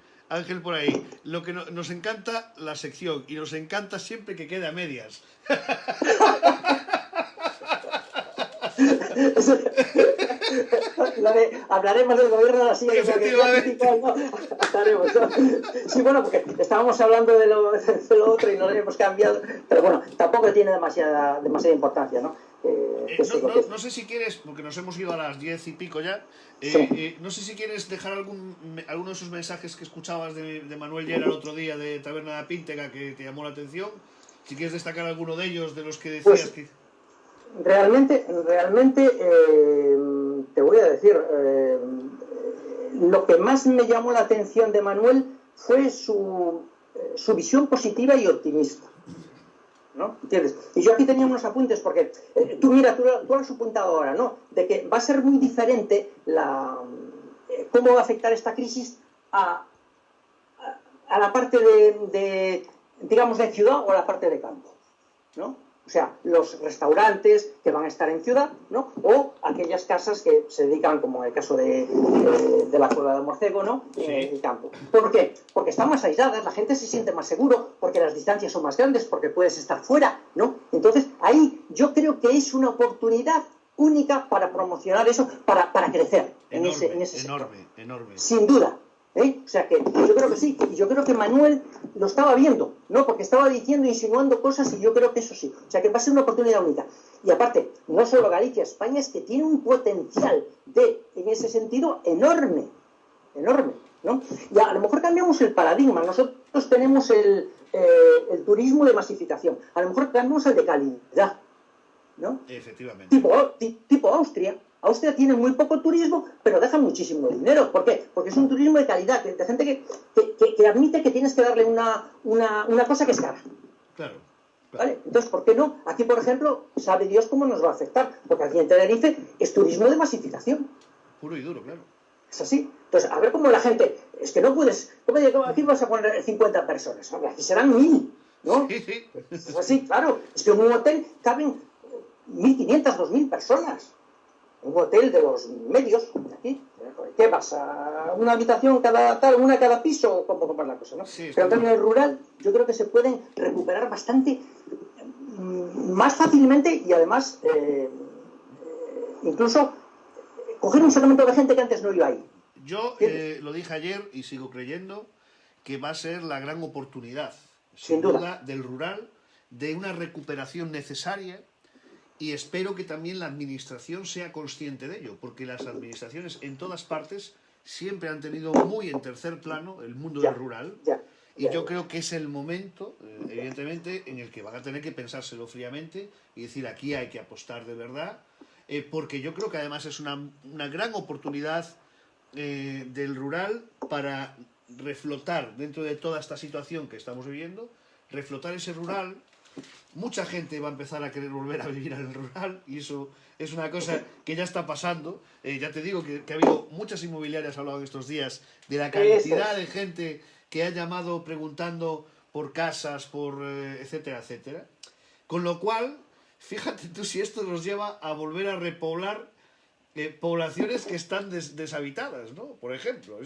por ahí, lo que nos encanta la sección, y nos encanta siempre que quede a medias. Hablaremos del gobierno de la silla. Efectivamente. Hablaremos, ¿no? Sí, bueno, porque estábamos hablando de lo otro y no lo hemos cambiado, pero bueno, tampoco tiene demasiada importancia, ¿no? No sé si quieres, porque nos hemos ido a las 10 y pico ya, no sé si quieres dejar alguno de esos mensajes que escuchabas de Manuel Llera el otro día de Taberna de Píntega que te llamó la atención. Si quieres destacar alguno de ellos, de los que decías pues, que... Realmente, te voy a decir, lo que más me llamó la atención de Manuel fue su visión positiva y optimista, ¿no? ¿Entiendes? Y yo aquí tenía unos apuntes porque tú lo has apuntado ahora, ¿no? De que va a ser muy diferente cómo va a afectar esta crisis a la parte digamos, de ciudad o a la parte de campo, ¿no? O sea, los restaurantes que van a estar en ciudad, ¿no? O aquellas casas que se dedican, como en el caso de la Cueva de Morcego, ¿no? En el campo. ¿Por qué? Porque están más aisladas, la gente se siente más seguro, porque las distancias son más grandes, porque puedes estar fuera, ¿no? Entonces, ahí yo creo que es una oportunidad única para promocionar eso, para crecer en ese sector. Enorme. Sin duda. O sea que yo creo que sí, y yo creo que Manuel lo estaba viendo, ¿no? Porque estaba diciendo, insinuando cosas, y yo creo que eso sí. O sea que va a ser una oportunidad única. Y aparte, no solo Galicia, España es que tiene un potencial en ese sentido, enorme, ¿no? Y a lo mejor cambiamos el paradigma. Nosotros tenemos el turismo de masificación. A lo mejor cambiamos el de calidad, ¿no? Efectivamente. Tipo Austria. Austria tiene muy poco turismo, pero deja muchísimo dinero. ¿Por qué? Porque es un turismo de calidad, de gente que admite que tienes que darle una cosa que es cara. Claro. ¿Vale? Entonces, ¿por qué no? Aquí, por ejemplo, sabe Dios cómo nos va a afectar, porque aquí en Tenerife es turismo de masificación. Puro y duro, claro. Es así. Entonces, a ver cómo la gente... Es que no puedes... Aquí vas a poner 50 personas. Hombre, aquí serán 1000, ¿no? Sí. Es así, claro. Es que en un hotel caben 1500, 2000 personas. Un hotel de los medios, de aquí. ¿Qué vas? ¿A una habitación una cada piso? ¿O cómo es la cosa, no? Sí, pero en el rural yo creo que se pueden recuperar bastante más fácilmente y además incluso coger un segmento de gente que antes no iba ahí. Yo lo dije ayer y sigo creyendo que va a ser la gran oportunidad, sin duda, del rural, de una recuperación necesaria. Y espero que también la administración sea consciente de ello, porque las administraciones en todas partes siempre han tenido muy en tercer plano el mundo del rural. Y yo creo que es el momento, evidentemente, en el que van a tener que pensárselo fríamente y decir aquí hay que apostar de verdad, porque yo creo que además es una gran oportunidad del rural para reflotar dentro de toda esta situación que estamos viviendo, reflotar ese rural. Mucha gente va a empezar a querer volver a vivir en el rural y eso es una cosa que ya está pasando. Ya te digo que ha habido muchas inmobiliarias, hablado estos días, de la cantidad de gente que ha llamado preguntando por casas, por etcétera, etcétera. Con lo cual, fíjate tú si esto nos lleva a volver a repoblar poblaciones que están deshabitadas, ¿no? Por ejemplo,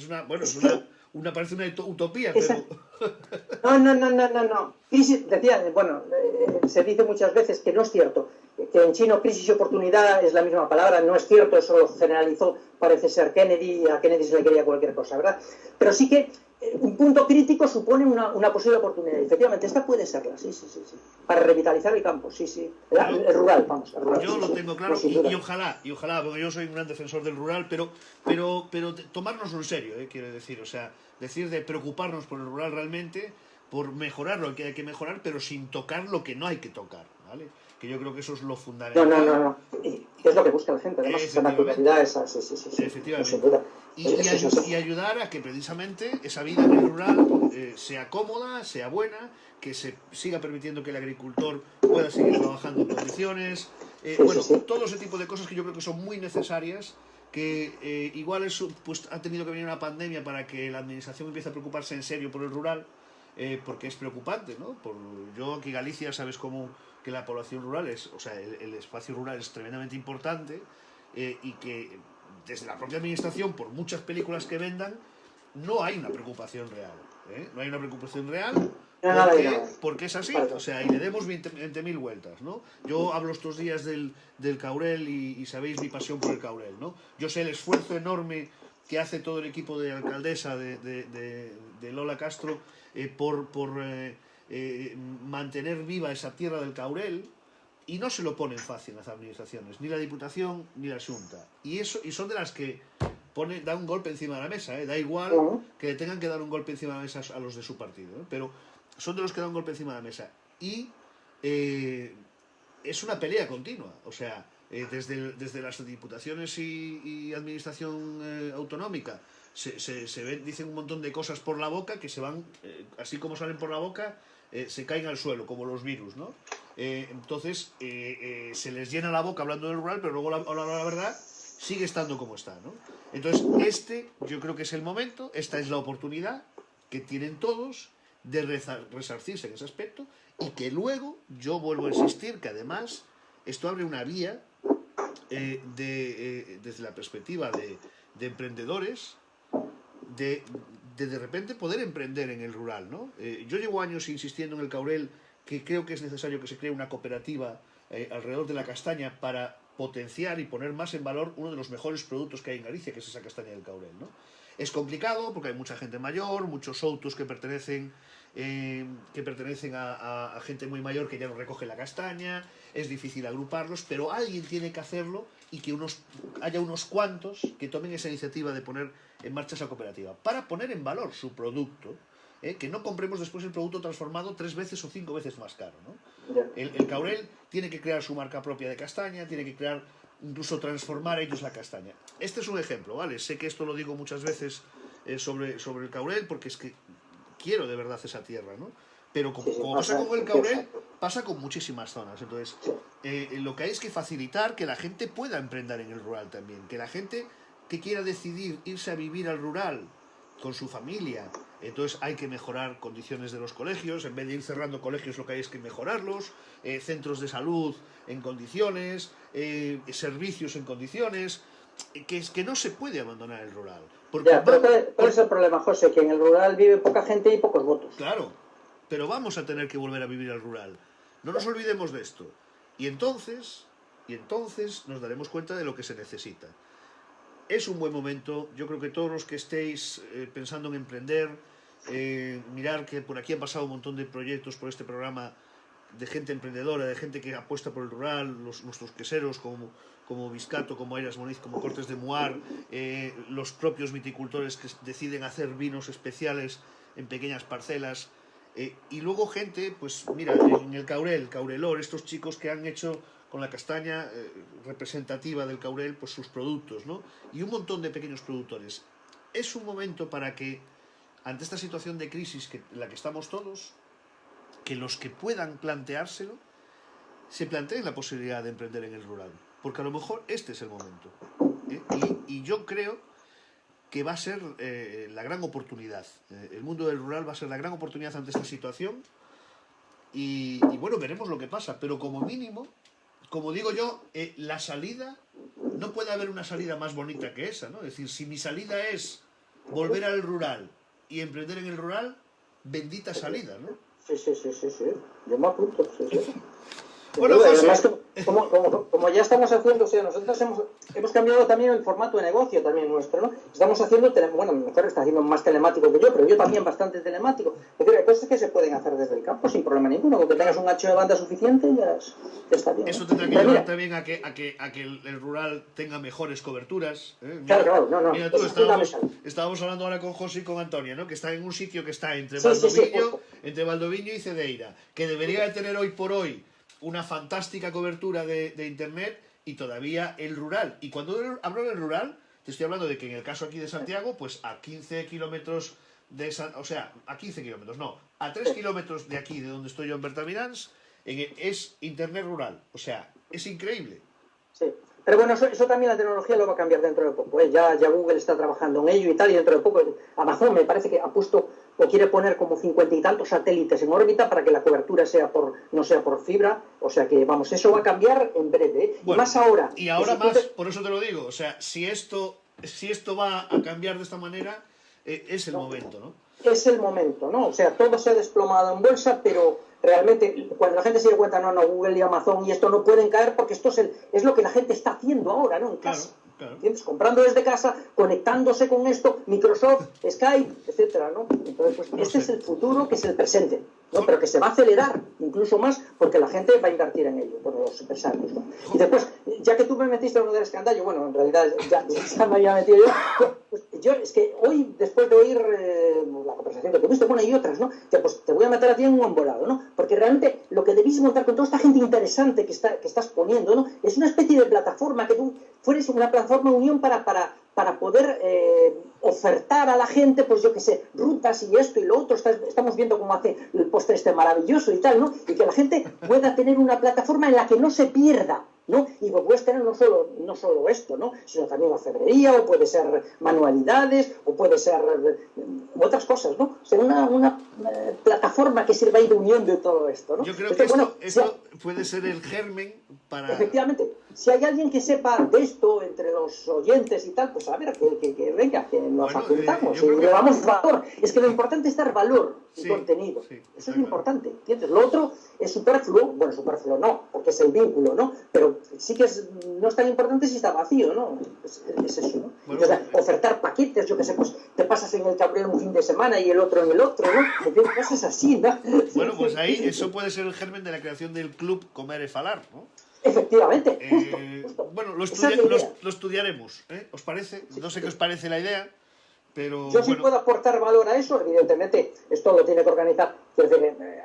parece una utopía, pero... No. Crisis, decía, se dice muchas veces que no es cierto, que en chino crisis y oportunidad es la misma palabra, no es cierto, eso lo generalizó, parece ser Kennedy, a Kennedy se le quería cualquier cosa, ¿verdad? Pero sí que un punto crítico supone una posible oportunidad. Efectivamente, esta puede serla, sí. Para revitalizar el campo, sí. El rural, vamos. El rural, yo lo tengo claro y ojalá, porque yo soy un gran defensor del rural, pero tomárnoslo en serio, quiero decir, o sea, decir de preocuparnos por el rural realmente, por mejorar lo que hay que mejorar, pero sin tocar lo que no hay que tocar, ¿vale? Que yo creo que eso es lo fundamental. No. Es lo que busca la gente, además, esa naturalidad, sí. Efectivamente. Sin duda. Y ayudar a que precisamente esa vida en el rural sea cómoda, sea buena, que se siga permitiendo que el agricultor pueda seguir trabajando en condiciones, todo ese tipo de cosas que yo creo que son muy necesarias, que igual eso, pues, ha tenido que venir una pandemia para que la administración empiece a preocuparse en serio por el rural, porque es preocupante, ¿no? Yo aquí Galicia, sabes cómo que la población rural el espacio rural es tremendamente importante, y que desde la propia administración, por muchas películas que vendan, no hay una preocupación real. No hay una preocupación real Nada, ¿Por qué? nada. Porque es así, Vale. o sea, y le demos 20.000 vueltas, ¿no? Yo hablo estos días del Caurel y sabéis mi pasión por el Caurel, ¿no? Yo sé el esfuerzo enorme que hace todo el equipo de alcaldesa de Lola Castro por mantener viva esa tierra del Caurel, y no se lo ponen fácil las administraciones, ni la Diputación ni la Xunta, y son de las que da un golpe encima de la mesa, da igual que le tengan que dar un golpe encima de la mesa a los de su partido, pero son de los que dan un golpe encima de la mesa, y es una pelea continua, o sea, desde las diputaciones y administración autonómica se dicen un montón de cosas por la boca que se van, así como salen por la boca, se caen al suelo, como los virus, ¿no? Entonces se les llena la boca hablando del rural, pero luego la verdad sigue estando como está, ¿no? Entonces yo creo que es el momento, esta es la oportunidad que tienen todos de resarcirse en ese aspecto, y que luego, yo vuelvo a insistir que además esto abre una vía desde la perspectiva de emprendedores, de repente poder emprender en el rural, ¿no? Yo llevo años insistiendo en el Caurel que creo que es necesario que se cree una cooperativa alrededor de la castaña para potenciar y poner más en valor uno de los mejores productos que hay en Galicia, que es esa castaña del Caurel, ¿no? Es complicado porque hay mucha gente mayor, muchos soutos que pertenecen a gente muy mayor que ya no recoge la castaña, es difícil agruparlos, pero alguien tiene que hacerlo, y que haya unos cuantos que tomen esa iniciativa de poner en marcha esa cooperativa, para poner en valor su producto, que no compremos después el producto transformado 3 veces o 5 veces más caro, ¿no? El Caurel tiene que crear su marca propia de castaña, tiene que crear, incluso transformar ellos la castaña. Este es un ejemplo, ¿vale? Sé que esto lo digo muchas veces sobre el Caurel, porque es que quiero de verdad esa tierra, ¿no? Pero como pasa con el Caurel, pasa con muchísimas zonas. Entonces, lo que hay es que facilitar que la gente pueda emprender en el rural también, que la gente que quiera decidir irse a vivir al rural con su familia, entonces hay que mejorar condiciones de los colegios, en vez de ir cerrando colegios lo que hay es que mejorarlos, centros de salud en condiciones, servicios en condiciones, que no se puede abandonar el rural. Porque pero ¿cuál es el problema, José? Que en el rural vive poca gente y pocos votos. Claro, pero vamos a tener que volver a vivir al rural. No nos olvidemos de esto. Y entonces nos daremos cuenta de lo que se necesita. Es un buen momento. Yo creo que todos los que estéis pensando en emprender, mirar que por aquí han pasado un montón de proyectos por este programa, de gente emprendedora, de gente que apuesta por el rural, nuestros queseros como Biscato, como Airas Moniz, como Cortes de Muar, los propios viticultores que deciden hacer vinos especiales en pequeñas parcelas, y luego gente, pues mira, en el Caurelor, estos chicos que han hecho con la castaña representativa del Caurel, pues sus productos, ¿no? Y un montón de pequeños productores. Es un momento para que, ante esta situación de crisis en la que estamos todos, que los que puedan planteárselo, se planteen la posibilidad de emprender en el rural. Porque a lo mejor este es el momento. Y yo creo que va a ser la gran oportunidad. El mundo del rural va a ser la gran oportunidad ante esta situación. Y bueno, veremos lo que pasa. Pero como mínimo, como digo yo, la salida, no puede haber una salida más bonita que esa, ¿no? Es decir, si mi salida es volver al rural y emprender en el rural, bendita salida, ¿no? Sí. Yo me apunto, sí. Bueno, José. Además, como ya estamos haciendo, o sea, nosotros hemos cambiado también el formato de negocio también nuestro, ¿no? Estamos haciendo, bueno, mejor está haciendo más telemático que yo, pero yo también bastante telemático. Es decir, hay cosas que se pueden hacer desde el campo sin problema ninguno, con que tengas un ancho de banda suficiente ya está bien. Eso tendrá que llevar también a que el rural tenga mejores coberturas. Mira, claro, no. Mira tú, estábamos hablando ahora con José y con Antonia, ¿no? Que está en un sitio que está entre Valdoviño y Cedeira, que debería de tener hoy por hoy una fantástica cobertura de internet, y todavía el rural. Y cuando hablo del rural, te estoy hablando de que en el caso aquí de Santiago, pues a 15 kilómetros a 15 kilómetros, no, a 3 kilómetros de aquí, de donde estoy yo en Bertamirans, es internet rural. O sea, es increíble. Sí. Pero bueno, eso también la tecnología lo va a cambiar dentro de poco. Ya Google está trabajando en ello y tal, y dentro de poco Amazon me parece que ha puesto o quiere poner como 50 y tantos satélites en órbita para que la cobertura no sea por fibra. O sea que, vamos, eso va a cambiar en breve, ¿eh? Bueno, más ahora. Y ahora más, por eso te lo digo. O sea, si esto va a cambiar de esta manera, es el momento, ¿no? es el momento, ¿no? O sea, todo se ha desplomado en bolsa, pero realmente cuando la gente se da cuenta, no, Google y Amazon y esto no pueden caer porque esto es lo que la gente está haciendo ahora, ¿no? En casa. Claro. ¿Entiendes? Comprando desde casa, conectándose con esto, Microsoft, Skype, etcétera, ¿no? Entonces, pues este es el futuro, que es el presente, ¿no? Pero que se va a acelerar incluso más porque la gente va a invertir en ello, por los empresarios, ¿no? Y después, ya que tú me metiste en lo del escándalo, bueno, en realidad ya me había metido pues yo, es que hoy, después de oír la conversación que tuviste, bueno, y otras, ¿no? Pues te voy a meter a ti en un embolado, ¿no? Porque realmente lo que debéis montar con toda esta gente interesante que estás poniendo, ¿no? Es una especie de plataforma que tú fueres una plataforma de unión para poder ofertar a la gente, pues yo qué sé, rutas y esto y lo otro. Estamos viendo cómo hace el postre este maravilloso y tal, ¿no? Y que la gente pueda tener una plataforma en la que no se pierda, ¿no? Y puedes tener no solo esto, ¿no? Sino también orfebrería, o puede ser manualidades, o puede ser otras cosas, ¿no? O sea, una plataforma que sirva ahí de unión de todo esto, ¿no? Yo creo Entonces, que esto puede ser el germen para... Efectivamente, si hay alguien que sepa de esto entre los oyentes y tal, pues a ver, que venga, que nos apuntamos y le damos valor. Es que lo importante es dar valor y contenido. Eso es lo importante, ¿entiendes? Lo otro es superfluo, bueno, superfluo no, porque es el vínculo, ¿no? Pero sí que no es tan importante si está vacío, ¿no? Es eso, ¿no? Bueno, entonces, ofertar paquetes, yo qué sé, pues te pasas en el Cabrero un fin de semana y el otro en el otro, ¿no? En fin, cosas así, ¿no? Bueno, pues ahí eso puede ser el germen de la creación del club Comer e Falar, ¿no? Efectivamente, justo. Bueno, lo estudiaremos, ¿eh? ¿Os parece? No sé qué os parece la idea, pero... Yo sí puedo aportar valor a eso, evidentemente, esto lo tiene que organizar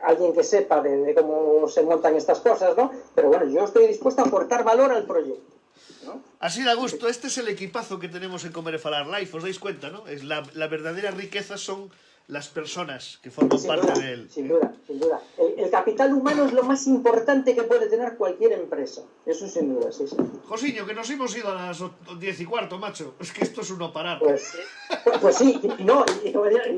alguien que sepa de cómo se montan estas cosas, ¿no? Pero bueno, yo estoy dispuesto a aportar valor al proyecto, ¿no? Así da gusto, este es el equipazo que tenemos en Comer e Falar Live, os dais cuenta, ¿no? Es la verdadera riqueza son las personas que forman parte de él. Sin duda. El capital humano es lo más importante que puede tener cualquier empresa. Eso sin duda, sí. Josiño, que nos hemos ido a las 10:15, macho. Es que esto es un no parar. Pues sí,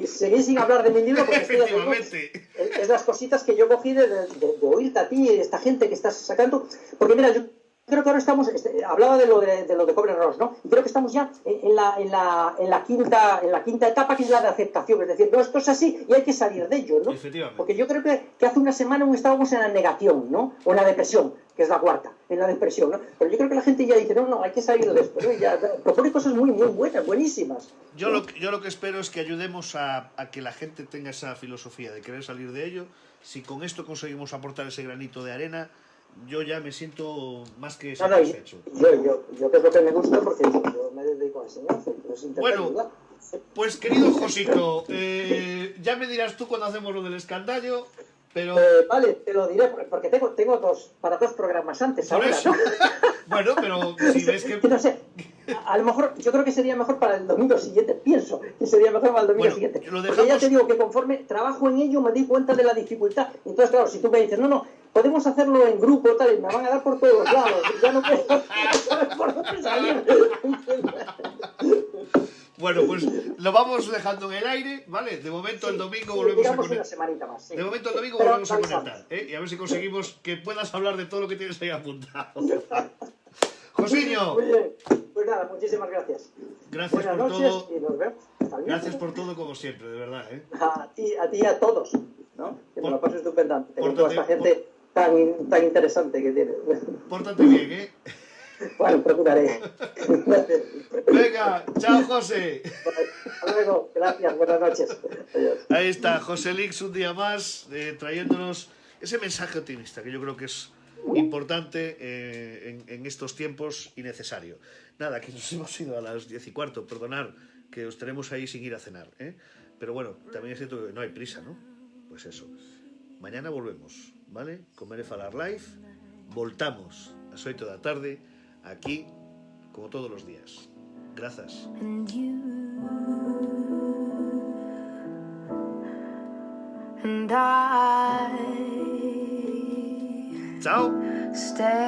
y seguís sin hablar de mi libro porque efectivamente. Es las cositas que yo cogí de oírte a ti, esta gente que estás sacando. Porque mira, yo creo que ahora estamos, hablaba de lo de Cobre Ross, ¿no? Y creo que estamos ya en la quinta etapa, que es la de aceptación, es decir, no, esto es así y hay que salir de ello, ¿no? Efectivamente. Porque yo creo que hace una semana aún estábamos en la negación, ¿no? O en la depresión, que es la cuarta, en la depresión, ¿no? Pero yo creo que la gente ya dice, no, hay que salir de esto, ¿no? Y ya propone cosas muy buenas, buenísimas. Yo lo que espero es que ayudemos a que la gente tenga esa filosofía de querer salir de ello. Si con esto conseguimos aportar ese granito de arena, yo ya me siento más que satisfecho. Yo que es lo que me gusta, porque yo me dedico a enseñanza. Bueno, pues querido Josito, ya me dirás tú cuando hacemos lo del escandallo, pero... Vale, te lo diré, porque tengo para dos programas antes ahora, eso. ¿no? Bueno, pero si ves que... No sé, a lo mejor, yo creo que sería mejor para el domingo siguiente, pienso que sería mejor para el domingo siguiente. Porque ya te digo que conforme trabajo en ello me di cuenta de la dificultad. Entonces, claro, si tú me dices, no, podemos hacerlo en grupo, tal, y me van a dar por todos lados, ya no puedo saber por dónde salir. Bueno, pues lo vamos dejando en el aire, ¿vale? De momento el domingo volvemos a conectar. Una semanita más, sí. De momento el domingo volvemos a conectar, ¿eh? Y a ver si conseguimos que puedas hablar de todo lo que tienes ahí apuntado. Josiño. Muy bien. Pues nada, muchísimas gracias. Gracias Buenas por noches todo. Y nos vemos. Gracias por todo, como siempre, de verdad, ¿eh? A ti y a todos, ¿no? Que me lo pases estupendamente. Con toda esta gente tan interesante que tienes. Pórtate bien, ¿eh? Bueno, procuraré. Venga, chao, José. Hasta luego, gracias, buenas noches. Adiós. Ahí está, José Lix un día más, trayéndonos ese mensaje optimista que yo creo que es importante en estos tiempos y necesario. Nada, que nos hemos ido a las 10:15, perdonad, que os tenemos ahí sin ir a cenar, ¿eh? Pero bueno, también es cierto que no hay prisa, ¿no? Pues eso. Mañana volvemos, ¿vale? Comer e Falar Live, voltamos a las 8 da tarde, aquí, como todos los días. Gracias. And you and I Chao. stay.